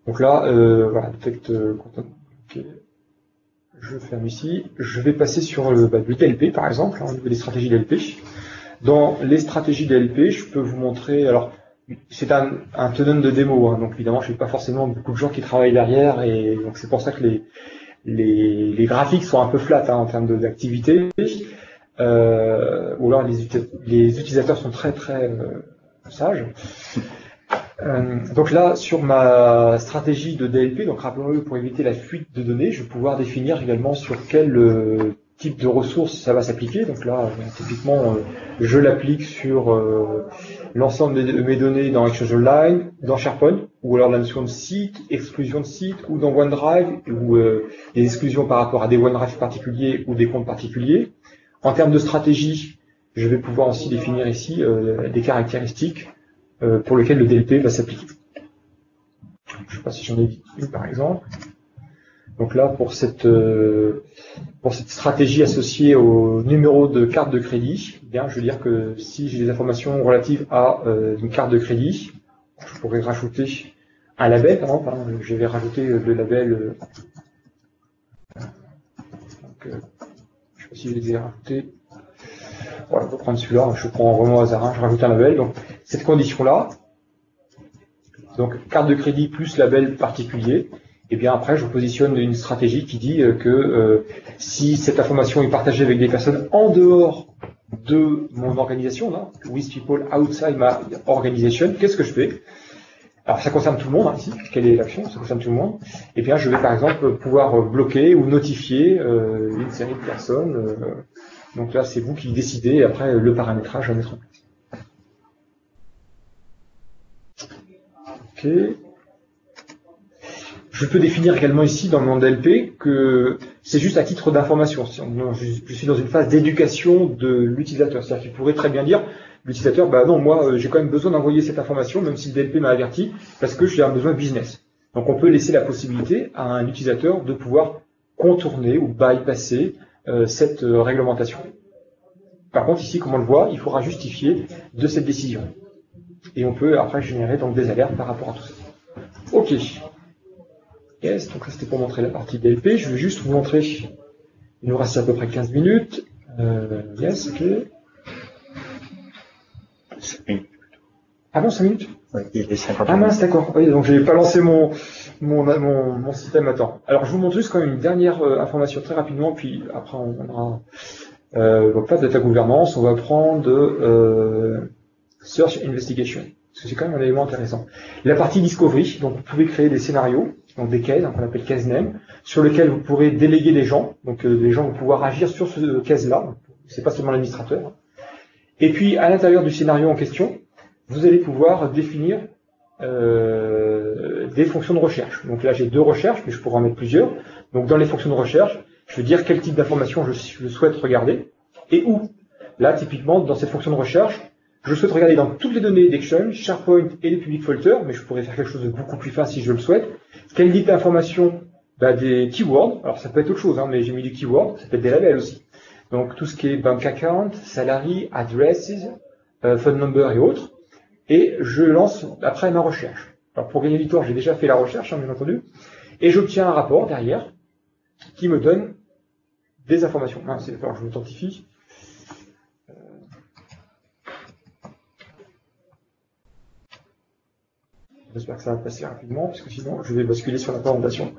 [SPEAKER 2] Donc là, voilà, detect content. Okay. Je ferme ici. Je vais passer sur le DLP, par exemple, au niveau des stratégies DLP. Dans les stratégies DLP, je peux vous montrer. Alors, c'est un tenant de démo, hein, donc évidemment, je n'ai pas forcément beaucoup de gens qui travaillent derrière, et donc c'est pour ça que les graphiques sont un peu flat hein, en termes d'activité, ou alors les utilisateurs sont très très sages. Donc là, sur ma stratégie de DLP, donc rappelons-le, pour éviter la fuite de données, je vais pouvoir définir également sur quel type de ressources ça va s'appliquer. Donc là, typiquement, je l'applique sur l'ensemble de mes données dans Exchange Online, dans SharePoint, ou alors la notion de site, exclusion de site, ou dans OneDrive, ou des exclusions par rapport à des OneDrive particuliers ou des comptes particuliers. En termes de stratégie, je vais pouvoir aussi définir ici des caractéristiques pour lesquelles le DLP va s'appliquer. Je ne sais pas si j'en ai dit une par exemple. Donc là, pour cette stratégie associée au numéro de carte de crédit, eh bien, je veux dire que si j'ai des informations relatives à une carte de crédit, je pourrais rajouter un label, par exemple. Hein, je vais rajouter le label. Donc, je ne sais pas si je les ai rajoutés. Voilà, on va prendre celui-là. Je prends vraiment au hasard. Hein, je rajoute un label. Donc, cette condition-là, donc carte de crédit plus label particulier. Et bien après, je positionne une stratégie qui dit que si cette information est partagée avec des personnes en dehors de mon organisation, là, with people outside my organization, qu'est-ce que je fais? Alors ça concerne tout le monde, hein, ici. Quelle est l'action? Ça concerne tout le monde. Et bien je vais par exemple pouvoir bloquer ou notifier une série de personnes. Donc là, c'est vous qui décidez après le paramétrage à mettre en place. Ok. Je peux définir également ici dans mon DLP que c'est juste à titre d'information. Je suis dans une phase d'éducation de l'utilisateur. C'est-à-dire qu'il pourrait très bien dire, l'utilisateur, bah non, moi j'ai quand même besoin d'envoyer cette information, même si le DLP m'a averti, parce que j'ai un besoin business. Donc on peut laisser la possibilité à un utilisateur de pouvoir contourner ou bypasser cette réglementation. Par contre ici, comme on le voit, il faudra justifier de cette décision. Et on peut après générer donc des alertes par rapport à tout ça. Ok. Yes, donc ça c'était pour montrer la partie DLP. Je vais juste vous montrer, il nous reste à peu près 15 minutes. Yes, ok.
[SPEAKER 1] 5 minutes.
[SPEAKER 2] Ah bon, 5 minutes?
[SPEAKER 1] Oui, il est 50 minutes.
[SPEAKER 2] Ah mince, d'accord. Oui, donc j'ai pas lancé mon système à temps. Alors je vous montre juste quand même une dernière information très rapidement, puis après on aura donc pas de data gouvernance, on va prendre Search Investigation. Parce que c'est quand même un élément intéressant. La partie Discovery, donc vous pouvez créer des scénarios, donc des cases, qu'on appelle case name, sur lesquels vous pourrez déléguer des gens. Donc les gens vont pouvoir agir sur ce case-là. C'est pas seulement l'administrateur. Et puis à l'intérieur du scénario en question, vous allez pouvoir définir des fonctions de recherche. Donc là j'ai 2 recherches, mais je pourrais en mettre plusieurs. Donc dans les fonctions de recherche, je veux dire quel type d'information je souhaite regarder et où. Là typiquement dans cette fonction de recherche, je souhaite regarder dans toutes les données d'Exchange, SharePoint et les public folders, mais je pourrais faire quelque chose de beaucoup plus fin si je le souhaite. Quel type d'information? Des keywords. Alors ça peut être autre chose, hein, mais j'ai mis des keywords, ça peut être des labels aussi. Donc tout ce qui est bank account, salary, addresses, phone number et autres. Et je lance après ma recherche. Alors pour gagner du temps, j'ai déjà fait la recherche, hein, bien entendu. Et j'obtiens un rapport derrière qui me donne des informations. Alors je m'authentifie. J'espère que ça va passer rapidement, parce que sinon je vais basculer sur la présentation.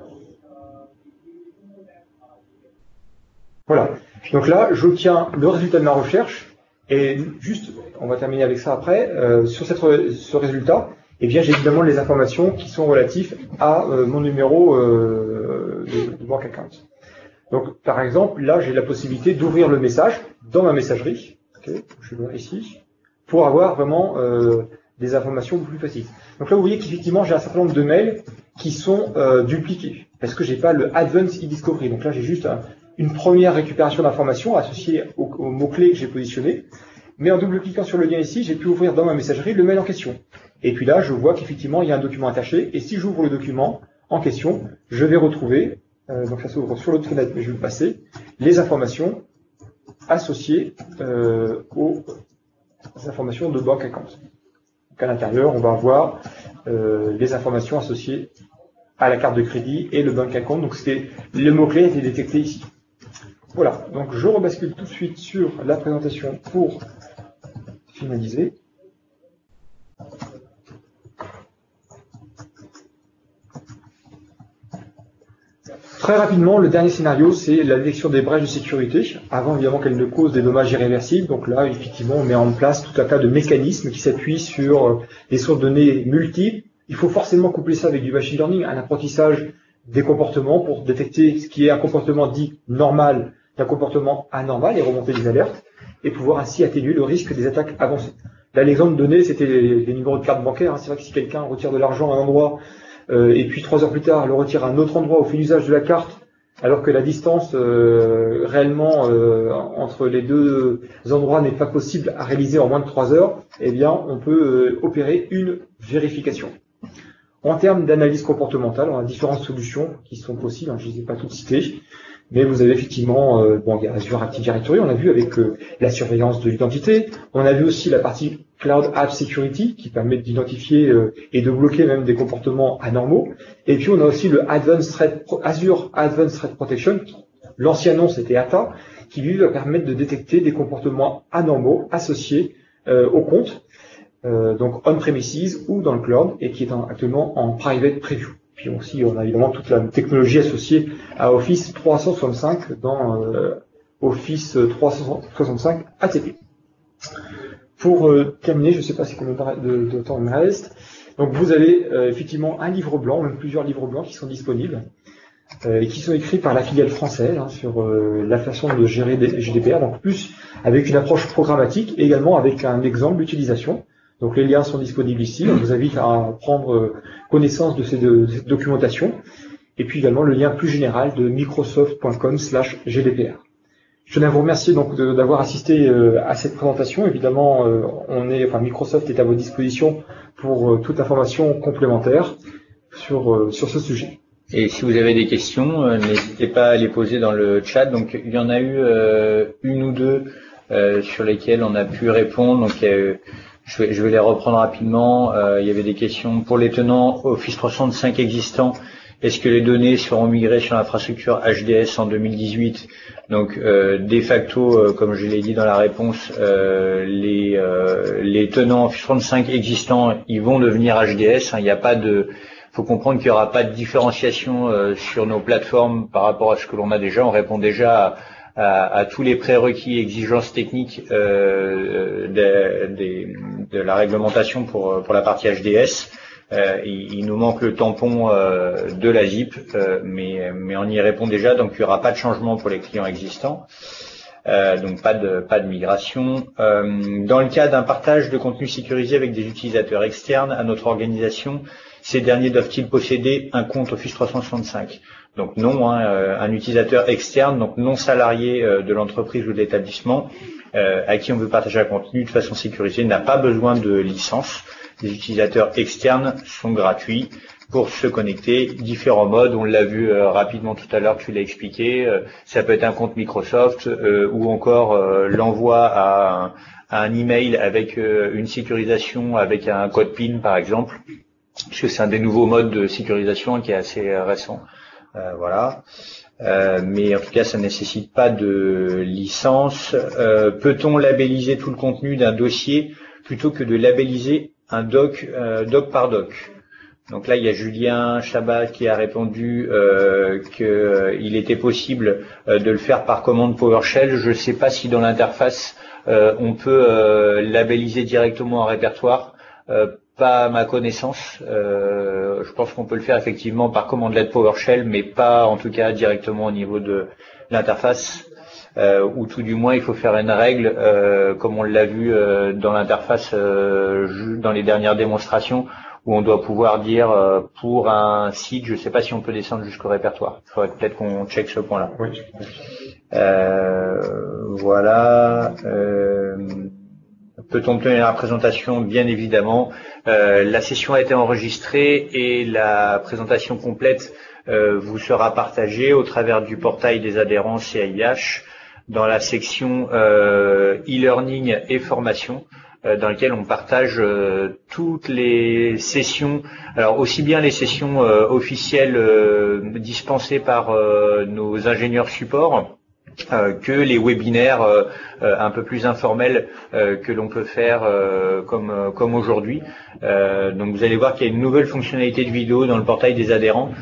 [SPEAKER 2] Voilà. Donc là, j'obtiens le résultat de ma recherche, et juste, on va terminer avec ça après, sur ce résultat, eh bien j'ai évidemment les informations qui sont relatives à mon numéro de bank account. Donc par exemple, là j'ai la possibilité d'ouvrir le message dans ma messagerie, okay, je vais voir ici, pour avoir vraiment des informations plus faciles. Donc là, vous voyez qu'effectivement, j'ai un certain nombre de mails qui sont dupliqués, parce que j'ai pas le Advanced e-Discovery. Donc là, j'ai juste une première récupération d'informations associée au mot-clé que j'ai positionné. Mais en double-cliquant sur le lien ici, j'ai pu ouvrir dans ma messagerie le mail en question. Et puis là, je vois qu'effectivement, il y a un document attaché. Et si j'ouvre le document en question, je vais retrouver, donc ça s'ouvre sur l'autre fenêtre, mais je vais le passer, les informations associées aux informations de bank account. Donc à l'intérieur, on va avoir les informations associées à la carte de crédit et le bank account. Donc c'était le mot-clé a été détecté ici. Voilà, donc je rebascule tout de suite sur la présentation pour finaliser. Très rapidement, le dernier scénario, c'est la détection des brèches de sécurité, avant évidemment qu'elles ne causent des dommages irréversibles. Donc là, effectivement, on met en place tout un tas de mécanismes qui s'appuient sur des sources de données multiples. Il faut forcément coupler ça avec du machine learning, un apprentissage des comportements pour détecter ce qui est un comportement dit normal d'un comportement anormal et remonter des alertes, et pouvoir ainsi atténuer le risque des attaques avancées. Là, l'exemple donné, c'était les numéros de carte bancaire. C'est vrai que si quelqu'un retire de l'argent à un endroit, et puis 3 heures plus tard, le retire à un autre endroit ou fait usage de la carte, alors que la distance réellement entre les deux endroits n'est pas possible à réaliser en moins de 3 heures, eh bien, on peut opérer une vérification. En termes d'analyse comportementale, on a différentes solutions qui sont possibles, je ne les ai pas toutes citées, mais vous avez effectivement, il y a Azure Active Directory, on l'a vu avec la surveillance de l'identité, on a vu aussi la partie Cloud App Security qui permet d'identifier et de bloquer même des comportements anormaux, et puis on a aussi le Azure Advanced Threat Protection, l'ancien nom c'était ATA, qui lui va permettre de détecter des comportements anormaux associés au compte, donc on-premises ou dans le cloud, et qui est actuellement en private preview. Puis aussi, on a évidemment toute la technologie associée à Office 365 dans Office 365 ATP. Pour terminer, je ne sais pas si combien de temps il me reste. Donc vous avez effectivement un livre blanc, même plusieurs livres blancs qui sont disponibles et qui sont écrits par la filiale française sur la façon de gérer des GDPR, donc plus avec une approche programmatique et également avec un exemple d'utilisation. Donc les liens sont disponibles ici, donc je vous invite à prendre connaissance de cette documentation, et puis également le lien plus général de microsoft.com/GDPR. Je tenais à vous remercier donc d'avoir assisté à cette présentation. Évidemment, Microsoft est à votre disposition pour toute information complémentaire sur ce sujet.
[SPEAKER 1] Et si vous avez des questions, n'hésitez pas à les poser dans le chat. Donc il y en a eu une ou deux sur lesquelles on a pu répondre. Donc je vais les reprendre rapidement. Il y avait des questions pour les tenants Office 365 existants. Est-ce que les données seront migrées sur l'infrastructure HDS en 2018? Donc de facto, comme je l'ai dit dans la réponse, les tenants Office 365 existants, ils vont devenir HDS. Il n'y a pas de, faut comprendre qu'il n'y aura pas de différenciation sur nos plateformes par rapport à ce que l'on a déjà. On répond déjà à tous les prérequis, exigences techniques de la réglementation pour la partie HDS. Il nous manque le tampon de la ZIP, mais on y répond déjà, donc il n'y aura pas de changement pour les clients existants. Donc pas de migration. Dans le cas d'un partage de contenu sécurisé avec des utilisateurs externes à notre organisation, ces derniers doivent-ils posséder un compte Office 365? Donc non, un utilisateur externe, donc non salarié de l'entreprise ou de l'établissement, à qui on veut partager un contenu de façon sécurisée, n'a pas besoin de licence. Les utilisateurs externes sont gratuits pour se connecter. Différents modes, on l'a vu rapidement tout à l'heure, tu l'as expliqué. Ça peut être un compte Microsoft ou encore l'envoi à un email avec une sécurisation avec un code PIN par exemple, puisque c'est un des nouveaux modes de sécurisation qui est assez récent. Voilà. Mais en tout cas, ça ne nécessite pas de licence. Peut-on labelliser tout le contenu d'un dossier plutôt que de labelliser un doc par doc? Donc là, il y a Julien Chabat qui a répondu qu'il était possible de le faire par commande PowerShell. Je ne sais pas si dans l'interface, on peut labelliser directement un répertoire. Pas à ma connaissance. Je pense qu'on peut le faire effectivement par commande LED PowerShell, mais pas en tout cas directement au niveau de l'interface. Ou tout du moins il faut faire une règle, comme on l'a vu dans l'interface dans les dernières démonstrations, où on doit pouvoir dire pour un site, je ne sais pas si on peut descendre jusqu'au répertoire. Il faudrait peut-être qu'on check ce point-là.
[SPEAKER 2] Oui.
[SPEAKER 1] Voilà. Peut-on tenir la présentation? Bien évidemment. La session a été enregistrée et la présentation complète vous sera partagée au travers du portail des adhérents CIH dans la section e-learning et formation, dans lequel on partage toutes les sessions, alors aussi bien les sessions officielles dispensées par nos ingénieurs support, que les webinaires un peu plus informels que l'on peut faire comme aujourd'hui. Donc vous allez voir qu'il y a une nouvelle fonctionnalité de vidéo dans le portail des adhérents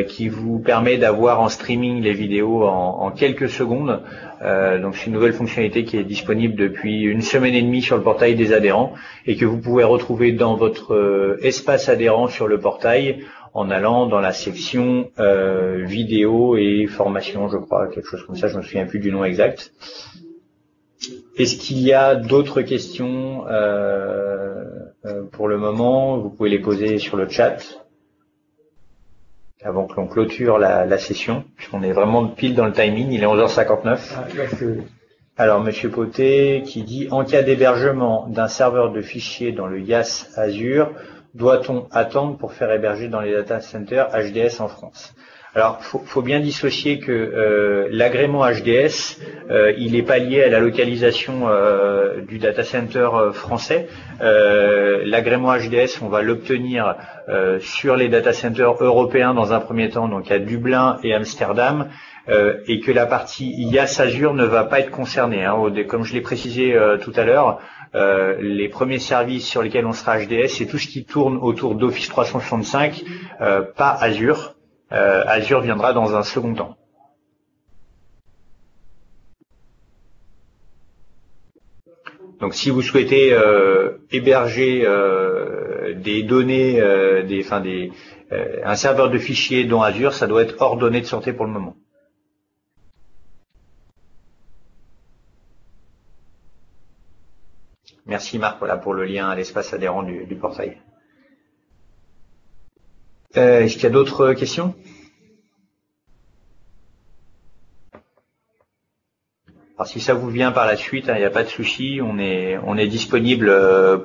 [SPEAKER 1] qui vous permet d'avoir en streaming les vidéos en quelques secondes. Donc c'est une nouvelle fonctionnalité qui est disponible depuis 1 semaine et demie sur le portail des adhérents et que vous pouvez retrouver dans votre espace adhérent sur le portail en allant dans la section vidéo et formation, je crois, quelque chose comme ça, je ne me souviens plus du nom exact. Est-ce qu'il y a d'autres questions pour le moment? Vous pouvez les poser sur le chat avant que l'on clôture la session, puisqu'on est vraiment pile dans le timing, il est 11h59. Alors, Monsieur Poté qui dit « En cas d'hébergement d'un serveur de fichiers dans le IaaS Azure, doit-on attendre pour faire héberger dans les data centers HDS en France ?» Alors, faut bien dissocier que l'agrément HDS, il n'est pas lié à la localisation du data center français. L'agrément HDS, on va l'obtenir sur les data centers européens dans un premier temps, donc à Dublin et Amsterdam, et que la partie IaaS Azure ne va pas être concernée. Comme je l'ai précisé tout à l'heure, les premiers services sur lesquels on sera HDS, c'est tout ce qui tourne autour d'Office 365, pas Azure. Azure viendra dans un second temps. Donc si vous souhaitez héberger des données, un serveur de fichiers dans Azure, ça doit être ordonné de sortir pour le moment. Merci Marc, voilà pour le lien à l'espace adhérent du portail. Est-ce qu'il y a d'autres questions? Alors si ça vous vient par la suite, il n'y a pas de souci, on est disponible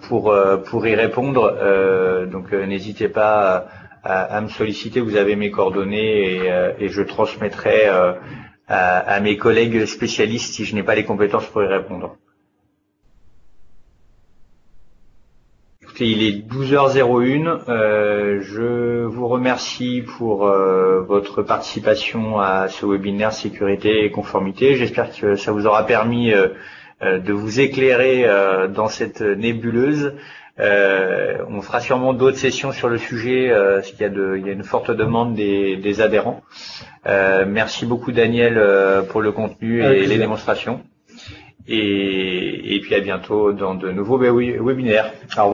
[SPEAKER 1] pour y répondre. Donc n'hésitez pas à me solliciter, vous avez mes coordonnées et je transmettrai à mes collègues spécialistes si je n'ai pas les compétences pour y répondre. Il est 12h01. Je vous remercie pour votre participation à ce webinaire sécurité et conformité. J'espère que ça vous aura permis de vous éclairer dans cette nébuleuse. On fera sûrement d'autres sessions sur le sujet, parce qu'il y a une forte demande des adhérents. Merci beaucoup Daniel pour le contenu et les démonstrations. Et puis à bientôt dans de nouveaux webinaires. Au revoir.